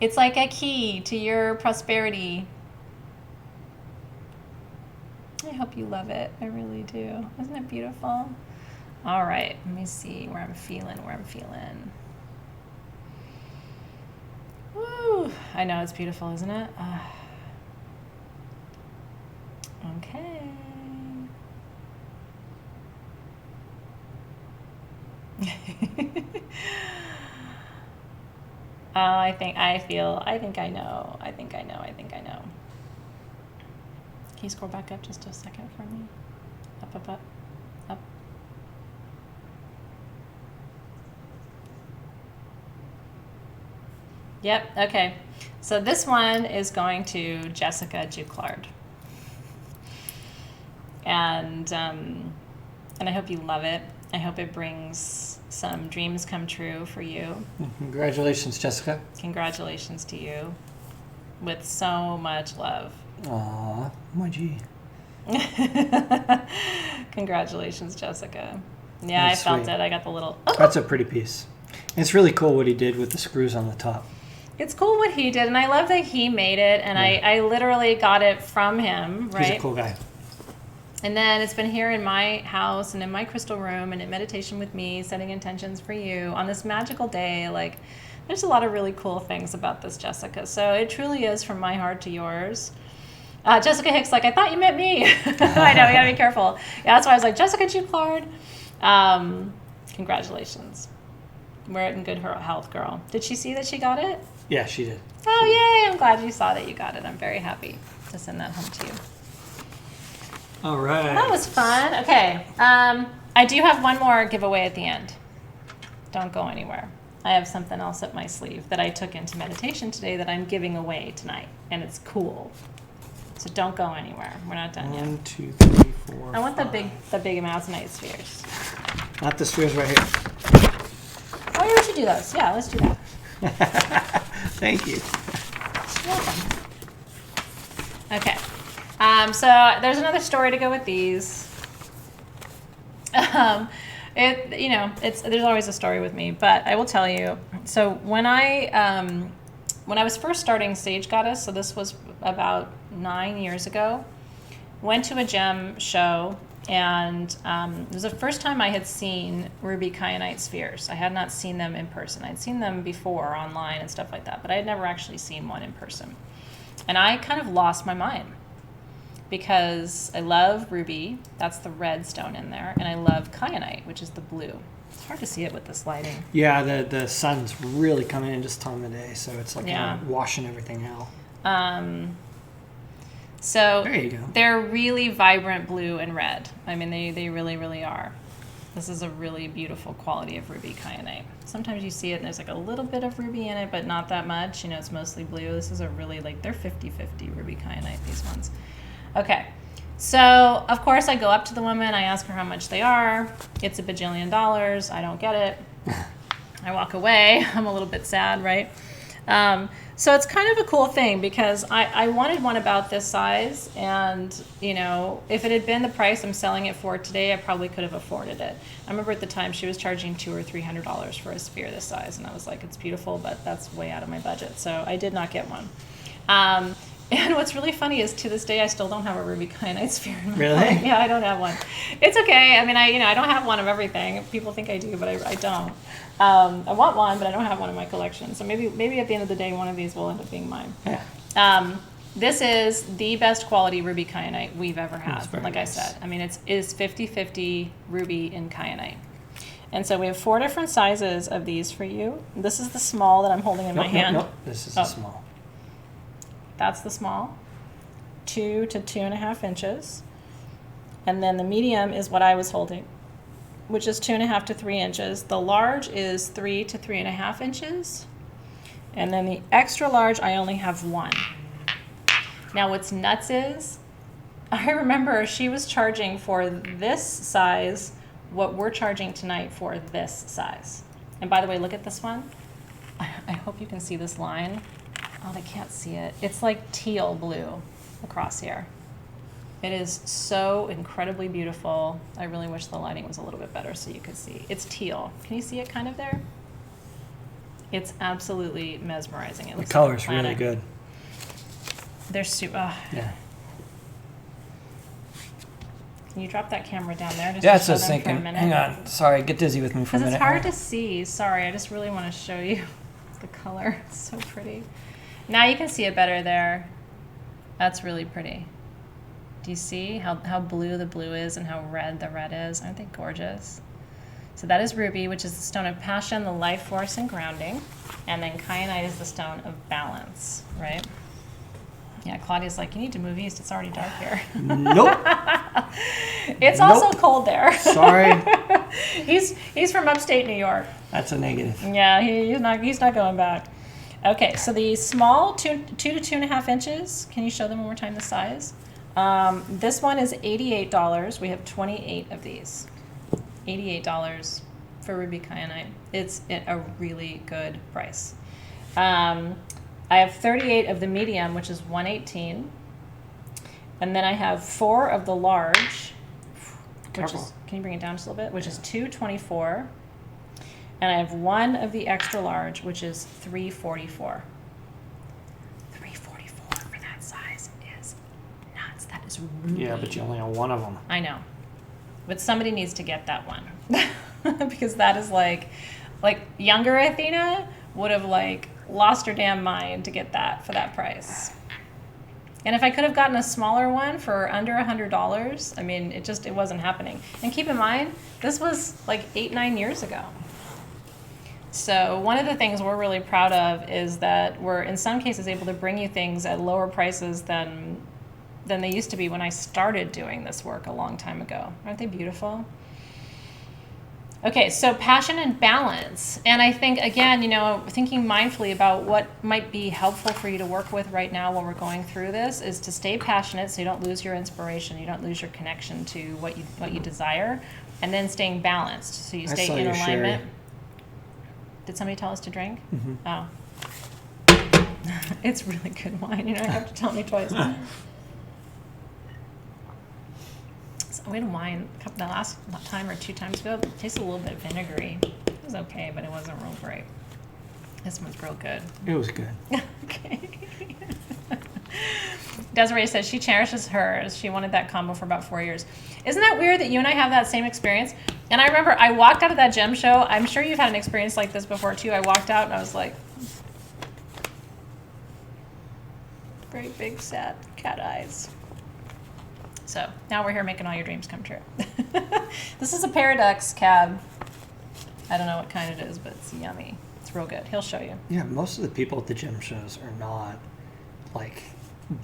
It's like a key to your prosperity. I hope you love it. I really do. Isn't it beautiful? All right, let me see where I'm feeling. Woo! I know it's beautiful, isn't it? Okay. I think I know. Can you scroll back up just a second for me? Up. Yep, okay. So this one is going to Jessica Duclard. And I hope you love it. I hope it brings some dreams come true for you. Congratulations, Jessica. Congratulations to you. With so much love. Aw, my G. Congratulations, Jessica. Yeah, That's I felt sweet. it. I got the little... That's a pretty piece. It's really cool what he did with the screws on the top. It's cool what he did, and I love that he made it, and yeah. I literally got it from him, right? He's a cool guy. And then it's been here in my house and in my crystal room and in meditation with me, setting intentions for you on this magical day. Like, there's a lot of really cool things about this, Jessica. So it truly is from my heart to yours. Jessica Hicks, like, I thought you meant me. I know, we gotta be careful. Yeah, that's why I was like, Jessica Duclard. Congratulations. We're in good health, girl. Did she see that she got it? Yeah, she did. Oh, yay. I'm glad you saw that you got it. I'm very happy to send that home to you. All right. Well, that was fun. Okay. I do have one more giveaway at the end. Don't go anywhere. I have something else up my sleeve that I took into meditation today that I'm giving away tonight, and it's cool. So don't go anywhere. We're not done yet. 1, 2, 3, 4. I want the big Amazonite spheres. Not the spheres right here. Oh, yeah, we should do those. Yeah, let's do that. Thank you. You're welcome. Okay. So there's another story to go with these. There's always a story with me, but I will tell you. So when I was first starting Sage Goddess, so this was about 9 years ago, went to a gem show, and it was the first time I had seen ruby kyanite spheres. I had not seen them in person. I'd seen them before online and stuff like that, but I had never actually seen one in person. And I kind of lost my mind because I love ruby, that's the red stone in there, and I love kyanite, which is the blue. It's hard to see it with this lighting. Yeah, the sun's really coming in just time of day, so it's like washing everything out. So there you go. They're really vibrant blue and red. I mean, they really, really are. This is a really beautiful quality of ruby kyanite. Sometimes you see it and there's like a little bit of ruby in it, but not that much. You know, it's mostly blue. This is a really, like, they're 50-50 ruby kyanite, these ones. Okay. So, of course, I go up to the woman. I ask her how much they are. It's $1 bajillion. I don't get it. I walk away. I'm a little bit sad, right? So it's kind of a cool thing because I wanted one about this size, and, you know, if it had been the price I'm selling it for today, I probably could have afforded it. I remember at the time she was charging $200 or $300 for a sphere this size, and I was like, it's beautiful, but that's way out of my budget. So I did not get one. And what's really funny is to this day I still don't have a ruby kyanite sphere in my home. Yeah, I don't have one. It's okay. I mean, I don't have one of everything. People think I do, but I don't. I want one, but I don't have one in my collection. So maybe at the end of the day, one of these will end up being mine. Yeah. This is the best quality ruby kyanite we've ever had. Like nice. I said, I mean, it is 50-50 ruby and kyanite. And so we have 4 different sizes of these for you. This is the small that I'm holding in my hand. Nope. This is the small. That's the small, 2 to 2.5 inches. And then the medium is what I was holding, which is 2.5 to 3 inches. The large is 3 to 3.5 inches. And then the extra large, I only have 1. Now what's nuts is, I remember she was charging for this size what we're charging tonight for this size. And by the way, look at this one. I hope you can see this line. Oh, they can't see it. It's like teal blue across here. It is so incredibly beautiful. I really wish the lighting was a little bit better so you could see. It's teal. Can you see it kind of there? It's absolutely mesmerizing. The color's really good. They're super. Yeah. Can you drop that camera down there? Just yeah, to it's show just them thinking. for a minute? Hang on. Sorry, get dizzy with me for a minute. Because it's hard to see. Sorry, I just really want to show you the color. It's so pretty. Now you can see it better there. That's really pretty. Do you see how blue the blue is and how red the red is? Aren't they gorgeous? So that is ruby, which is the stone of passion, the life force, and grounding. And then kyanite is the stone of balance, right? Yeah, Claudia's like, you need to move east. It's already dark here. Nope. It's also cold there. Sorry. He's from upstate New York. That's a negative. Yeah, he's not going back. Okay, so the small 2 to 2.5 inches. Can you show them one more time the size? This one is $88. We have 28 of these. $88 for ruby kyanite. It's a really good price. I have 38 of the medium, which is $118, and then I have 4 of the large, which is, can you bring it down just a little bit? Which is $224, and I have 1 of the extra large, which is $344. $344 for that size is nuts. That is really... Yeah, but you only have 1 of them. I know, but somebody needs to get that one because that is like younger Athena would have lost her damn mind to get that for that price. And if I could have gotten a smaller one for under $100, I mean, it wasn't happening. And keep in mind, this was 8-9 years ago. So one of the things we're really proud of is that we're in some cases able to bring you things at lower prices than they used to be when I started doing this work a long time ago. Aren't they beautiful? Okay, so passion and balance. And I think, again, thinking mindfully about what might be helpful for you to work with right now while we're going through this is to stay passionate so you don't lose your inspiration, you don't lose your connection to what you desire, and then staying balanced so you stay in alignment. Sherry. Did somebody tell us to drink? Mm-hmm. Oh. It's really good wine. You have to tell me twice. We had wine the last time or 2 times ago. It tasted a little bit vinegary. It was okay, but it wasn't real great. This one's real good. It was good. Okay. Desiree says she cherishes hers. She wanted that combo for about 4 years. Isn't that weird that you and I have that same experience? And I remember I walked out of that gem show. I'm sure you've had an experience like this before too. I walked out and I was like, very big, sad cat eyes. So now we're here making all your dreams come true. This is a peridot cab. I don't know what kind it is, but it's yummy. It's real good. He'll show you. Yeah, most of the people at the gym shows are not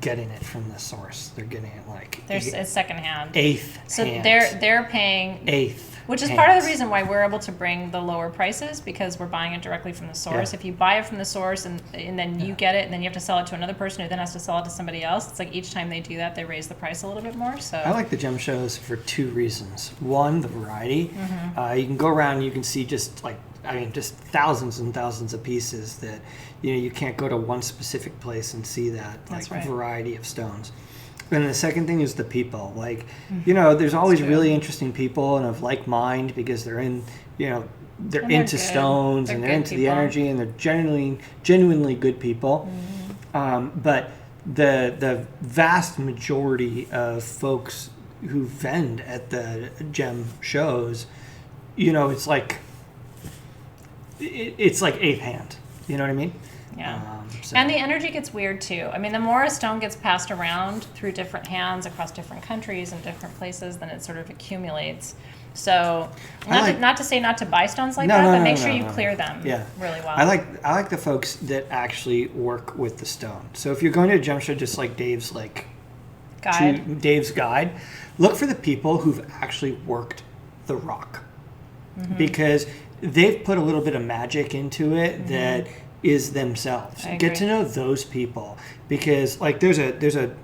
getting it from the source. They're getting it it's secondhand. Eighth. So hand. they're paying eighth. Which is hands. part of the reason why we're able to bring the lower prices, because we're buying it directly from the source. Yeah. If you buy it from the source and then you get it and then you have to sell it to another person who then has to sell it to somebody else, it's like each time they do that, they raise the price a little bit more. So I like the gem shows for 2 reasons. One, the variety. Mm-hmm. You can go around and you can see just thousands and thousands of pieces that you can't go to one specific place and see that variety of stones. And the second thing is the people. There's always really interesting people and of like mind because they're in, they're into stones and they're into people. The energy and they're genuinely good people. Mm-hmm. But the vast majority of folks who vend at the gem shows, it's like eighth hand. You know what I mean? Yeah. And the energy gets weird too. I mean, the more a stone gets passed around through different hands across different countries and different places, then it sort of accumulates. So, not to say not to buy stones like that, but make sure you clear them really well. I like the folks that actually work with the stone. So if you're going to a gem show, just like Dave's guide, look for the people who've actually worked the rock, because they've put a little bit of magic into it that is themselves. Get to know those people, because there's a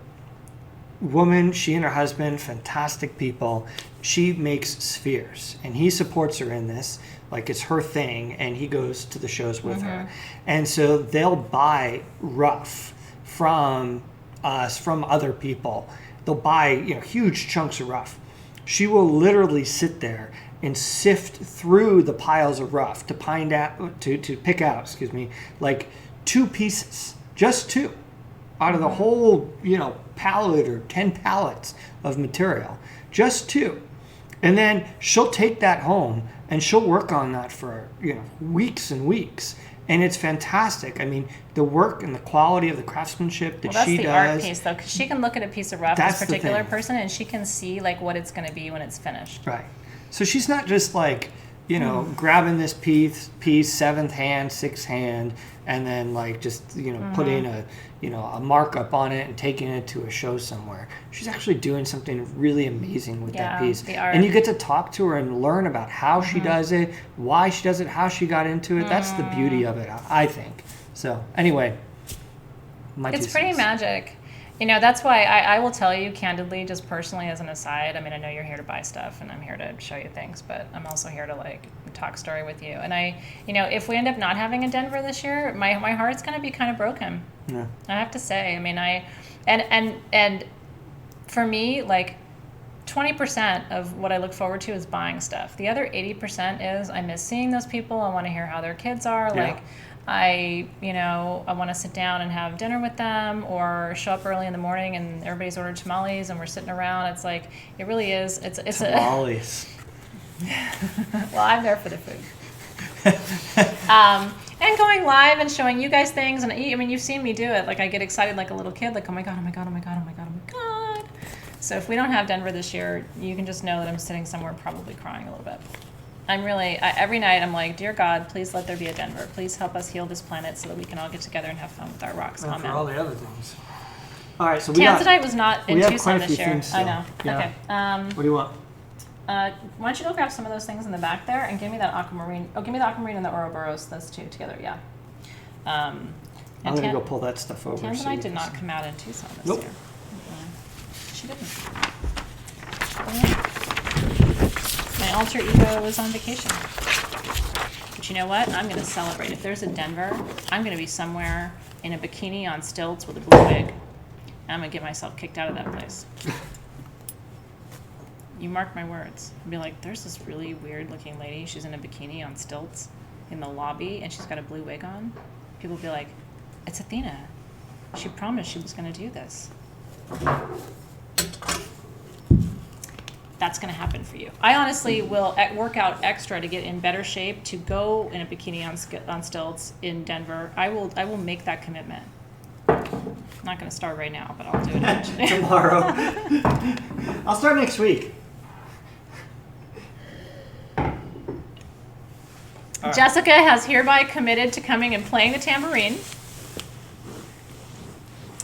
woman, she and her husband, fantastic people. She makes spheres and he supports her in this, it's her thing, and he goes to the shows with her. And so they'll buy rough from us, from other people. They'll buy huge chunks of rough. She will literally sit there and sift through the piles of rough to pick out 2 pieces, just 2 out of the whole pallet or 10 pallets of material, just 2. And then she'll take that home and she'll work on that for weeks and weeks, and it's fantastic. I mean, the work and the quality of the craftsmanship that she does. That's the art piece, though, because she can look at a piece of rough, this particular person, and she can see what it's going to be when it's finished. Right. So she's not just you know, grabbing this piece, seventh hand, sixth hand, and then like just, you know, putting a, you know, a markup on it and taking it to a show somewhere. She's actually doing something really amazing with that piece. And you get to talk to her and learn about how she does it, why she does it, how she got into it. That's the beauty of it, I think. So anyway, it's pretty magic. You know, that's why I will tell you candidly, just personally as an aside, I mean, I know you're here to buy stuff and I'm here to show you things, but I'm also here to like talk story with you. And I, you know, if we end up not having a Denver this year, my heart's going to be kind of broken. Yeah. I have to say, I mean, and for me, like 20% of what I look forward to is buying stuff. The other 80% is I miss seeing those people. I want to hear how their kids are. Yeah. Like, I want to sit down and have dinner with them or show up early in the morning and everybody's ordered tamales and we're sitting around. It's like, it really is. It's tamales. Well, I'm there for the food. And going live and showing you guys things. And I mean, you've seen me do it. Like I get excited like a little kid, like, oh my God, oh my God, oh my God, oh my God, oh my God. So if we don't have Denver this year, you can just know that I'm sitting somewhere probably crying a little bit. I'm really, every night I'm like, dear God, please let there be a Denver. Please help us heal this planet so that we can all get together and have fun with our rocks. And for all the other things. All right, so tanzanite was not in Tucson this year. I know. Yeah. Okay. What do you want? Why don't you go grab some of those things in the back there and give me that aquamarine. Oh, give me the aquamarine and the Ouroboros. Those two together, yeah. I'm going to go pull that stuff over. Tanzanite did not come out in Tucson this year. She didn't. My alter ego was on vacation. But you know what? I'm going to celebrate. If there's a Denver, I'm going to be somewhere in a bikini on stilts with a blue wig. And I'm going to get myself kicked out of that place. You mark my words. I'll be like, there's this really weird looking lady. She's in a bikini on stilts in the lobby and she's got a blue wig on. People will be like, it's Athena. She promised she was going to do this. That's going to happen for you. I honestly will work out extra to get in better shape to go in a bikini on stilts in Denver. I will make that commitment. I'm not going to start right now, but I'll do it eventually. Tomorrow. I'll start next week. Right. Jessica has hereby committed to coming and playing the tambourine.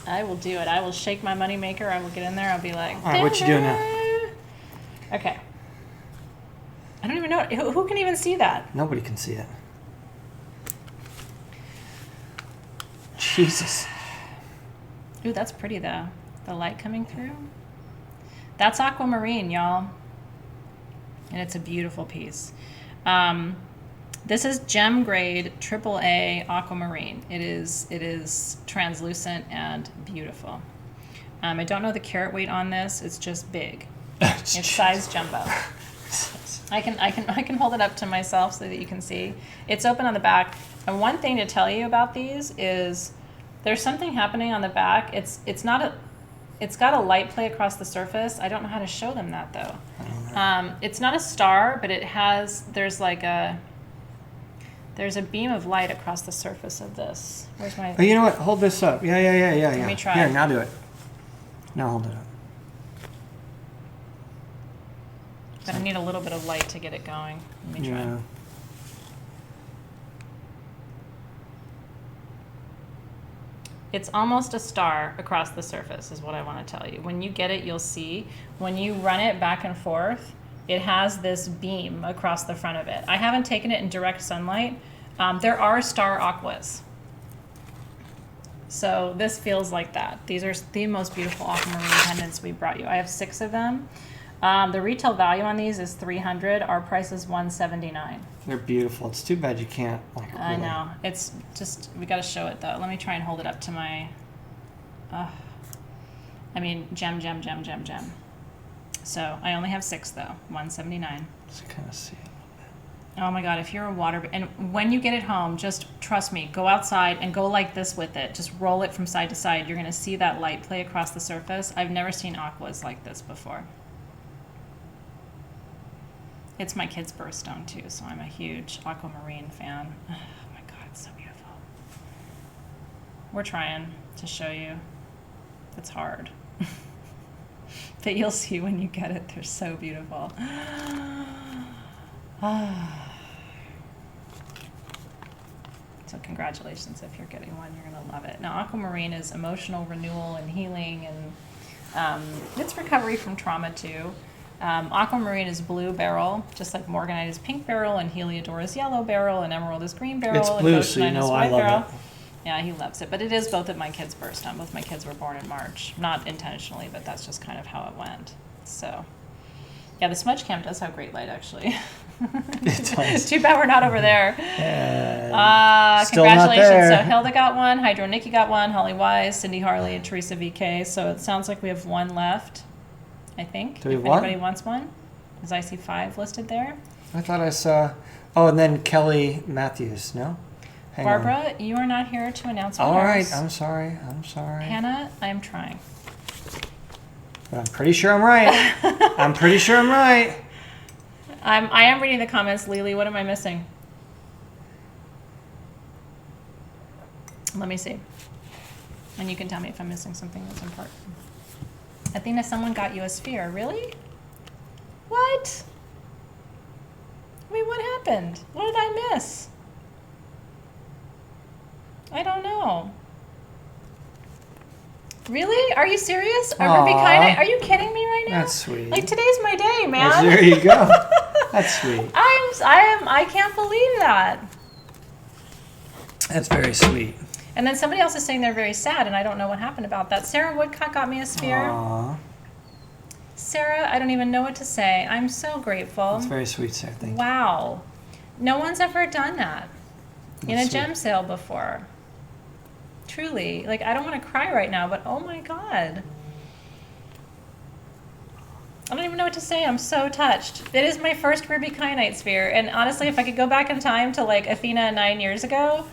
I will do it. I will shake my moneymaker. I will get in there. I'll be like, all right, what you doing now? Okay. I don't even know. Who can even see that? Nobody can see it. Jesus. Ooh, that's pretty though. The light coming through. That's aquamarine, y'all. And it's a beautiful piece. This is gem grade AAA aquamarine. It is translucent and beautiful. I don't know the carat weight on this. It's just big. It's size jumbo. I can hold it up to myself so that you can see. It's open on the back. And one thing to tell you about these is there's something happening on the back. It's got a light play across the surface. I don't know how to show them that though. It's not a star, but there's a beam of light across the surface of this. Where's my? Oh, you know what? Hold this up. Yeah. Let me try. Here, now do it. Now hold it up. But I need a little bit of light to get it going. Let me try. Yeah. It's almost a star across the surface is what I want to tell you. When you get it, you'll see. When you run it back and forth, it has this beam across the front of it. I haven't taken it in direct sunlight. There are star aquas. So this feels like that. These are the most beautiful aquamarine pendants we brought you. I have 6 of them. The retail value on these is $300. Our price is $179. They're beautiful. It's too bad you can't. I know. It's just, we got to show it though. Let me try and hold it up to my, gem. So I only have 6 though. $179. Just kind of see it. Oh my God, if you're a and when you get it home, just trust me, go outside and go like this with it. Just roll it from side to side. You're going to see that light play across the surface. I've never seen aquas like this before. It's my kid's birthstone too, so I'm a huge aquamarine fan. Oh my God, it's so beautiful. We're trying to show you. It's hard. But you'll see when you get it, they're so beautiful. congratulations if you're getting one. You're gonna love it. Now, aquamarine is emotional renewal and healing, and it's recovery from trauma too. Aquamarine is blue beryl, just like morganite is pink beryl, and heliodor is yellow beryl, and emerald is green beryl, It's and blue, so you goshenite is know white I love beryl. it. Yeah, he loves it. But it is both of my kids' birthstone. Both my kids were born in March. Not intentionally, but that's just kind of how it went. So, yeah, the smudge camp does have great light, actually. It does. Too bad we're not over there. Still not Congratulations. there. So Hilda got one, Hydro Nikki got one, Holly Wise, Cindy Harley, and Teresa VK. So it sounds like we have one left, I think. Do we if have one? anybody wants one. Because I see 5 listed there. I thought I saw. Oh, and then Kelly Matthews. No. Hang on. Barbara, you are not here to announce All winners. right. I'm sorry. I'm sorry. Hannah, I am trying. But I'm pretty sure I'm right. I'm pretty sure I'm right. I am reading the comments. Lily, what am I missing? Let me see. And you can tell me if I'm missing something that's important. Athena, someone got you a sphere. Really? What? Wait, what happened? What did I miss? I don't know. Really? Are you serious? A ruby Aw. kyanite? Are you kidding me right now? That's sweet. Like, today's my day, man. There you go. That's sweet. I can't believe that. That's very sweet. And then somebody else is saying they're very sad, and I don't know what happened about that. Sarah Woodcock got me a sphere. Aww. Sarah, I don't even know what to say. I'm so grateful. That's very sweet, Sarah. Thank you. Wow. No one's ever done that in a That's gem sweet. sale before. Truly. Like, I don't want to cry right now, but oh my God. I don't even know what to say. I'm so touched. It is my first ruby kyanite sphere. And honestly, if I could go back in time to like Athena 9 years ago,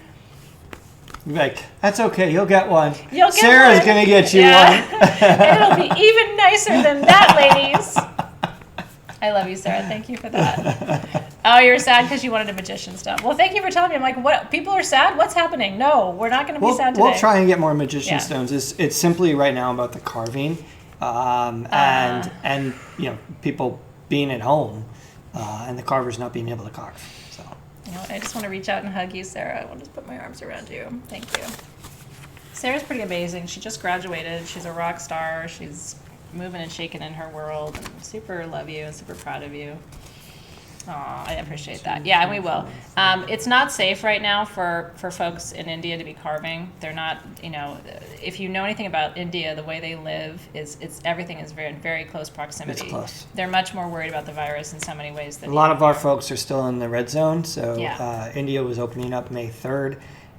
Like, that's okay. You'll get one. You'll get Sarah's one. gonna get you Yeah. one. And it'll be even nicer than that, ladies. I love you, Sarah. Thank you for that. Oh, you're sad because you wanted a magician stone. Well, thank you for telling me. I'm like, what? People are sad? What's happening? No, we're not going to be sad today. We'll try and get more magician Yeah. stones. It's simply right now about the carving, and you know, people being at home, and the carvers not being able to carve. So. You know, I just want to reach out and hug you, Sarah. I want to just put my arms around you. Thank you. Sarah's pretty amazing. She just graduated. She's a rock star. She's moving and shaking in her world. And super love you and super proud of you. Aw, I appreciate that. Yeah, and we will. It's not safe right now for folks in India to be carving. They're not, you know, if you know anything about India, the way they live is everything is very very close proximity. It's close. They're much more worried about the virus in so many ways than A lot of our folks are still in the red zone. So Yeah. India was opening up May 3rd,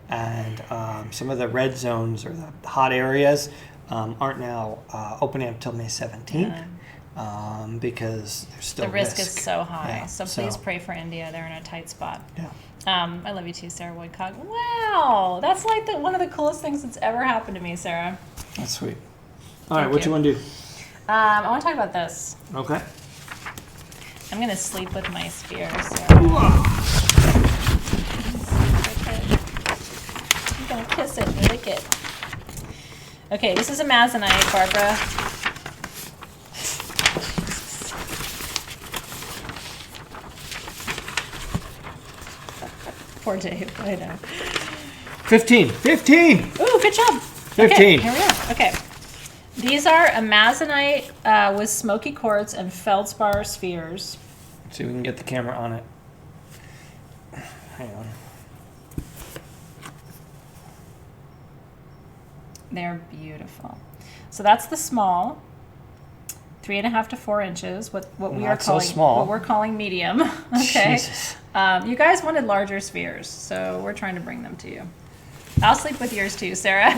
and some of the red zones or the hot areas aren't now opening up until May 17th. Because there's still the risk is so high. Yeah, So please pray for India. They're in a tight spot. Yeah. I love you too, Sarah Woodcock. Wow, that's like one of the coolest things that's ever happened to me, Sarah. That's sweet. All right, Thank what you you. want to do? I want to talk about this. Okay. I'm gonna sleep with my sphere, Sarah. I'm gonna kiss it and lick it. Okay, this is a Amazonite, Barbara. Poor Dave, I know. 15. 15! Ooh, good job. 15. Okay, here we go. Okay. These are Amazonite with smoky quartz and feldspar spheres. See if we can get the camera on it. Hang on. They're beautiful. So that's the small, 3.5 to 4 inches. What we Not are so calling small. what we're calling medium. Okay. Jesus. You guys wanted larger spheres, so we're trying to bring them to you. I'll sleep with yours too, Sarah.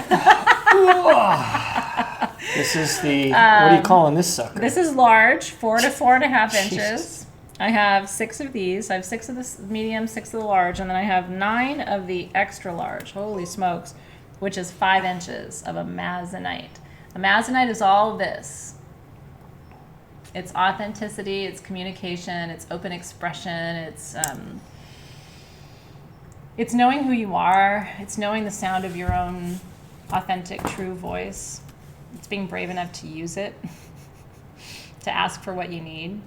This is the, what are you calling this sucker? This is large, 4 to 4.5 inches. Jesus. I have 6 of these. I have 6 of the medium, 6 of the large, and then I have 9 of the extra large. Holy smokes. Which is 5 inches of Amazonite. Amazonite is all of this. It's authenticity, it's communication, it's open expression, it's knowing who you are, it's knowing the sound of your own authentic, true voice. It's being brave enough to use it, to ask for what you need.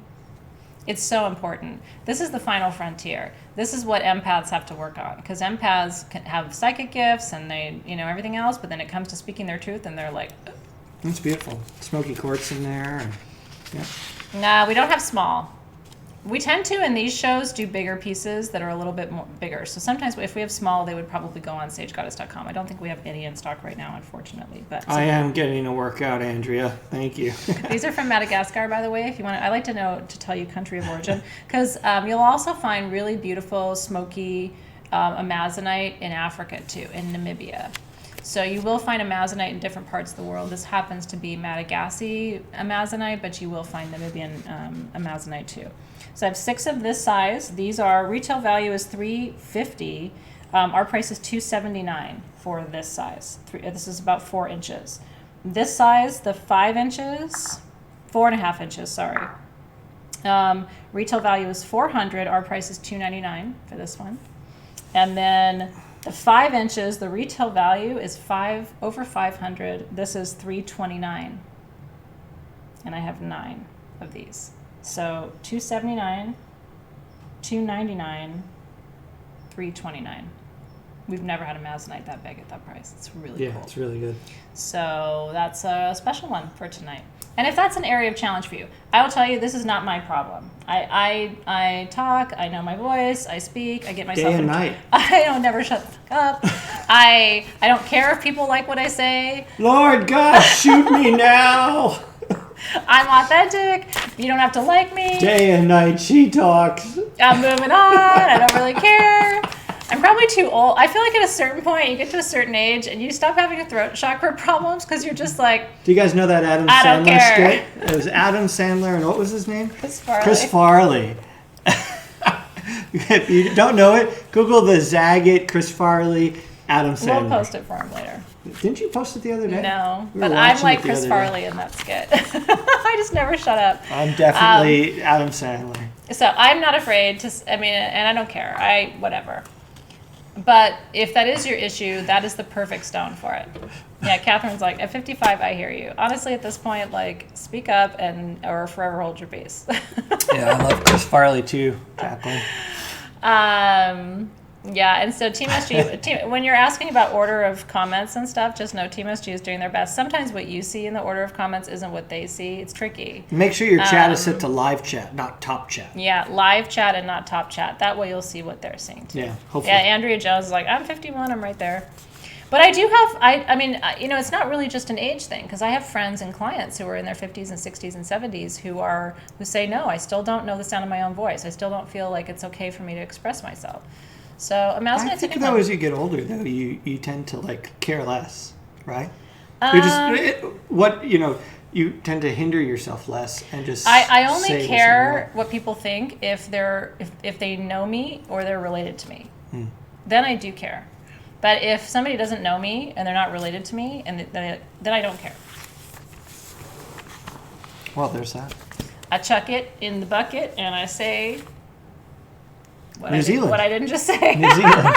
It's so important. This is the final frontier. This is what empaths have to work on, because empaths can have psychic gifts and they, everything else, but then it comes to speaking their truth and they're like, That's beautiful. Smoky quartz in there. And, yeah. nah, we don't have small. We tend to, in these shows, do bigger pieces that are a little bit more bigger. So sometimes if we have small, they would probably go on sagegoddess.com. I don't think we have any in stock right now, unfortunately. But I am getting a workout, Andrea. Thank you. These are from Madagascar, by the way. If you want, I like to know to tell you country of origin, because you'll also find really beautiful smoky amazonite in Africa too, in Namibia. So you will find amazonite in different parts of the world. This happens to be Madagascar amazonite, but you will find Namibian amazonite too. So I have 6 of this size. These are, retail value is $350. Our price is $279 for this size. This is about 4 inches. This size, the 5 inches, 4.5 inches, sorry. Retail value is $400. Our price is $299 for this one. And then the 5 inches, the retail value is over $500. This is $329. And I have 9 of these. So $279, $299, $329. We've never had a amazonite that big at that price. It's really cool. Yeah, it's really good. So that's a special one for tonight. And if that's an area of challenge for you, I will tell you this is not my problem. I talk, I know my voice, I speak, I get myself Day and night. I don't never shut the fuck up. I don't care if people like what I say. Lord God, shoot me now. I'm authentic. You don't have to like me. Day and night, she talks. I'm moving on. I don't really care. I'm probably too old. I feel like at a certain point, you get to a certain age and you stop having a throat chakra problems because you're just like, Do you guys know that Adam I don't Sandler care. skit? It was Adam Sandler and what was his name? Chris Farley. Chris Farley. If you don't know it, Google the Zagat, Chris Farley, Adam Sandler. We'll post it for him later. Didn't you post it the other day? No, We were but I'm watching like it the Chris other day. Farley in that skit. I just never shut up. I'm definitely Adam Sandler. So I'm not afraid to, and I don't care. Whatever. But if that is your issue, that is the perfect stone for it. Yeah, Catherine's like, at 55, I hear you. Honestly, at this point, like, speak up or forever hold your peace. Yeah, I love Chris Farley too, Kathleen. Yeah, and so Team SG, when you're asking about order of comments and stuff, just know Team SG is doing their best. Sometimes what you see in the order of comments isn't what they see. It's tricky. Make sure your chat is set to live chat, not top chat. Yeah, live chat and not top chat. That way you'll see what they're seeing too. Yeah, hopefully. Yeah, Andrea Jones is like, I'm 51, I'm right there. But I do have, it's not really just an age thing, because I have friends and clients who are in their 50s and 60s and 70s who say, no, I still don't know the sound of my own voice. I still don't feel like it's okay for me to express myself. So imagine I think though as you get older though, you tend to like care less, right? You tend to hinder yourself less and just. I only say care what people think if they know me or they're related to me. Then I do care. But if somebody doesn't know me and they're not related to me, and then I don't care. Well, there's that. I chuck it in the bucket and I say what I didn't just say. New Zealand.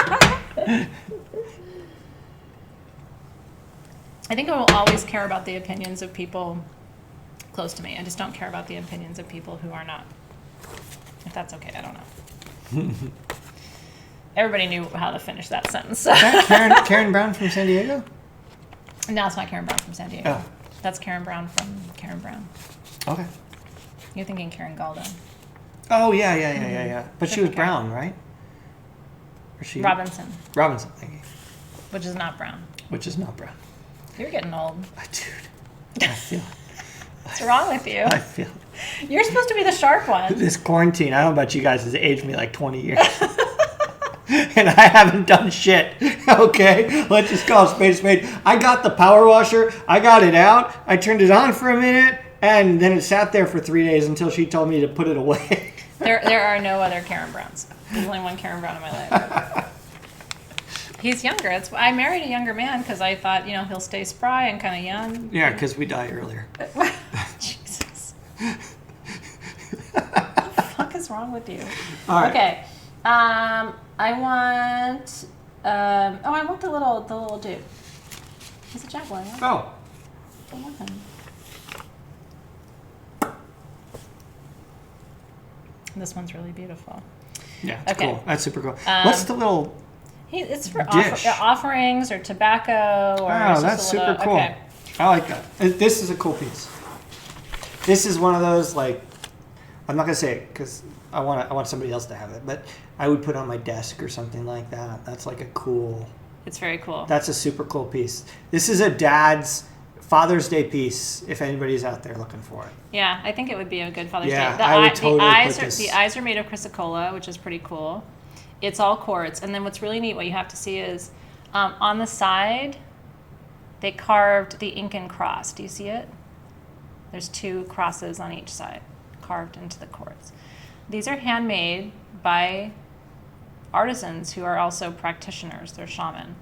I think I will always care about the opinions of people close to me. I just don't care about the opinions of people who are not. If that's okay, I don't know. Everybody knew how to finish that sentence. Is that Karen Brown from San Diego? No, it's not Karen Brown from San Diego. Oh. That's Karen Brown from Karen Brown. Okay. You're thinking Karen Galdo. Oh, yeah. But she was brown, right? Or she... Robinson. Robinson, thank you. Which is not brown. Which is not brown. You're getting old. Dude, I feel What's wrong with you? I feel You're supposed to be the sharp one. This quarantine, I don't know about you guys, has aged me like 20 years. And I haven't done shit. Okay? Let's just call a spade. I got the power washer. I got it out. I turned it on for a minute. And then it sat there for 3 days until she told me to put it away. There are no other Karen Browns. There's only one Karen Brown in my life. He's younger. I married a younger man because I thought, he'll stay spry and kind of young. Yeah, because we die earlier. Jesus. What the fuck is wrong with you? All right. Okay. I want the little dude. He's a jaguar, right? Oh. I want him. This one's really beautiful. Yeah, it's Okay. cool. That's super cool. What's the little... It's for dish? offerings or tobacco. Or Oh, it's just that's a little, super cool. Okay. I like that. This is a cool piece. This is one of those, like, I'm not going to say it because I want somebody else to have it, but I would put it on my desk or something like that. That's like a cool... It's very cool. That's a super cool piece. This is a dad's Father's Day piece, if anybody's out there looking for it. Yeah, I think it would be a good Father's Yeah, Day. I would totally put this... The eyes are made of chrysocolla, which is pretty cool. It's all quartz. And then what's really neat, what you have to see is on the side, they carved the Incan cross. Do you see it? There's 2 crosses on each side carved into the quartz. These are handmade by artisans who are also practitioners. They're shaman.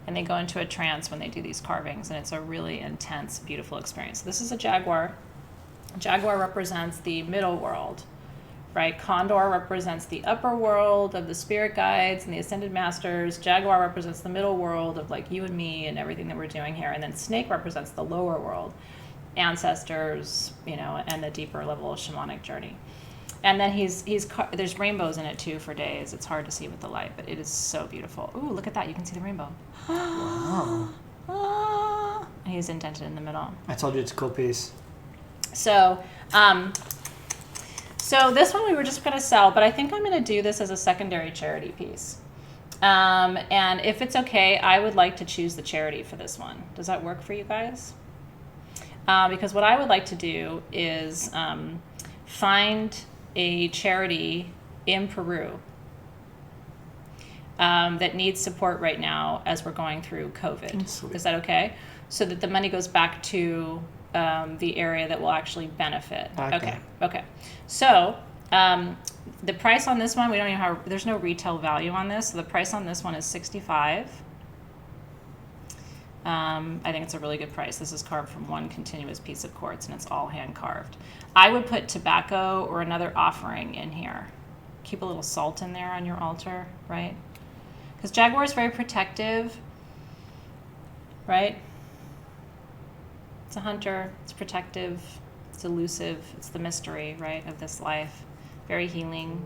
And they go into a trance when they do these carvings. And it's a really intense, beautiful experience. This is a jaguar. Jaguar represents the middle world. Right, Condor represents the upper world of the spirit guides and the ascended masters. Jaguar represents the middle world of like you and me and everything that we're doing here. And then snake represents the lower world, ancestors, and the deeper level of shamanic journey. And then there's rainbows in it too for days. It's hard to see with the light, but it is so beautiful. Ooh, look at that! You can see the rainbow. Wow. And he's indented in the middle. I told you it's a cool piece. So. So this one we were just going to sell, but I think I'm going to do this as a secondary charity piece. And if it's okay, I would like to choose the charity for this one. Does that work for you guys? Because what I would like to do is find a charity in Peru that needs support right now as we're going through COVID. Sweet. Is that okay? So that the money goes back to the area that will actually benefit. Okay. So the price on this one, we don't even have, there's no retail value on this. So the price on this one is $65. I think it's a really good price. This is carved from one continuous piece of quartz and it's all hand carved. I would put tobacco or another offering in here. Keep a little salt in there on your altar, right? Because jaguar is very protective, right? It's a hunter, it's protective, it's elusive, it's the mystery, right, of this life. Very healing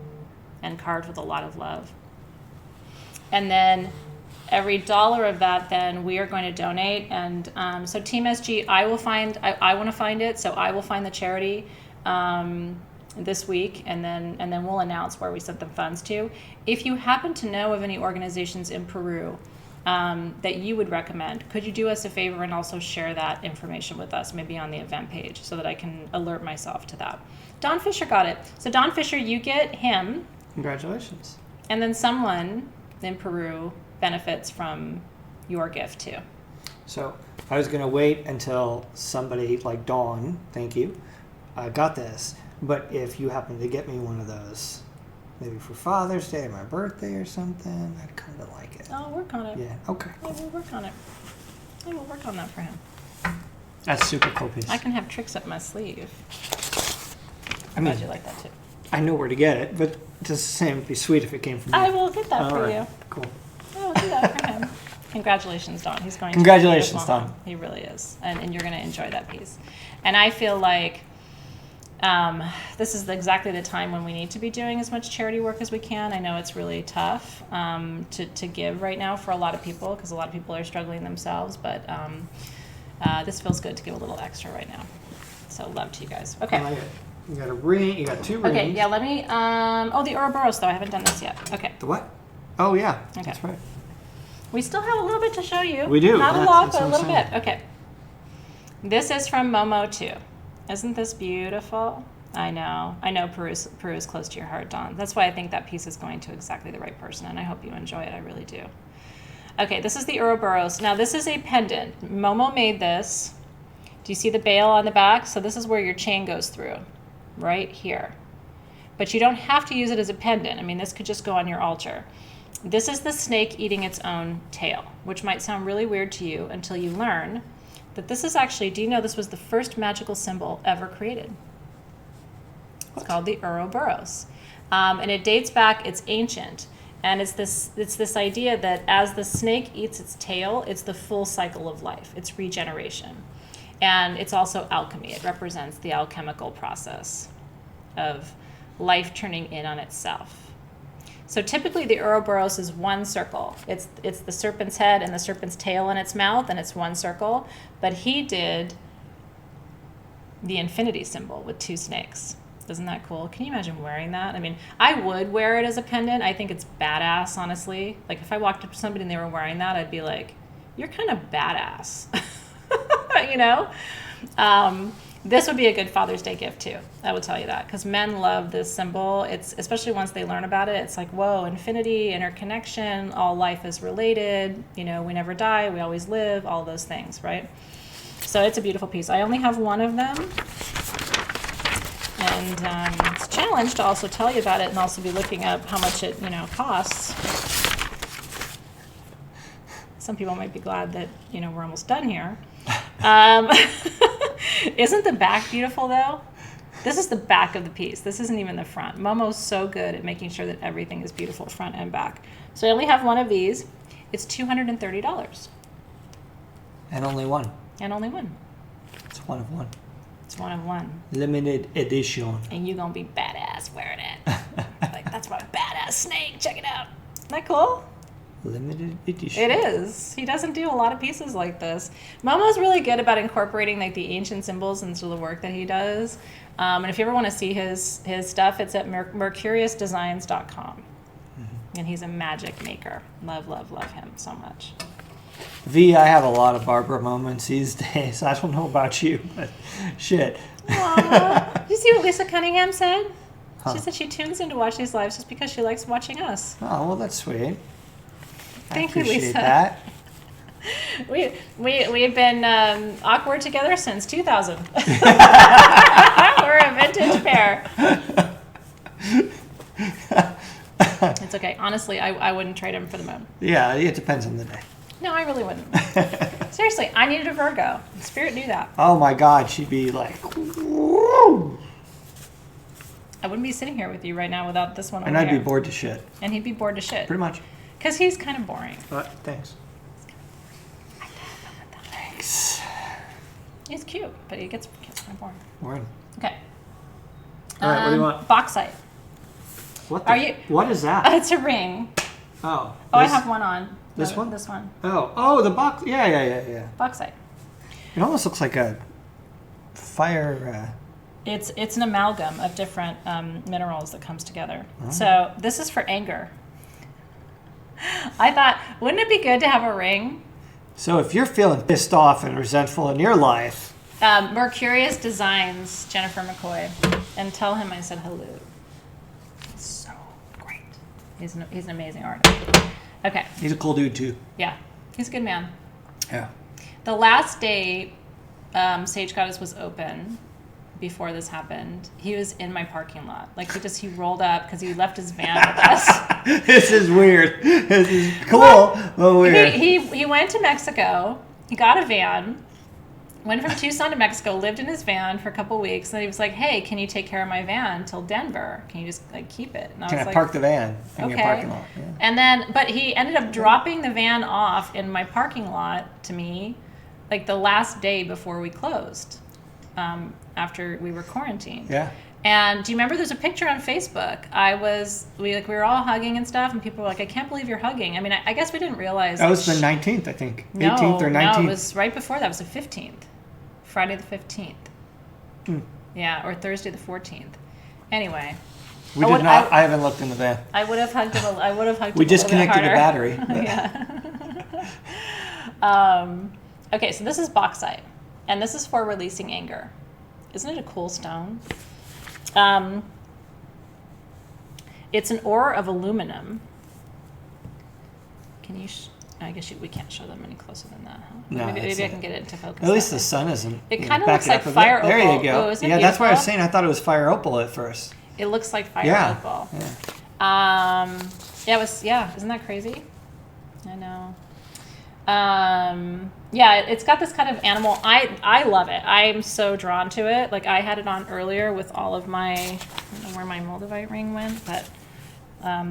and carved with a lot of love. And then every $1 of that, then we are going to donate. And so Team SG, I want to find it, so I will find the charity this week, and then we'll announce where we sent the funds to. If you happen to know of any organizations in Peru that you would recommend, could you do us a favor and also share that information with us, maybe on the event page, so that I can alert myself to that. Don Fisher got it. So Don Fisher, you get him. Congratulations. And then someone in Peru benefits from your gift too. So I was going to wait until somebody like Dawn, thank you, got this. But if you happen to get me one of those, maybe for Father's Day or my birthday or something, I'd kind of like it. I'll work on it. Yeah, okay. Yeah, we'll work on it. I will work on that for him. That's super cool piece. I can have tricks up my sleeve. I mean, Glad you like that too. I know where to get it, but just the same, it'd be sweet if it came from you. I will get that for you. Cool. I will do that for him. Congratulations, Don. He's going Congratulations, to Don. He really is. And you're going to enjoy that piece. And I feel like this is exactly the time when we need to be doing as much charity work as we can. I know it's really tough to give right now for a lot of people, because a lot of people are struggling themselves, but this feels good to give a little extra right now. So love to you guys. Okay. I like it. You got a ring. You got 2 rings. Okay, yeah, let me, the Ouroboros though, I haven't done this yet. Okay. The what? Oh, yeah. Okay. That's right. We still have a little bit to show you. We do. Not a lot, That's but a what I'm little bit. saying. Okay. This is from Momo 2. Isn't this beautiful? I know Peru is close to your heart, Dawn. That's why I think that piece is going to exactly the right person, and I hope you enjoy it. I really do. Okay, this is the Ouroboros. Now, this is a pendant. Momo made this. Do you see the bail on the back? So this is where your chain goes through, right here. But you don't have to use it as a pendant. I mean, this could just go on your altar. This is the snake eating its own tail, which might sound really weird to you until you learn that this is actually, do you know this was the first magical symbol ever created? It's called the Ouroboros. And it dates back, it's ancient. And it's this idea that as the snake eats its tail, it's the full cycle of life. It's regeneration. And it's also alchemy. It represents the alchemical process of life turning in on itself. So typically the Ouroboros is one circle. It's the serpent's head and the serpent's tail in its mouth, and it's one circle. But he did the infinity symbol with 2 snakes. Isn't that cool? Can you imagine wearing that? I mean, I would wear it as a pendant. I think it's badass, honestly. Like, if I walked up to somebody and they were wearing that, I'd be like, you're kind of badass. You know? This would be a good Father's Day gift, too. I will tell you that. Because men love this symbol. It's, especially once they learn about it, it's like, whoa, infinity, interconnection, all life is related. You know, we never die, we always live, all those things, right? So it's a beautiful piece. I only have one of them. And it's a challenge to also tell you about it and also be looking up how much it, costs. Some people might be glad that, we're almost done here. Isn't the back beautiful, though? This is the back of the piece. This isn't even the front. Momo's so good at making sure that everything is beautiful front and back. So I only have one of these. It's $230. And only one. And only one. It's one of one. It's one of one. Limited edition. And you're going to be badass wearing it. Like, that's my badass snake. Check it out. Isn't that cool? Limited edition. It is. He doesn't do a lot of pieces like this. Momo's really good about incorporating like the ancient symbols into the work that he does. And if you ever want to see his stuff, it's at mercuriousdesigns.com. And he's a magic maker. Love, love, love him so much. V, I have a lot of Barbara moments these days. I don't know about you, but shit. Aww. Did you see what Lisa Cunningham said? Huh. She said she tunes in to watch these lives just because she likes watching us. Oh, well, that's sweet. Thank you, Lisa. that. We've been awkward together since 2000. We're a vintage pair. It's okay. Honestly, I wouldn't trade him for the moon. Yeah, it depends on the day. No, I really wouldn't. Seriously, I needed a Virgo. Spirit knew that. Oh my God, she'd be like, whoa. I wouldn't be sitting here with you right now without this one on And I'd be bored to shit. And he'd be bored to shit. Pretty much. Because he's kind of boring. Thanks. Thanks. He's cute, but he gets kind of boring. Word. Okay. All right, what do you want? Bauxite. What is that? It's a ring. Oh. I have one on. This one? This one. Oh, the box. Yeah. Bauxite. It almost looks like a fire. It's an amalgam of different minerals that comes together. Oh. So this is for anger. I thought, wouldn't it be good to have a ring? So if you're feeling pissed off and resentful in your life. Mercurius Designs, Jennifer McCoy. And tell him I said hello. It's so great. He's an amazing artist. Okay. He's a cool dude, too. Yeah. He's a good man. Yeah. The last day Sage Goddess was open, before this happened, he was in my parking lot. Like, he rolled up because he left his van with us. This is weird. This is cool, but weird. He went to Mexico. He got a van. Went from Tucson to Mexico, lived in his van for a couple weeks, and then he was like, hey, can you take care of my van till Denver? Can you just keep it? And I was park the van in your parking lot? Yeah. And then, but he ended up dropping the van off in my parking lot to me, like the last day before we closed, after we were quarantined. Yeah. And do you remember there's a picture on Facebook? We were all hugging and stuff, and people were like, I can't believe you're hugging. I mean, I guess we didn't realize. That was the 19th, I think. 18th or 19th. No, it was right before that. It was the 15th. Friday the 15th. Yeah, or Thursday the 14th. Anyway. We did not. I haven't looked in the van. I would have hugged him. We disconnected the battery. Yeah. Okay, so this is bauxite, and this is for releasing anger. Isn't it a cool stone? It's an ore of aluminum. Can you? I guess we can't show them any closer than that, huh? No, maybe I can get it into focus. At least the sun isn't. It kind of looks like fire opal. There you go. Oh, yeah, that's what I was saying. I thought it was fire opal at first. It looks like fire opal. Yeah. Yeah, it was. Yeah, isn't that crazy? I know. Yeah, it's got this kind of animal. I love it. I'm so drawn to it. Like, I had it on earlier with all of my. I don't know where my Moldavite ring went, but.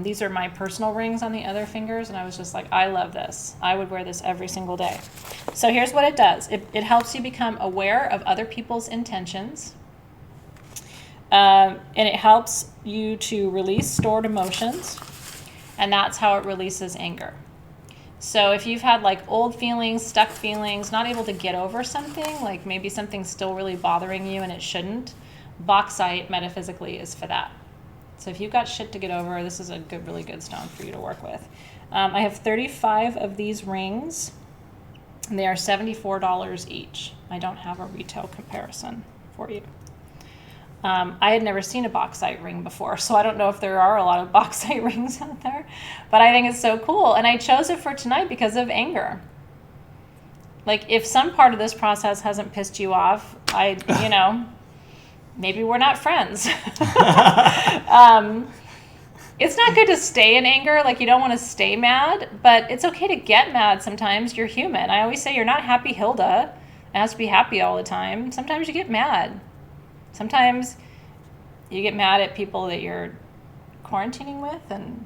These are my personal rings on the other fingers, and I was just like, I love this. I would wear this every single day. So here's what it does. It helps you become aware of other people's intentions. And it helps you to release stored emotions, and that's how it releases anger. So if you've had like old feelings, stuck feelings, not able to get over something, like maybe something's still really bothering you and it shouldn't, bauxite metaphysically is for that. So if you've got shit to get over, this is a good, really good stone for you to work with. I have 35 of these rings, and they are $74 each. I don't have a retail comparison for you. I had never seen a bauxite ring before, so I don't know if there are a lot of bauxite rings out there, but I think it's so cool. And I chose it for tonight because of anger. Like, if some part of this process hasn't pissed you off, maybe we're not friends. It's not good to stay in anger. Like, you don't want to stay mad, but it's okay to get mad sometimes. You're human. I always say you're not happy Hilda. It has to be happy all the time. Sometimes you get mad. Sometimes you get mad at people that you're quarantining with, and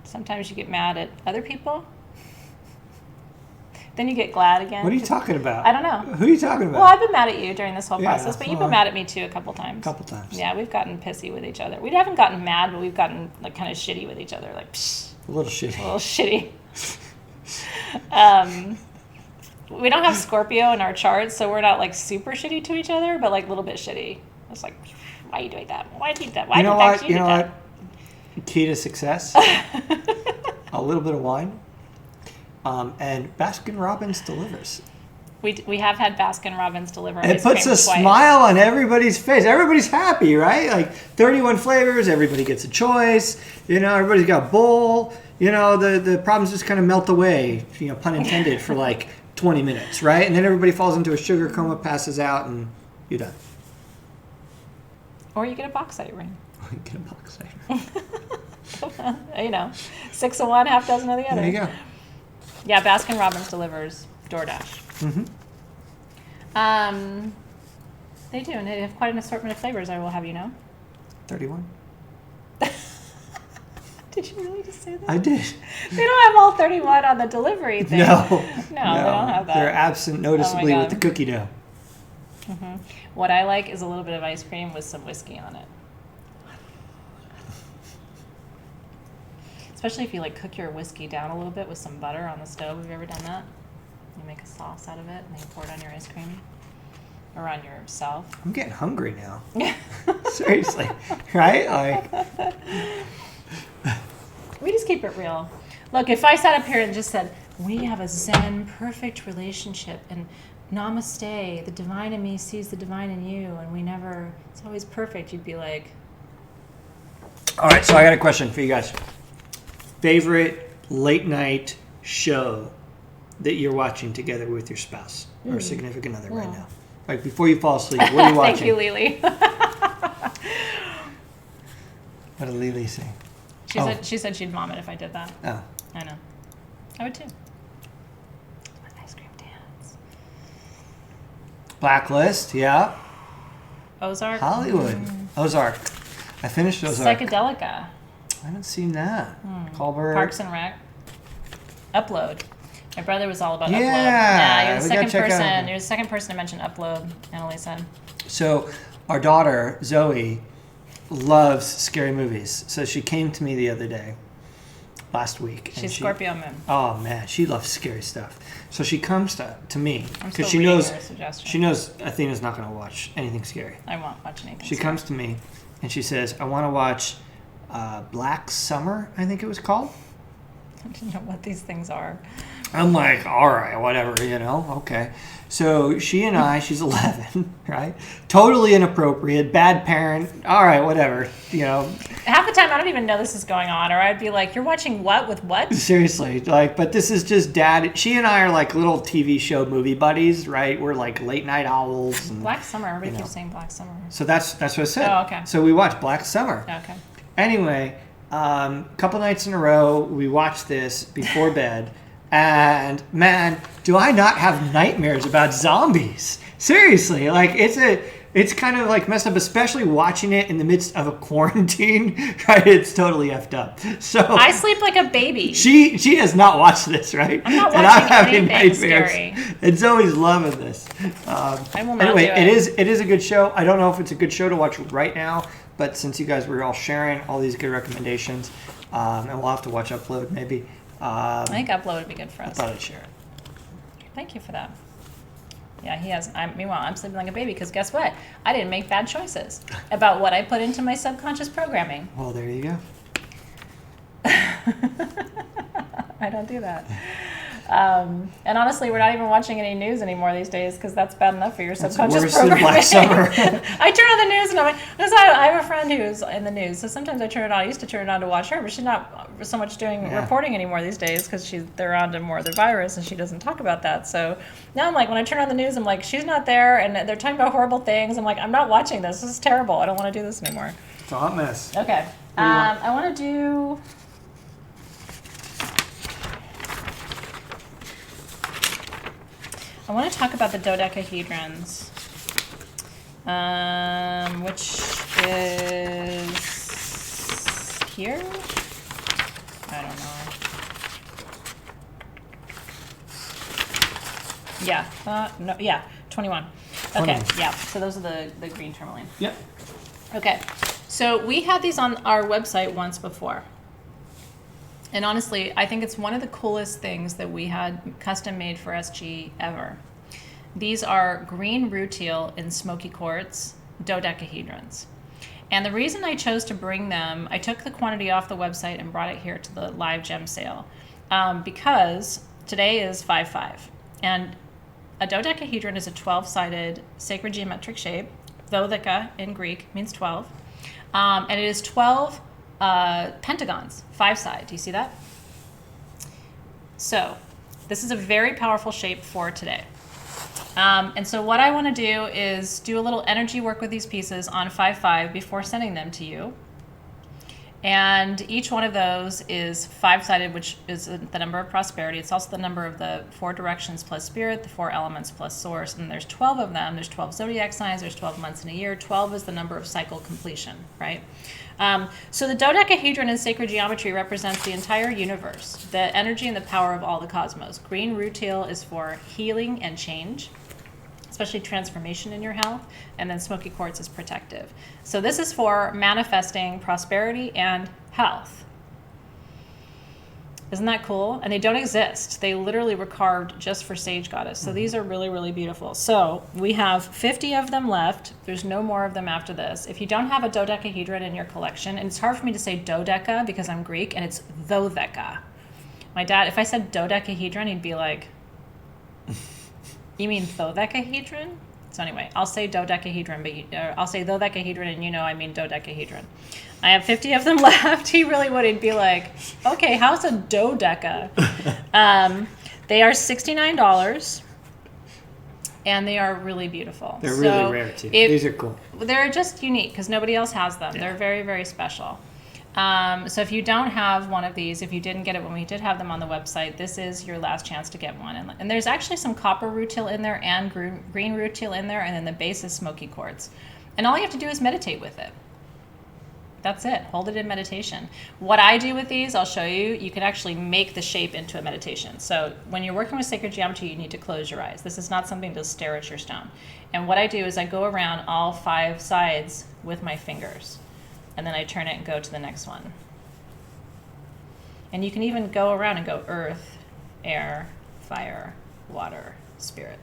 sometimes you get mad at other people. Then you get glad again. What are you talking about? I don't know. Who are you talking about? Well, I've been mad at you during this whole process, but you've been mad at me too a couple times. A couple times. Yeah, we've gotten pissy with each other. We haven't gotten mad, but we've gotten like kind of shitty with each other, like psh, A little shitty. a little shitty. We don't have Scorpio in our charts, so we're not like super shitty to each other, but like a little bit shitty. It's like, why are you doing that? Why did you do that? Why did that? You know what? Key to success: a little bit of wine. And Baskin Robbins delivers. We have had Baskin Robbins deliver. It puts a smile on everybody's face. Everybody's happy, right? Like 31 flavors, everybody gets a choice. Everybody's got a bowl. The problems just kind of melt away, pun intended, for like 20 minutes, right? And then everybody falls into a sugar coma, passes out, and you're done. Or you get a bauxite ring. Or you get a bauxite ring. 6 of one, half dozen of the other. There you go. Yeah, Baskin Robbins delivers DoorDash. Mm-hmm. They do, and they have quite an assortment of flavors, I will have you know. 31. Did you really just say that? I did. They don't have all 31 on the delivery thing. No, they don't have that. They're absent noticeably Oh my with the cookie dough. Mm-hmm. What I like is a little bit of ice cream with some whiskey on it. Especially if you like cook your whiskey down a little bit with some butter on the stove. Have you ever done that? You make a sauce out of it and then you pour it on your ice cream or on yourself. I'm getting hungry now. Seriously, right? Like, we just keep it real. Look, if I sat up here and just said, we have a Zen perfect relationship and namaste, the divine in me sees the divine in you, and it's always perfect, you'd be like... All right, so I got a question for you guys. Favorite late night show that you're watching together with your spouse or significant other right now? Like before you fall asleep, what are you watching? Thank you, Lily. What did Lily say? She said she'd vomit if I did that. Oh. I know. I would too. Ice cream dance. Blacklist, yeah. Ozark. Hollywood. Ozark. I finished Ozark. Psychedelica. I haven't seen that. Colbert. Parks and Rec. Upload. My brother was all about Yeah, Upload. Yeah, you're the we gotta second check person. out- You're the second person to mention Upload, Annalise said. So our daughter, Zoe, loves scary movies. So she came to me the other day, last week. and She's Scorpio moon. Oh man, she loves scary stuff. So she comes to me I'm because still she reading knows your suggestion. she knows Athena's not going to watch anything scary. I won't watch anything. She comes to me and she says, "I want to watch Black Summer." I think it was called. I don't know what these things are. I'm like, all right, whatever, okay. So she and I, she's 11, right? Totally inappropriate, bad parent. All right, whatever, Half the time, I don't even know this is going on, or I'd be like, "You're watching what with what?" Seriously, but this is just dad. She and I are like little TV show movie buddies, right? We're like late night owls. And, Black Summer. Everybody keeps saying Black Summer. So that's what I said. Oh, okay. So we watched Black Summer. Okay. Anyway, couple nights in a row, we watched this before bed. And man, do I not have nightmares about zombies? Seriously, like it's kind of like messed up, especially watching it in the midst of a quarantine, right? It's totally effed up. So I sleep like a baby. She has not watched this, right? I'm not and watching I'm having anything nightmares. scary. And Zoe's loving this. I will not Anyway, do it. it is a good show. I don't know if it's a good show to watch right now, but since you guys were all sharing all these good recommendations, and we'll have to watch Upload maybe. I think Upload would be good for I us. thought I'd share it. Thank you for that. Yeah, he has. Meanwhile, I'm sleeping like a baby because guess what? I didn't make bad choices about what I put into my subconscious programming. Well, there you go. I don't do that. And honestly, we're not even watching any news anymore these days because that's bad enough for your subconscious worse than programming. Black Summer. I turn on the news and I'm like, because I have a friend who's in the news, so sometimes I turn it on. I used to turn it on to watch her, but she's not so much doing reporting anymore these days because they're on to more of the virus and she doesn't talk about that. So now I'm like, when I turn on the news, I'm like, she's not there and they're talking about horrible things. I'm like, I'm not watching this. This is terrible. I don't want to do this anymore. It's a hot mess. Okay. I want to do. I want to talk about the dodecahedrons, which is here? I don't know. Yeah, no, yeah, 21. Okay, 21. yeah, so those are the green tourmaline. Yep. Okay, so we had these on our website once before. And honestly, I think it's one of the coolest things that we had custom made for SG ever. These are green rutile in Smoky Quartz dodecahedrons. And the reason I chose to bring them, I took the quantity off the website and brought it here to the live gem sale because today is 5/5. And a dodecahedron is a 12-sided sacred geometric shape. Dodeca in Greek means 12. And it is 12 pentagons, 5-side. Do you see that? So this is a very powerful shape for today. And so what I want to do is do a little energy work with these pieces on 5/5 before sending them to you. And each one of those is 5-sided, which is the number of prosperity. It's also the number of the 4 directions plus spirit, the 4 elements plus source. And there's 12 of them. There's 12 zodiac signs. There's 12 months in a year. 12 is the number of cycle completion, right? So the dodecahedron in sacred geometry represents the entire universe, the energy and the power of all the cosmos. Green rutile is for healing and change, especially transformation in your health, and then Smoky Quartz is protective. So this is for manifesting prosperity and health. Isn't that cool? And they don't exist. They literally were carved just for Sage Goddess. So these are really, really beautiful. So we have 50 of them left. There's no more of them after this. If you don't have a dodecahedron in your collection, and it's hard for me to say dodeca because I'm Greek, and it's dodeca. My dad, if I said dodecahedron, he'd be like, you mean dodecahedron? So anyway, I'll say dodecahedron, but I'll say dodecahedron, and you know I mean dodecahedron. I have 50 of them left. He really would. He'd be like, okay, how's a dodeca? They are $69, and they are really beautiful. They're really rare, too. These are cool. They're just unique because nobody else has them. Yeah. They're very, very special. So if you don't have one of these, if you didn't get it when we did have them on the website, this is your last chance to get one. And there's actually some copper rutile in there and green rutile in there, and then the base is Smoky Quartz. And all you have to do is meditate with it. That's it. Hold it in meditation. What I do with these, I'll show you. You can actually make the shape into a meditation. So when you're working with sacred geometry, you need to close your eyes. This is not something to stare at your stone. And what I do is I go around all 5 sides with my fingers. And then I turn it and go to the next one. And you can even go around and go earth, air, fire, water, spirit.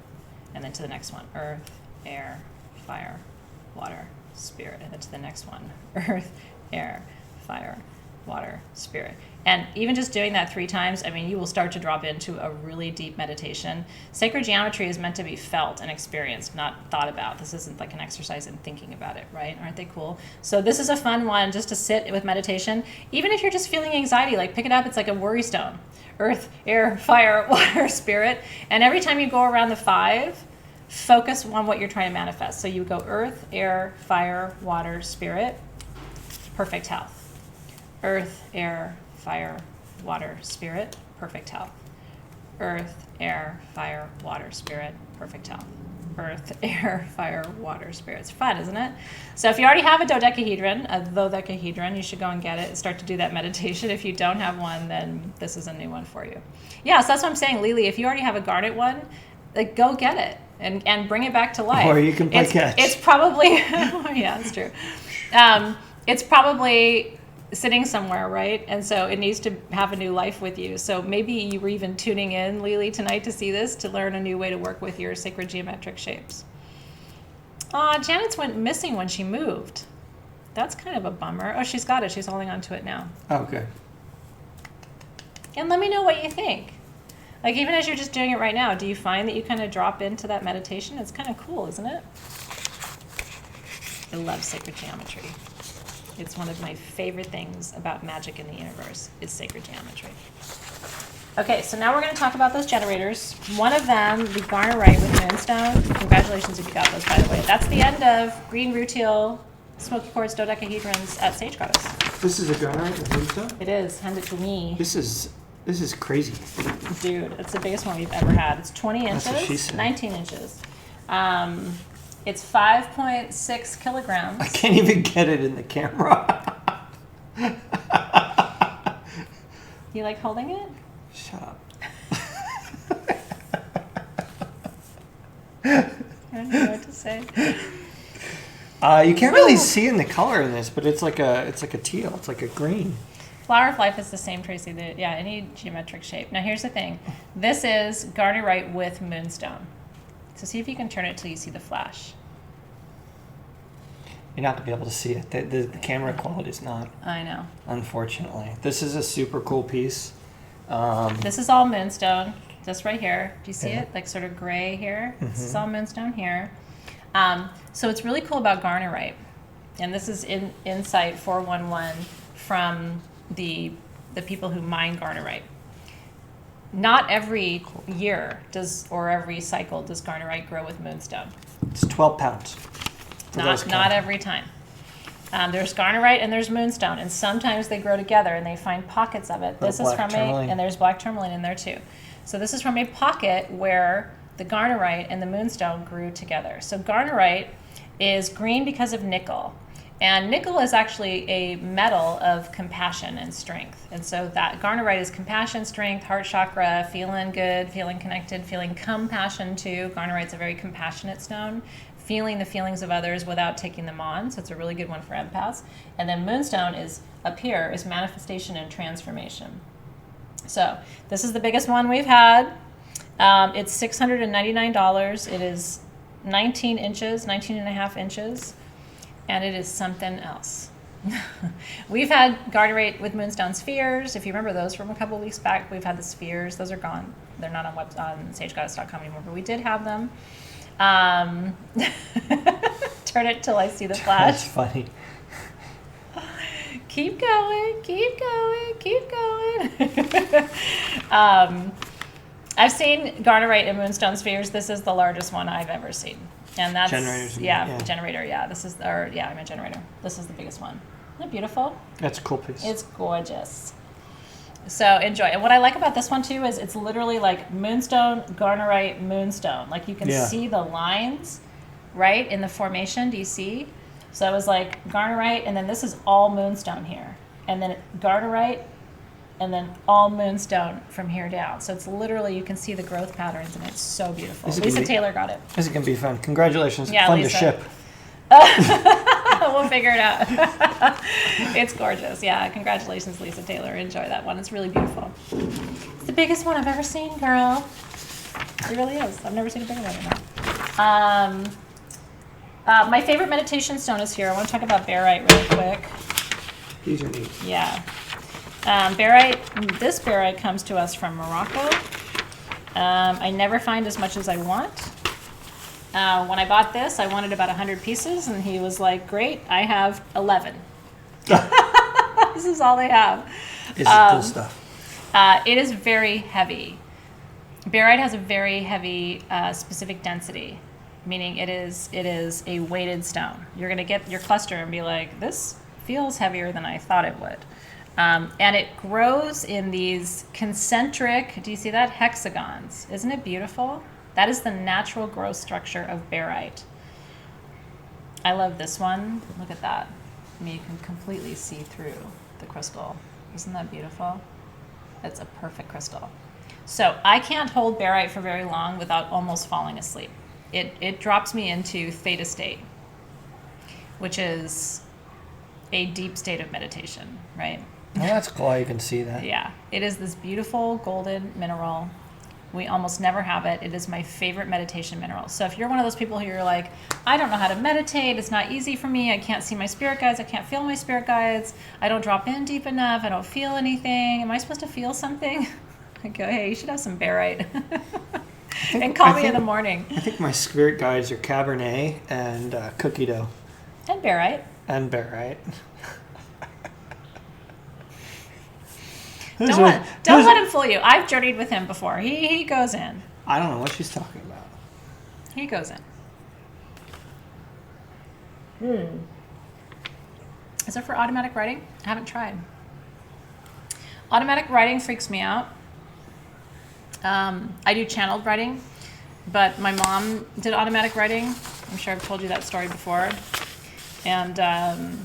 And then to the next one. Earth, air, fire, water, spirit. And then to the next one. Earth, air, fire, water, spirit. And even just doing that 3 times, I mean, you will start to drop into a really deep meditation. Sacred geometry is meant to be felt and experienced, not thought about. This isn't like an exercise in thinking about it, right? Aren't they cool? So this is a fun one just to sit with meditation. Even if you're just feeling anxiety, like pick it up, it's like a worry stone. Earth, air, fire, water, spirit. And every time you go around the 5, focus on what you're trying to manifest. So you go earth, air, fire, water, spirit, perfect health. Earth, air, fire, water, spirit, perfect health. Earth, air, fire, water, spirit, perfect health. earth, air, fire, water, spirits. Fun, isn't it? So if you already have a dodecahedron, you should go and get it and start to do that meditation. If you don't have one, then this is a new one for you. Yeah, so that's what I'm saying, Lily. If you already have a garnet one, like, go get it and bring it back to life. Or you can play catch. It's probably, yeah, that's true. It's probably sitting somewhere, right? And so it needs to have a new life with you. So maybe you were even tuning in, Lily, tonight to see this, to learn a new way to work with your sacred geometric shapes. Aw, Janet's went missing when she moved. That's kind of a bummer. Oh, she's got it. She's holding on to it now. Oh, good. And let me know what you think. Like, even as you're just doing it right now, do you find that you kind of drop into that meditation? It's kind of cool, isn't it? I love sacred geometry. It's one of my favorite things about magic in the universe is sacred geometry. Okay, so now we're going to talk about those generators. One of them, the garnerite with moonstone. Congratulations if you got those, by the way. That's the end of green rutile, smoky quartz dodecahedrons at Sage Goddess. This is a garnet with moonstone? It is. Hand it to me. This is crazy. Dude, it's the biggest one we've ever had. It's 20 That's what she inches, said. 19 inches. It's 5.6 kilograms. I can't even get it in the camera. You like holding it? Shut up. I don't know what to say. You can't really see in the color in this, but it's like a teal. It's like a green. Flower of Life is the same, Tracy. Yeah, any geometric shape. Now here's the thing. This is garnerite with moonstone. So see if you can turn it till you see the flash. You're not going to be able to see it. The camera quality is not. I know. Unfortunately. This is a super cool piece. This is all moonstone. This right here. Do you see Yeah. it? Like sort of gray here. This is all moonstone here. So what's really cool about garnerite, and this is Insight 411 from the people who mine garnerite. Not every year or every cycle does garnerite grow with moonstone. It's 12 pounds. Not every time. There's garnerite and there's moonstone, and sometimes they grow together and they find pockets of it. This is from tourmaline. and there's black tourmaline in there too. So this is from a pocket where the garnerite and the moonstone grew together. So garnerite is green because of nickel. And nickel is actually a metal of compassion and strength. And so that garnerite is compassion, strength, heart chakra, feeling good, feeling connected, feeling compassion too. Garnerite's a very compassionate stone. Feeling the feelings of others without taking them on. So it's a really good one for empaths. And then moonstone is up here, is manifestation and transformation. So this is the biggest one we've had. It's $699. It is 19 inches, 19 and a half inches. And it is something else. We've had garnerite with moonstone spheres. If you remember those from a couple weeks back, we've had the spheres. Those are gone. They're not on sagegoddess.com anymore, but we did have them. Turn it till I see the flash. That's funny. Keep going, keep going, keep going. I've seen garnerite and moonstone spheres. This is the largest one I've ever seen. And that's Generators, generator, yeah. I'm a generator. This is the biggest one. Isn't it beautiful? That's a cool piece. It's gorgeous. So enjoy. And what I like about this one too is it's literally like moonstone, garnerite, moonstone. Like you can see the lines, right, in the formation. Do you see? So it was like garnerite, and then this is all moonstone here. And then garnerite, and then all moonstone from here down. So it's literally, you can see the growth patterns, and it's so beautiful. Lisa Taylor got it. This is going to be fun. Congratulations. Yeah, fun Lisa. to ship. We'll figure it out. It's gorgeous. Yeah, congratulations, Lisa Taylor. Enjoy that one. It's really beautiful. It's the biggest one I've ever seen, girl. It really is. I've never seen a bigger one than that. My favorite meditation stone is here. I want to talk about barite really quick. These are neat. Yeah. Barite, this barite comes to us from Morocco. I never find as much as I want. When I bought this, I wanted about 100 pieces, and he was like, great, I have 11. This is all they have. It's cool stuff. It is very heavy. Barite has a very heavy specific density, meaning it is a weighted stone. You're going to get your cluster and be like, this feels heavier than I thought it would. And it grows in these concentric, do you see that? Hexagons. Isn't it beautiful? That is the natural growth structure of barite. I love this one. Look at that. I mean, you can completely see through the crystal. Isn't that beautiful? It's a perfect crystal. So I can't hold barite for very long without almost falling asleep. It drops me into theta state, which is a deep state of meditation, right? Oh, that's cool. You can see that. Yeah. It is this beautiful golden mineral. We almost never have it. It is my favorite meditation mineral. So if you're one of those people who you're like, I don't know how to meditate, it's not easy for me, I can't see my spirit guides, I can't feel my spirit guides, I don't drop in deep enough, I don't feel anything, am I supposed to feel something? I go, hey, you should have some barite. And call me in the morning. I think my spirit guides are Cabernet and cookie dough. And barite. And barite. Don't let him fool you. I've journeyed with him before. He goes in. I don't know what she's talking about. He goes in. Is it for automatic writing? I haven't tried. Automatic writing freaks me out. I do channeled writing, but my mom did automatic writing. I'm sure I've told you that story before. And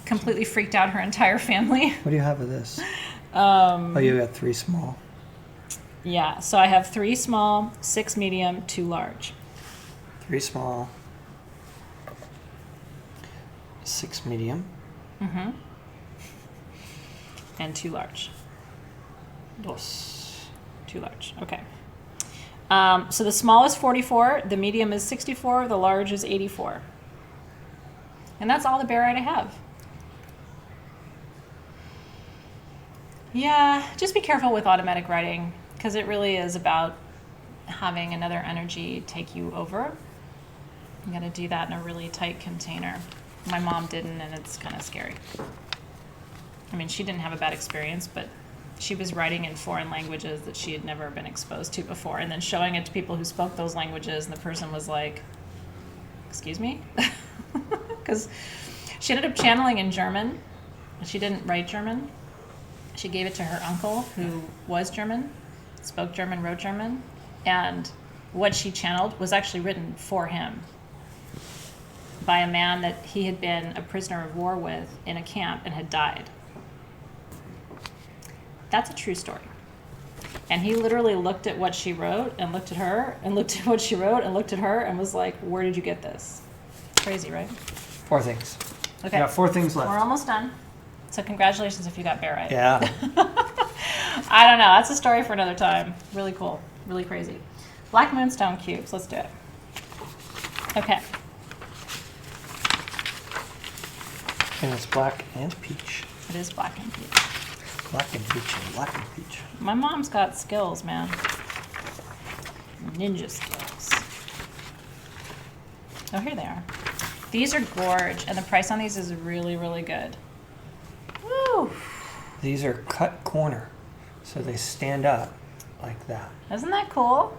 completely freaked out her entire family. What do you have of this? Oh, you got 3 small. Yeah, so I have 3 small, 6 medium, 2 large. 3 small, 6 medium. Mm-hmm. And 2 large. Dos. 2 large, okay. So the small is 44, the medium is 64, the large is 84. And that's all the barite I have. Yeah, just be careful with automatic writing, because it really is about having another energy take you over. You got to do that in a really tight container. My mom didn't, and it's kind of scary. I mean, she didn't have a bad experience, but she was writing in foreign languages that she had never been exposed to before, and then showing it to people who spoke those languages, and the person was like, excuse me? Because she ended up channeling in German. She didn't write German. She gave it to her uncle, who was German, spoke German, wrote German, and what she channeled was actually written for him by a man that he had been a prisoner of war with in a camp and had died. That's a true story. And he literally looked at what she wrote and looked at her and looked at what she wrote and looked at her and was like, where did you get this? Crazy, right? 4 things. Okay. You got 4 things left. We're almost done. So congratulations if you got barite. Yeah. I don't know. That's a story for another time. Really cool. Really crazy. Black moonstone cubes. Let's do it. Okay. And it's black and peach. It is black and peach. Black and peach and black and peach. My mom's got skills, man. Ninja skills. Oh, here they are. These are gorge, and the price on these is really, really good. Woo! These are cut corner, so they stand up like that. Isn't that cool?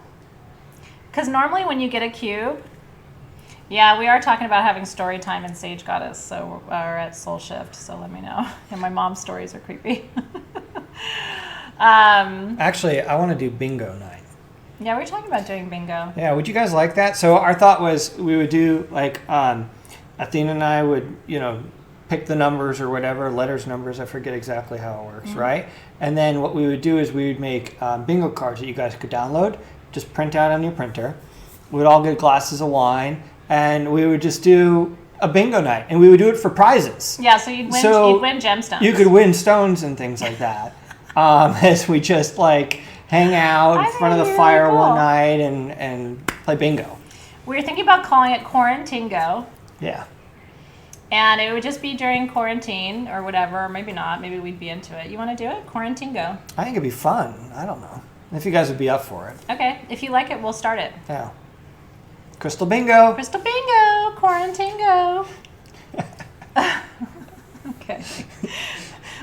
Because normally when you get a cube, yeah, we are talking about having story time in Sage Goddess, so we're at Soul Shift, so let me know. And my mom's stories are creepy. Actually, I want to do bingo night. Yeah, we were talking about doing bingo. Yeah, would you guys like that? So our thought was we would do like Athena and I would, pick the numbers or whatever, letters, numbers, I forget exactly how it works, right? And then what we would do is we would make bingo cards that you guys could download, just print out on your printer. We'd all get glasses of wine, and we would just do a bingo night, and we would do it for prizes. Yeah, so you'd win gemstones. You could win stones and things like that. As we just hang out in front of the fire one night and play bingo. We were thinking about calling it Quarantingo. Yeah. And it would just be during quarantine or whatever, or maybe not. Maybe we'd be into it. You want to do it? Quarantingo. I think it'd be fun. I don't know. If you guys would be up for it. Okay. If you like it, we'll start it. Yeah. Crystal bingo. Crystal bingo. Quarantingo. Okay.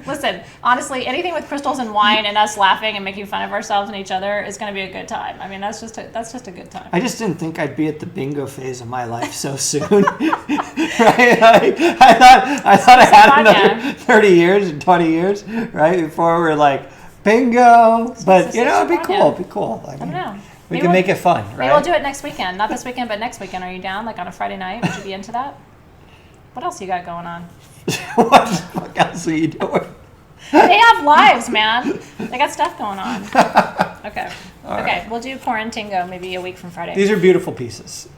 Listen, honestly, anything with crystals and wine and us laughing and making fun of ourselves and each other is going to be a good time. I mean, that's just a good time. I just didn't think I'd be at the bingo phase of my life so soon. Right? I thought I had another 30 years and 20 years, right? Before we're like, bingo. But, it'd be cool. It'd be cool. I don't know. We can make it fun, right? Maybe we'll do it next weekend. Not this weekend, but next weekend. Are you down? Like on a Friday night? Would you be into that? What else you got going on? What the fuck else are you doing? They have lives, man. They got stuff going on. Okay. All okay, right. we'll do Quarantingo maybe a week from Friday. These are beautiful pieces.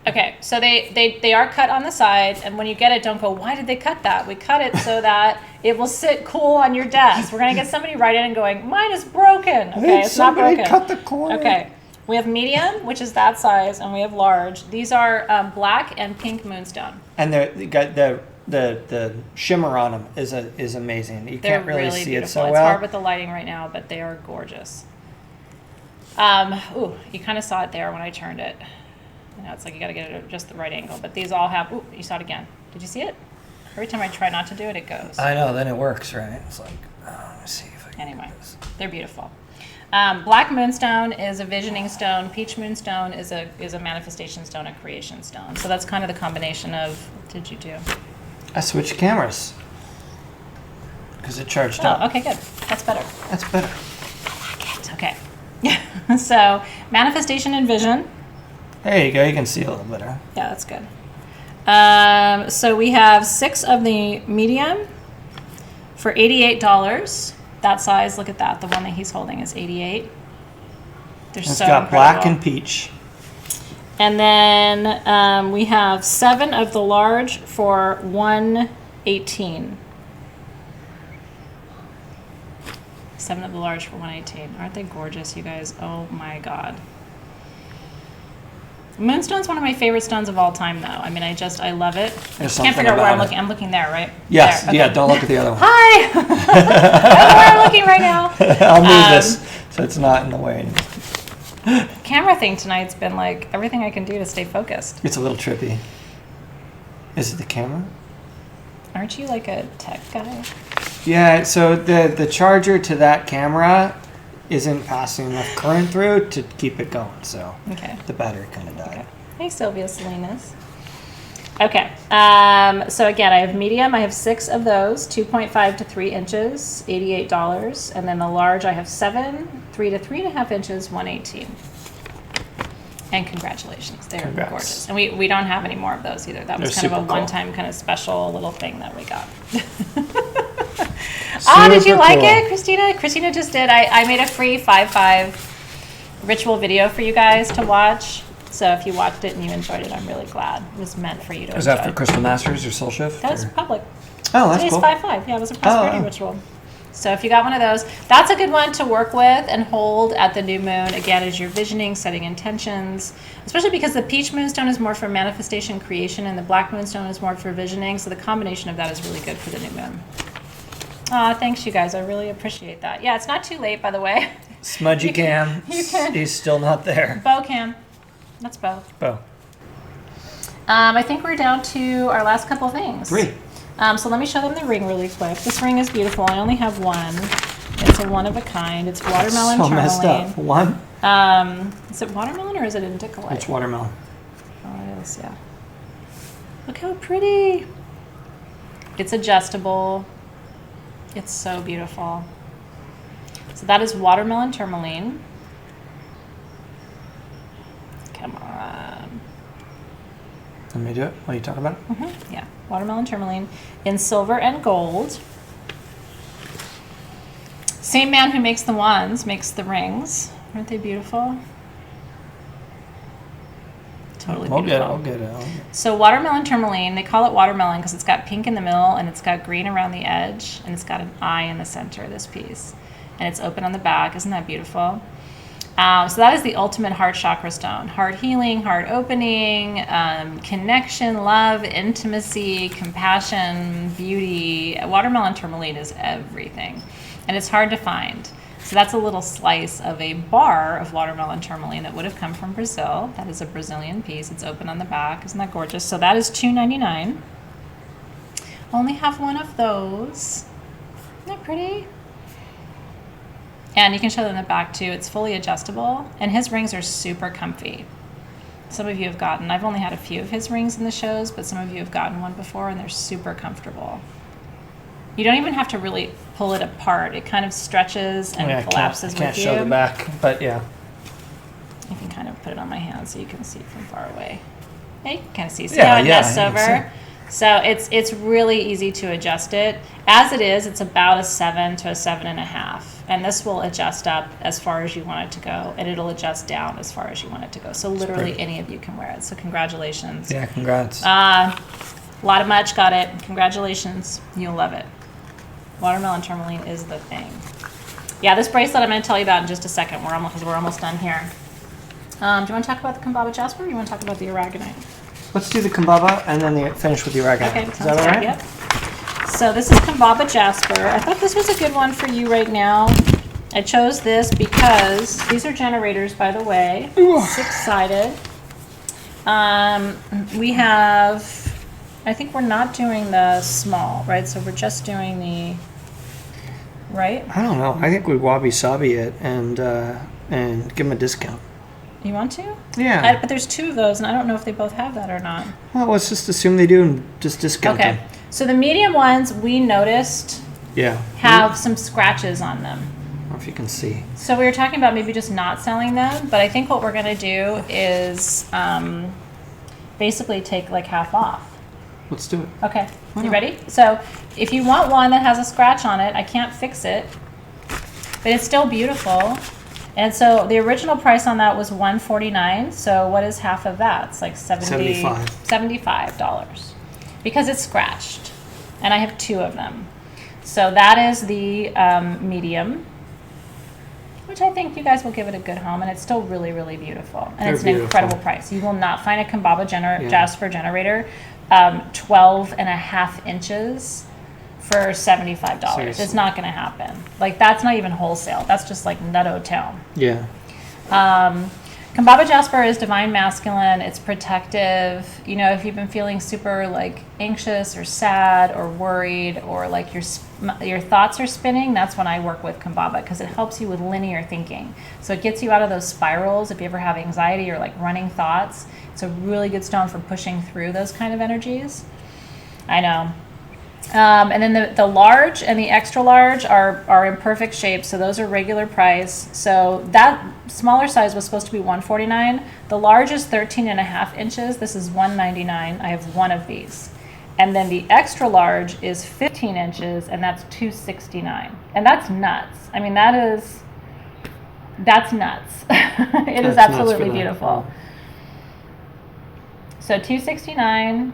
Okay, so they are cut on the side, and when you get it, don't go, why did they cut that? We cut it so that it will sit cool on your desk. We're going to get somebody right in and going, mine is broken. Okay, it's not broken. Cut the corner. Okay, we have medium, which is that size, and we have large. These are black and pink moonstone. And the shimmer on them is amazing. You can't really see beautiful. it so It's well. hard with the lighting right now, but they are gorgeous. Ooh, you kind of saw it there when I turned it. You know, it's like you got to get it at just the right angle. But these all have. Ooh, you saw it again. Did you see it? Every time I try not to do it, it goes. I know. Then it works, right? It's like, let me see if I can. Anyway, do this. they're beautiful. Black moonstone is a visioning stone. Peach moonstone is a manifestation stone, a creation stone. So that's kind of the combination of. What did you do? I switched cameras because it charged up. Oh, okay, good. That's better. That's better. Okay. So manifestation and vision. There you go. You can see a little better. Yeah, that's good. So we have 6 of the medium for $88. That size, look at that. The one that he's holding is 88. They're It's so got incredible. black and peach. And then we have 7 of the large for $118. 7 of the large for $118. Aren't they gorgeous, you guys? Oh my God. Moonstone's one of my favorite stones of all time, though. I mean, I love it. There's Can't something figure out where about I'm it. looking. I'm looking there, right? Yes. There. Yeah. Okay. Don't look at the other one. Hi. I don't know where I'm looking right now. I'll move this so it's not in the way. Camera thing tonight's been like everything I can do to stay focused. It's a little trippy. Is it the camera? Aren't you like a tech guy? Yeah. So the charger to that camera isn't passing enough current through to keep it going. So Okay. the battery kind of died. Okay. Hey, Sylvia Salinas. Okay. So again, I have medium. I have 6 of those, 2.5 to 3 inches, $88. And then the large, I have 7, 3 to 3.5 inches, $118. And congratulations, they're Congrats. gorgeous. And we don't have any more of those either. That was They're kind of a super cool. one-time kind of special little thing that we got. Oh, did you Super like cool. it, Christina? Christina just did. I made a free 5/5 ritual video for you guys to watch. So if you watched it and you enjoyed it, I'm really glad. It was meant for you to Is enjoy. that for Crystal Masters or Soul Shift? That was or- public. Oh, that's Today's cool. 5/5. Yeah, it was a prosperity Oh. ritual. So if you got one of those, that's a good one to work with and hold at the new moon. Again, as you're visioning, setting intentions, especially because the peach moonstone is more for manifestation, creation, and the black moonstone is more for visioning. So the combination of that is really good for the new moon. Aw, thanks you guys. I really appreciate that. Yeah, it's not too late, by the way. Smudgy Cam. you can- He's still not there. Bo cam. That's Bo. Oh. I think we're down to our last couple things. 3. So let me show them the ring really quick. This ring is beautiful. I only have one. It's a one of a kind. It's watermelon So tourmaline. messed up. 1. Is it watermelon or is it indicolite? It's watermelon. Oh, it is, yeah. Look how pretty. It's adjustable. It's so beautiful. So that is watermelon tourmaline. Come on. Let me do it. What are you talking about? Yeah, watermelon tourmaline in silver and gold. Same man who makes the wands makes the rings. Aren't they beautiful? Totally We'll get it. beautiful. We'll get it. So watermelon tourmaline, they call it watermelon because it's got pink in the middle and it's got green around the edge and it's got an eye in the center of this piece. And it's open on the back. Isn't that beautiful? So that is the ultimate heart chakra stone. Heart healing, heart opening, connection, love, intimacy, compassion, beauty. Watermelon tourmaline is everything. And it's hard to find. So that's a little slice of a bar of watermelon tourmaline that would have come from Brazil. That is a Brazilian piece. It's open on the back. Isn't that gorgeous? So that is $2.99. Only have one of those. Isn't that pretty? And you can show them the back too. It's fully adjustable. And his rings are super comfy. Some of you have gotten, I've only had a few of his rings in the shows, but some of you have gotten one before and they're super comfortable. You don't even have to really pull it apart. It kind of stretches and collapses I can't with show you. the back, but yeah. put it on my hand so you can see from far away. Yeah, you can kind of see. See Yeah, how it yeah, nests I can over? So it's really easy to adjust it. As it is, it's about a 7 to a 7.5. And this will adjust up as far as you want it to go, and it'll adjust down as far as you want it to go. So literally any of you can wear it. So congratulations. Yeah, congrats. A lot of much got it. Congratulations. You'll love it. Watermelon tourmaline is the thing. Yeah, this bracelet I'm going to tell you about in just a second. We're almost done here. Do you want to talk about the Kambaba jasper, or do you want to talk about the aragonite? Let's do the Kambaba and then finish with the aragonite. Okay, is that all right? Yep. So this is Kambaba jasper. I thought this was a good one for you right now. I chose this because these are generators, by the way, 6-sided. We have, I think we're not doing the small, right? So we're just doing the, right? I don't know. I think we wabi-sabi it and give them a discount. You want to? Yeah. But there's 2 of those, and I don't know if they both have that or not. Well, let's just assume they do and just discount them. Okay. So the medium ones we noticed have some scratches on them. I don't know if you can see. So we were talking about maybe just not selling them, but I think what we're going to do is basically take like half off. Let's do it. Okay. You ready? So if you want one that has a scratch on it, I can't fix it, but it's still beautiful. And so the original price on that was $149. So what is half of that? It's like $75 because it's scratched, and I have 2 of them. So that is the medium, which I think you guys will give it a good home, and it's still really, really beautiful. And it's an incredible price. You will not find a Kambaba jasper generator 12.5 inches for $75. Seriously. It's not going to happen. Like, that's not even wholesale. That's just like nutto town. Yeah. Kambaba jasper is divine masculine. It's protective. You know, if you've been feeling super like anxious or sad or worried, or like your thoughts are spinning, that's when I work with Kambaba, because it helps you with linear thinking. So it gets you out of those spirals. If you ever have anxiety or like running thoughts, it's a really good stone for pushing through those kind of energies. I know. And then the large and the extra large are in perfect shape, so those are regular price. So that smaller size was supposed to be $149. The large is 13.5 inches. This is $199. I have 1 of these. And then the extra large is 15 inches, and that's $269. And that's nuts. I mean, that's nuts. It is absolutely beautiful. So $269.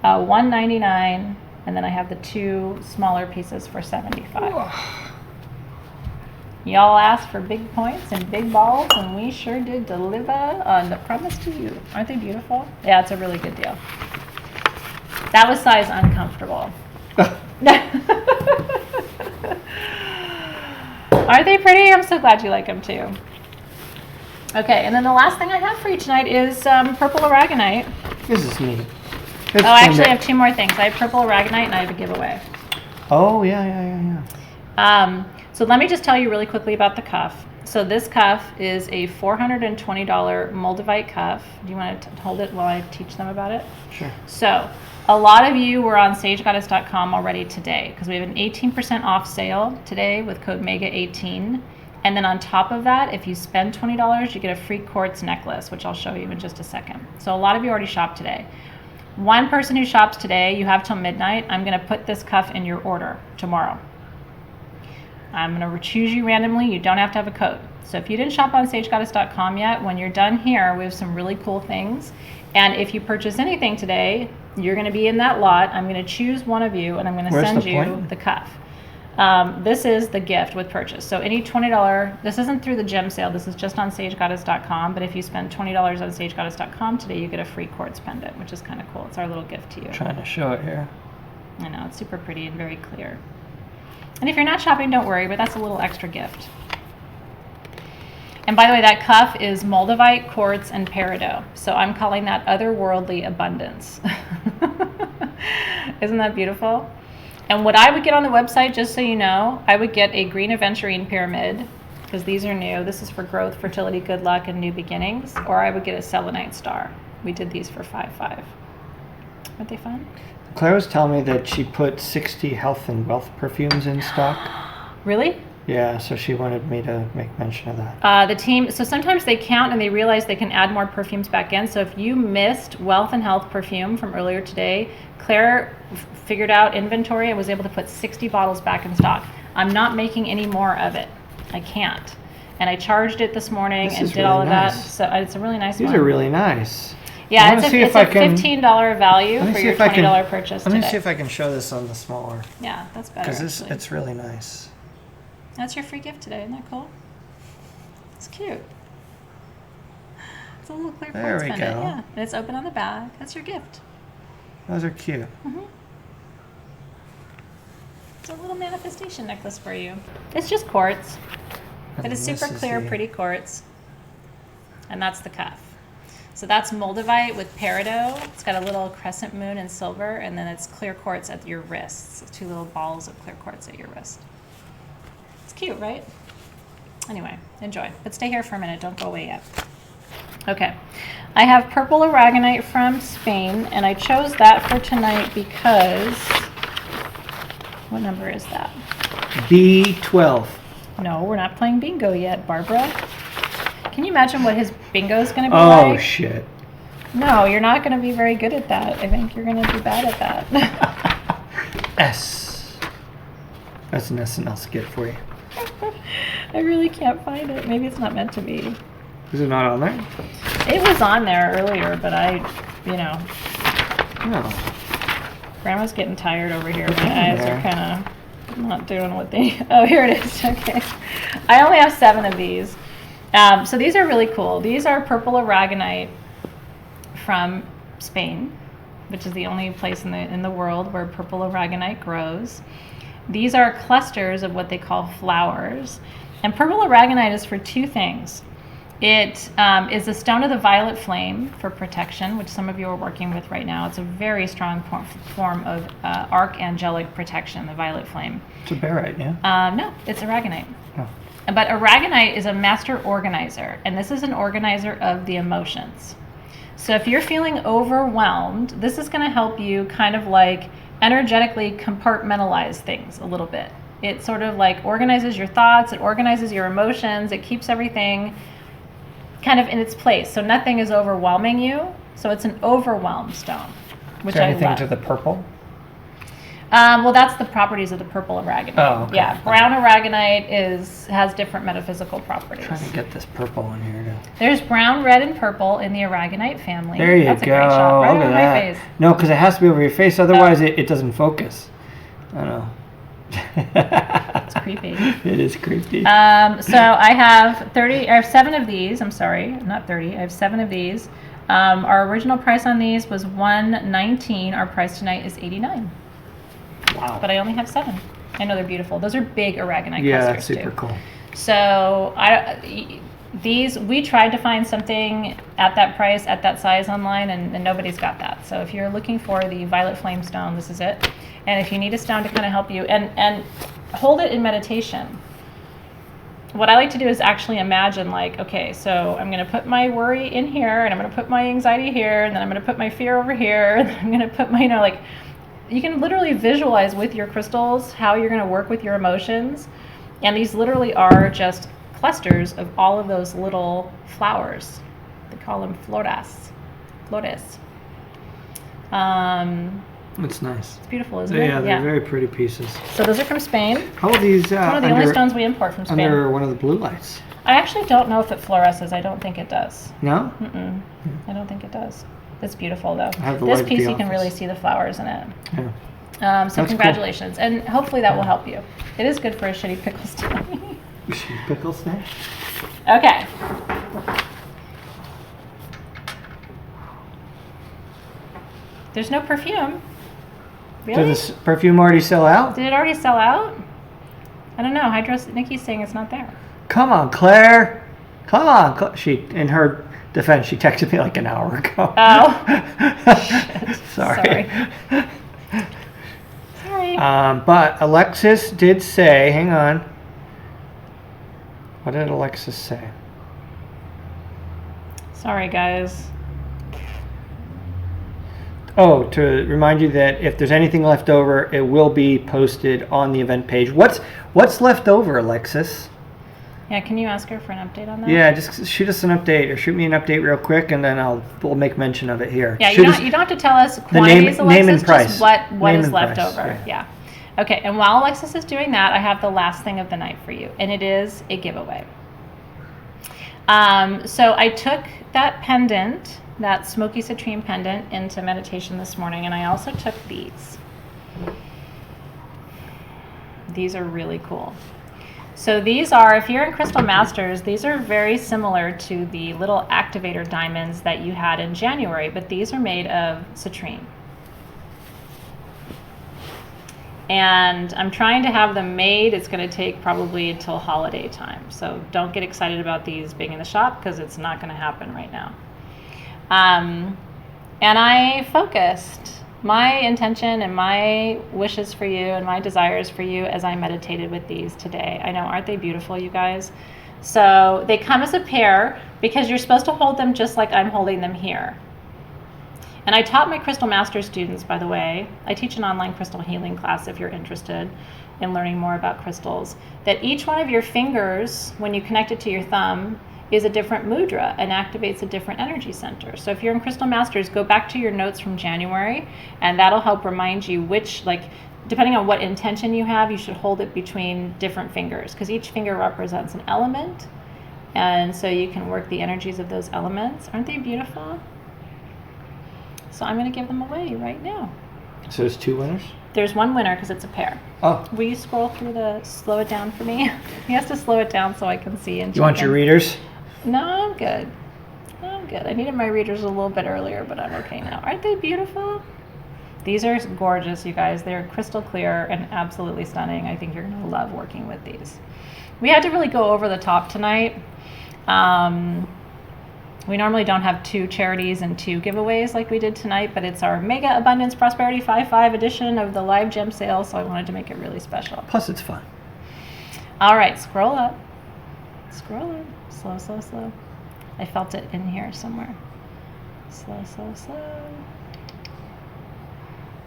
$199, and then I have the 2 smaller pieces for $75. Y'all asked for big points and big balls, and we sure did deliver on the promise to you. Aren't they beautiful? Yeah, it's a really good deal. That was size uncomfortable. Aren't they pretty? I'm so glad you like them too. Okay, and then the last thing I have for you tonight is purple aragonite. This is neat. I actually have 2 more things. I have purple aragonite, and I have a giveaway. Oh, yeah. So let me just tell you really quickly about the cuff. So this cuff is a $420 Moldavite cuff. Do you want to hold it while I teach them about it? Sure. So a lot of you were on sagegoddess.com already today, because we have an 18% off sale today with code MEGA18. And then on top of that, if you spend $20, you get a free quartz necklace, which I'll show you in just a second. So a lot of you already shopped today. One person who shops today, you have till midnight. I'm going to put this cuff in your order tomorrow. I'm going to choose you randomly. You don't have to have a code. So if you didn't shop on sagegoddess.com yet, when you're done here, we have some really cool things. And if you purchase anything today, you're going to be in that lot. I'm going to choose one of you, and I'm going to send you the cuff. This is the gift with purchase. So any $20, this isn't through the gem sale, this is just on sagegoddess.com, but if you spend $20 on sagegoddess.com today, you get a free quartz pendant, which is kind of cool. It's our little gift to you. I'm trying to show it here. I know, it's super pretty and very clear. And if you're not shopping, don't worry, but that's a little extra gift. And by the way, that cuff is Moldavite, quartz, and peridot. So I'm calling that otherworldly abundance. Isn't that beautiful? And what I would get on the website, just so you know, I would get a green aventurine pyramid, because these are new. This is for growth, fertility, good luck, and new beginnings. Or I would get a selenite star. We did these for $5.5. Aren't they fun? Claire was telling me that she put 60 health and wealth perfumes in stock. Really? Yeah, so she wanted me to make mention of that. The team, so sometimes they count and they realize they can add more perfumes back in. So if you missed Wealth and Health perfume from earlier today, Claire figured out inventory and was able to put 60 bottles back in stock. I'm not making any more of it. I can't. And I charged it this morning and did all of that. So it's a really nice one. These are really nice. Yeah, it's a $15 value for your $20 purchase today. Let me see if I can show this on the smaller. Yeah, that's better. Because it's really nice. That's your free gift today. Isn't that cool? It's cute. It's a little clear quartz pendant. Yeah, and it's open on the back. That's your gift. Those are cute. Mm-hmm. It's a little manifestation necklace for you. It's just quartz. But it's super clear, pretty quartz. And that's the cuff. So that's Moldavite with peridot. It's got a little crescent moon in silver, and then it's clear quartz at your wrists. Two little balls of clear quartz at your wrist. It's cute, right? Anyway, enjoy. But stay here for a minute. Don't go away yet. Okay. I have purple aragonite from Spain, and I chose that for tonight because... What number is that? B12. No, we're not playing bingo yet, Barbara. Can you imagine what his bingo is going to be like? Oh, shit. No, you're not going to be very good at that. I think you're going to be bad at that. S. That's an SNL skit for you. I really can't find it. Maybe it's not meant to be. Is it not on there? It was on there earlier, but No. Grandma's getting tired over here. My eyes are kind of not doing what they... Oh, here it is. Okay. I only have 7 of these. So these are really cool. These are purple aragonite from Spain, which is the only place in the world where purple aragonite grows. These are clusters of what they call flowers. And purple aragonite is for 2 things. It is a stone of the violet flame for protection, which some of you are working with right now. It's a very strong form of archangelic protection, the violet flame. It's a barite, yeah? No, it's aragonite. Oh. But aragonite is a master organizer, and this is an organizer of the emotions. So if you're feeling overwhelmed, this is going to help you kind of like energetically compartmentalize things a little bit. It sort of like organizes your thoughts, it organizes your emotions, it keeps everything kind of in its place, so nothing is overwhelming you. So it's an overwhelm stone, which I love. Anything to the purple? Well, that's the properties of the purple aragonite. Oh, okay. Yeah, brown aragonite has different metaphysical properties. I'm trying to get this purple in here too. There's brown, red, and purple in the aragonite family. There you That's go. A great shot. Right Look over at my that. face. No, because it has to be over your face, otherwise it doesn't focus. I know. It's creepy. It is creepy. So I have 7 of these. I'm sorry, not 30. I have 7 of these. Our original price on these was $119. Our price tonight is $89. Wow. But I only have 7. I know they're beautiful. Those are big aragonite yeah, clusters that's super too. cool. So we tried to find something at that price, at that size online, and nobody's got that. So if you're looking for the violet flame stone, this is it. And if you need a stone to kind of help you, and hold it in meditation. What I like to do is actually imagine, like, okay, so I'm going to put my worry in here, and I'm going to put my anxiety here, and then I'm going to put my fear over here, and then I'm going to put my, like, you can literally visualize with your crystals how you're going to work with your emotions. And these literally are just clusters of all of those little flowers. They call them flores. It's nice. It's beautiful, isn't it? Yeah, they're very pretty pieces. So those are from Spain. How are these? One of the only stones we import from Spain. Under one of the blue lights. I actually don't know if it fluoresces. I don't think it does. No? Mm-mm. I don't think it does. It's beautiful, though. I have the This light at piece, the you can office. really see the flowers in it. Yeah. So That's congratulations. Cool. And hopefully that will help you. It is good for a shitty pickle stone. Pickle snack? Okay. There's no perfume. Really? Did this perfume already sell out? Did it already sell out? I don't know. Nikki's saying it's not there. Come on, Claire. Come on. In her defense, she texted me like an hour ago. Oh. Sorry. Sorry. But Alexis did say, hang on. What did Alexis say? Sorry, guys. Oh, to remind you that if there's anything left over, it will be posted on the event page. What's left over, Alexis? Yeah, can you ask her for an update on that? Yeah, just shoot us an update or shoot me an update real quick, and then we'll make mention of it here. Yeah, you don't have to tell us quantities, Alexis, name and price. Just what Name is and left price, over. Yeah. Okay, and while Alexis is doing that, I have the last thing of the night for you, and it is a giveaway. So I took that pendant, that Smoky Citrine pendant, into meditation this morning, and I also took these. These are really cool. So these are, if you're in Crystal Masters, these are very similar to the little activator diamonds that you had in January, but these are made of citrine. And I'm trying to have them made. It's going to take probably until holiday time. So don't get excited about these being in the shop because it's not going to happen right now. And I focused my intention and my wishes for you and my desires for you as I meditated with these today. I know, aren't they beautiful, you guys? So they come as a pair because you're supposed to hold them just like I'm holding them here. And I taught my Crystal Master students, by the way, I teach an online crystal healing class if you're interested in learning more about crystals, that each one of your fingers, when you connect it to your thumb, is a different mudra and activates a different energy center. So if you're in Crystal Masters, go back to your notes from January, and that'll help remind you which, depending on what intention you have, you should hold it between different fingers, because each finger represents an element, and so you can work the energies of those elements. Aren't they beautiful? So I'm going to give them away right now. So there's 2 winners? There's 1 winner because it's a pair. Oh. Will you scroll through slow it down for me? He has to slow it down so I can see. And you want your readers? No, I'm good. I'm good. I needed my readers a little bit earlier, but I'm okay now. Aren't they beautiful? These are gorgeous, you guys. They're crystal clear and absolutely stunning. I think you're going to love working with these. We had to really go over the top tonight. We normally don't have 2 charities and 2 giveaways like we did tonight, but it's our Mega Abundance Prosperity 5/5 edition of the live gem sale, so I wanted to make it really special. Plus it's fun. All right, scroll up. Scroll up. Slow, slow, slow. I felt it in here somewhere. Slow, slow, slow.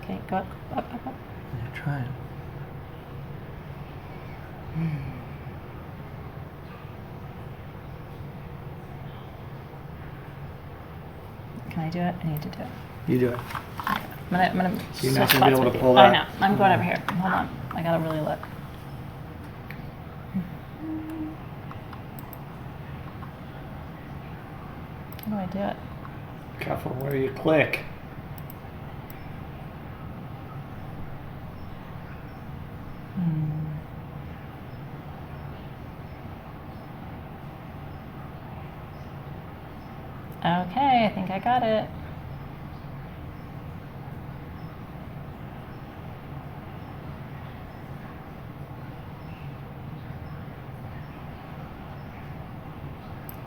Okay, go up, up, up, up. I'm trying. Can I do it? I need to do it. You do it. I'm gonna So you're not switch going to be spots able with to you. pull I that? know. I'm going over here. Hold on. I gotta really look. How do I do it? Careful where you click. Okay, I think I got it.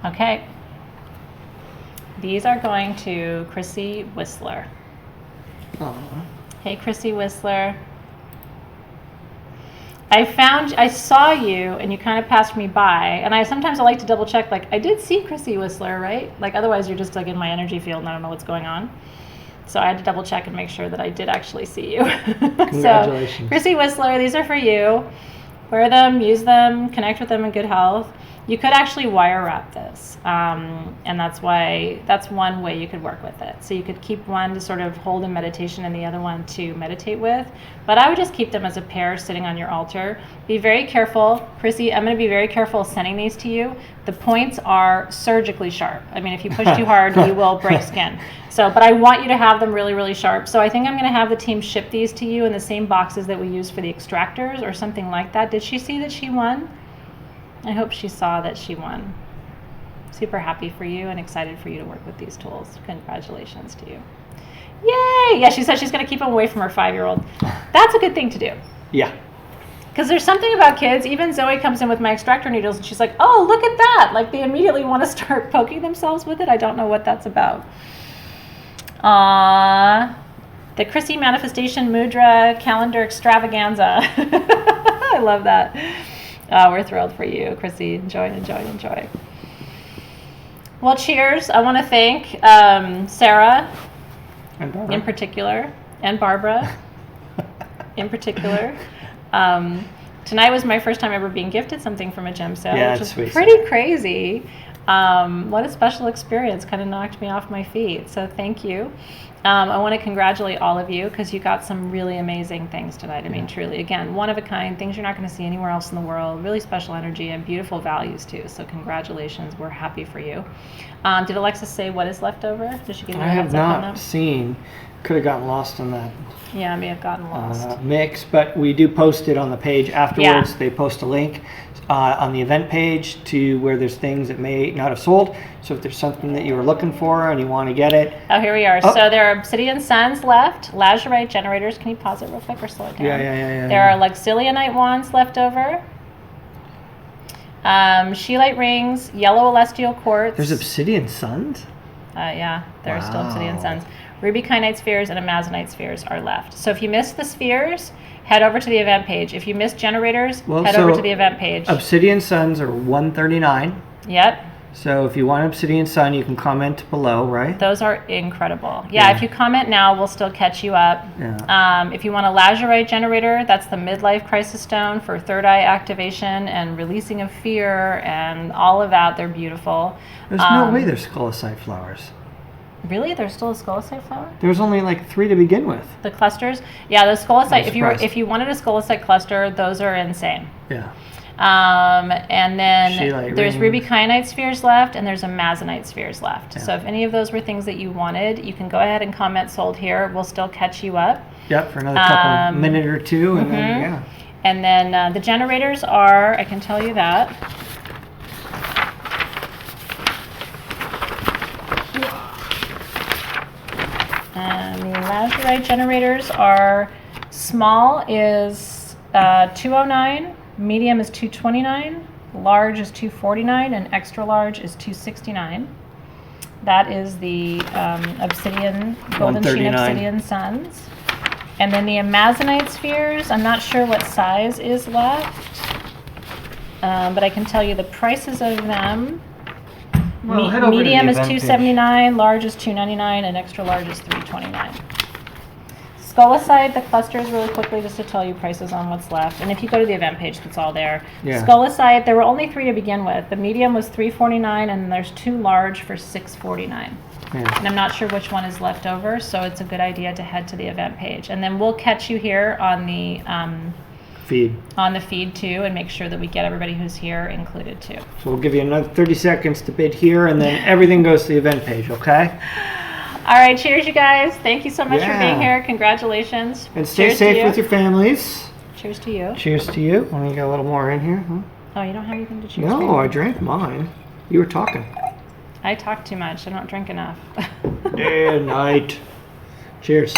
Okay. These are going to Chrissy Whistler. Aww. Hey, Chrissy Whistler. I saw you and you kind of passed me by, and I like to double check, I did see Chrissy Whistler, right? Otherwise you're just in my energy field and I don't know what's going on. So I had to double check and make sure that I did actually see you. Congratulations. So, Chrissy Whistler, these are for you. Wear them, use them, connect with them in good health. You could actually wire wrap this, and that's one way you could work with it. So you could keep one to sort of hold in meditation and the other one to meditate with. But I would just keep them as a pair sitting on your altar. Be very careful. Chrissy, I'm going to be very careful sending these to you. The points are surgically sharp. I mean, if you push too hard, you will break skin. But I want you to have them really, really sharp. So I think I'm going to have the team ship these to you in the same boxes that we use for the extractors or something like that. Did she see that she won? I hope she saw that she won. Super happy for you and excited for you to work with these tools. Congratulations to you. Yay! Yeah, she said she's going to keep them away from her 5-year-old. That's a good thing to do. Yeah. Because there's something about kids, even Zoe comes in with my extractor needles and she's like, oh, look at that. They immediately want to start poking themselves with it. I don't know what that's about. The Chrissy Manifestation Mudra Calendar Extravaganza. I love that. We're thrilled for you, Chrissy. Enjoy, enjoy, enjoy. Well, cheers. I want to thank Sarah And Barbara. in particular, and Barbara in particular. Tonight was my first time ever being gifted something from a gemstone, which is sweet. pretty crazy. What a special experience. Kind of knocked me off my feet. So thank you. I want to congratulate all of you because you got some really amazing things tonight. I mean, truly, again, one of a kind, things you're not going to see anywhere else in the world, really special energy and beautiful values too. So congratulations. We're happy for you. Did Alexis say what is left over? Did she give you a I have heads up on not that? seen. Could have gotten lost in that Yeah, I may have gotten lost. mix, but we do post it on the page afterwards. Yeah. They post a link on the event page to where there's things that may not have sold. So if there's something that you were looking for and you want to get it. Oh, here we are. Oh. So there are obsidian suns left, Lazurite generators. Can you pause it real quick or slow it down? Yeah. There are Luccillianite wands left over. Shi-light rings, yellow elestial quartz. There's obsidian suns? Yeah, there are still Wow. obsidian suns. Ruby kyanite spheres and amazonite spheres are left. So if you missed the spheres, head over to the event page. If you missed generators, head over to the event page. Obsidian suns are 139. Yep. So if you want obsidian sun, you can comment below, right? Those are incredible. Yeah, if you comment now, we'll still catch you up. Yeah. If you want a Lazurite generator, that's the midlife crisis stone for third eye activation and releasing of fear and all of that. They're beautiful. There's no way there's Scolecite flowers. Really? There's still a Scolecite flower? There's only like 3 to begin with. The clusters? Yeah, the Scolecite. I'm surprised. If you wanted a Scolecite cluster, those are insane. Yeah. And then Shi-light there's ring. ruby kyanite spheres left, and there's amazonite spheres left. Yeah. So if any of those were things that you wanted, you can go ahead and comment sold here. We'll still catch you up. Yep, for another couple minute or two, and then Mm-hmm. And then the generators are, I can tell you that. The Lazurite generators are small is 209, medium is 229, large is 249, and extra large is 269. That is the obsidian, golden sheen 139. obsidian suns. And then the amazonite spheres, I'm not sure what size is left, but I can tell you the prices of them. Well, head over to Medium the is event page. $279, large is $299, and extra large is $329. Scolecite, the clusters really quickly just to tell you prices on what's left. And if you go to the event page, that's all there. Yeah. Scolecite, there were only 3 to begin with. The medium was $349, and there's 2 large for $649. Yeah. And I'm not sure which one is left over, so it's a good idea to head to the event page. And then we'll catch you here on the Feed. too, and make sure that we get everybody who's here included too. So we'll give you another 30 seconds to bid here, and then everything goes to the event page, okay? All right, cheers, you guys. Thank you so much for Yeah. being here. Congratulations. And stay Cheers to safe you. with your families. Cheers to you. Cheers to you. Let me get a little more in here. Huh? Oh, you don't have anything to cheers No, to? I drank mine. You were talking. I talk too much. I don't drink enough. Good night. Cheers.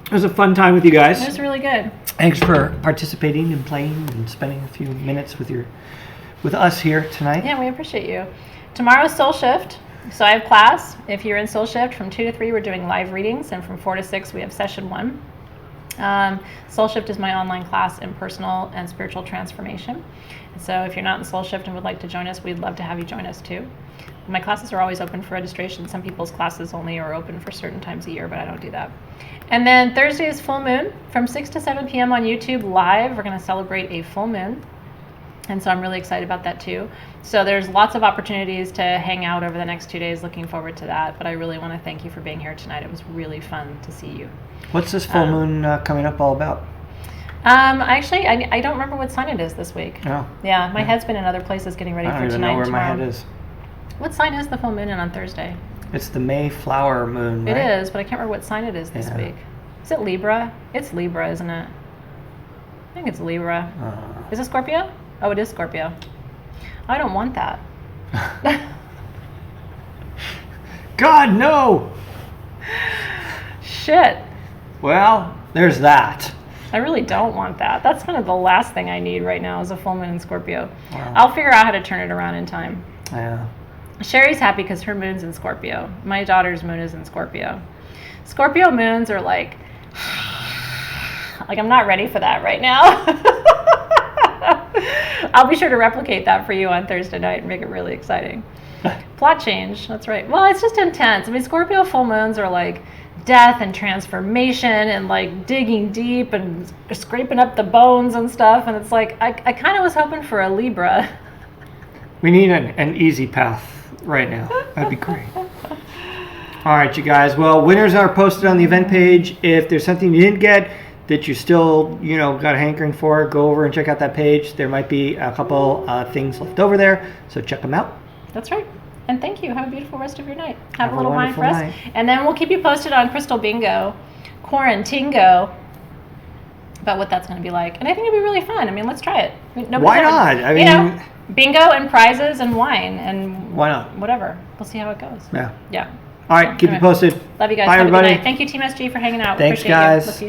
It was a fun time with you guys. It was really good. Thanks for participating and playing and spending a few minutes with us here tonight. Yeah, we appreciate you. Tomorrow's Soul Shift. So I have class. If you're in Soul Shift, from 2 to 3, we're doing live readings, and from 4 to 6, we have session 1. Soul Shift is my online class in personal and spiritual transformation. So if you're not in Soul Shift and would like to join us, we'd love to have you join us too. My classes are always open for registration. Some people's classes only are open for certain times a year, but I don't do that. And then Thursday is full moon from 6 to 7 p.m. on YouTube live. We're going to celebrate a full moon. And so I'm really excited about that too. So there's lots of opportunities to hang out over the next 2 days. Looking forward to that. But I really want to thank you for being here tonight. It was really fun to see you. What's this full moon coming up all about? Actually, I don't remember what sign it is this week. Oh. Yeah, my head's been in other places getting ready I for don't even tonight know where and my tomorrow. head is. What sign is the full moon in on Thursday? It's the Mayflower moon, right? It is, but I can't remember what sign it is this Yeah. week. Is it Libra? It's Libra, isn't it? I think it's Libra. Is it Scorpio? Oh, it is Scorpio. I don't want that. God, no! Shit. Well, there's that. I really don't want that. That's kind of the last thing I need right now is a full moon in Scorpio. Wow. I'll figure out how to turn it around in time. Yeah. Sherry's happy because her moon's in Scorpio. My daughter's moon is in Scorpio. Scorpio moons are like I'm not ready for that right now. I'll be sure to replicate that for you on Thursday night and make it really exciting. Plot change. That's right. Well, it's just intense. I mean, Scorpio full moons are like death and transformation and like digging deep and scraping up the bones and stuff. And it's like, I kind of was hoping for a Libra. We need an easy path right now. That'd be great. All right, you guys. Well, winners are posted on the event page. If there's something you didn't get that you still, got a hankering for, go over and check out that page. There might be a couple things left over there, so check them out. That's right. And thank you. Have a beautiful rest of your night. Have a little wine wonderful for us. night. And then we'll keep you posted on Crystal Bingo, Quarantingo, about what that's going to be like. And I think it'd be really fun. I mean, let's try it. Why not? I mean, bingo and prizes and wine and why not? Whatever. We'll see how it goes. Yeah. Yeah. All right. Keep you posted. Love you guys. Bye, Have everybody. a good night. Thank you, Team SG, for hanging out. Thanks, Appreciate you. guys. We'll see you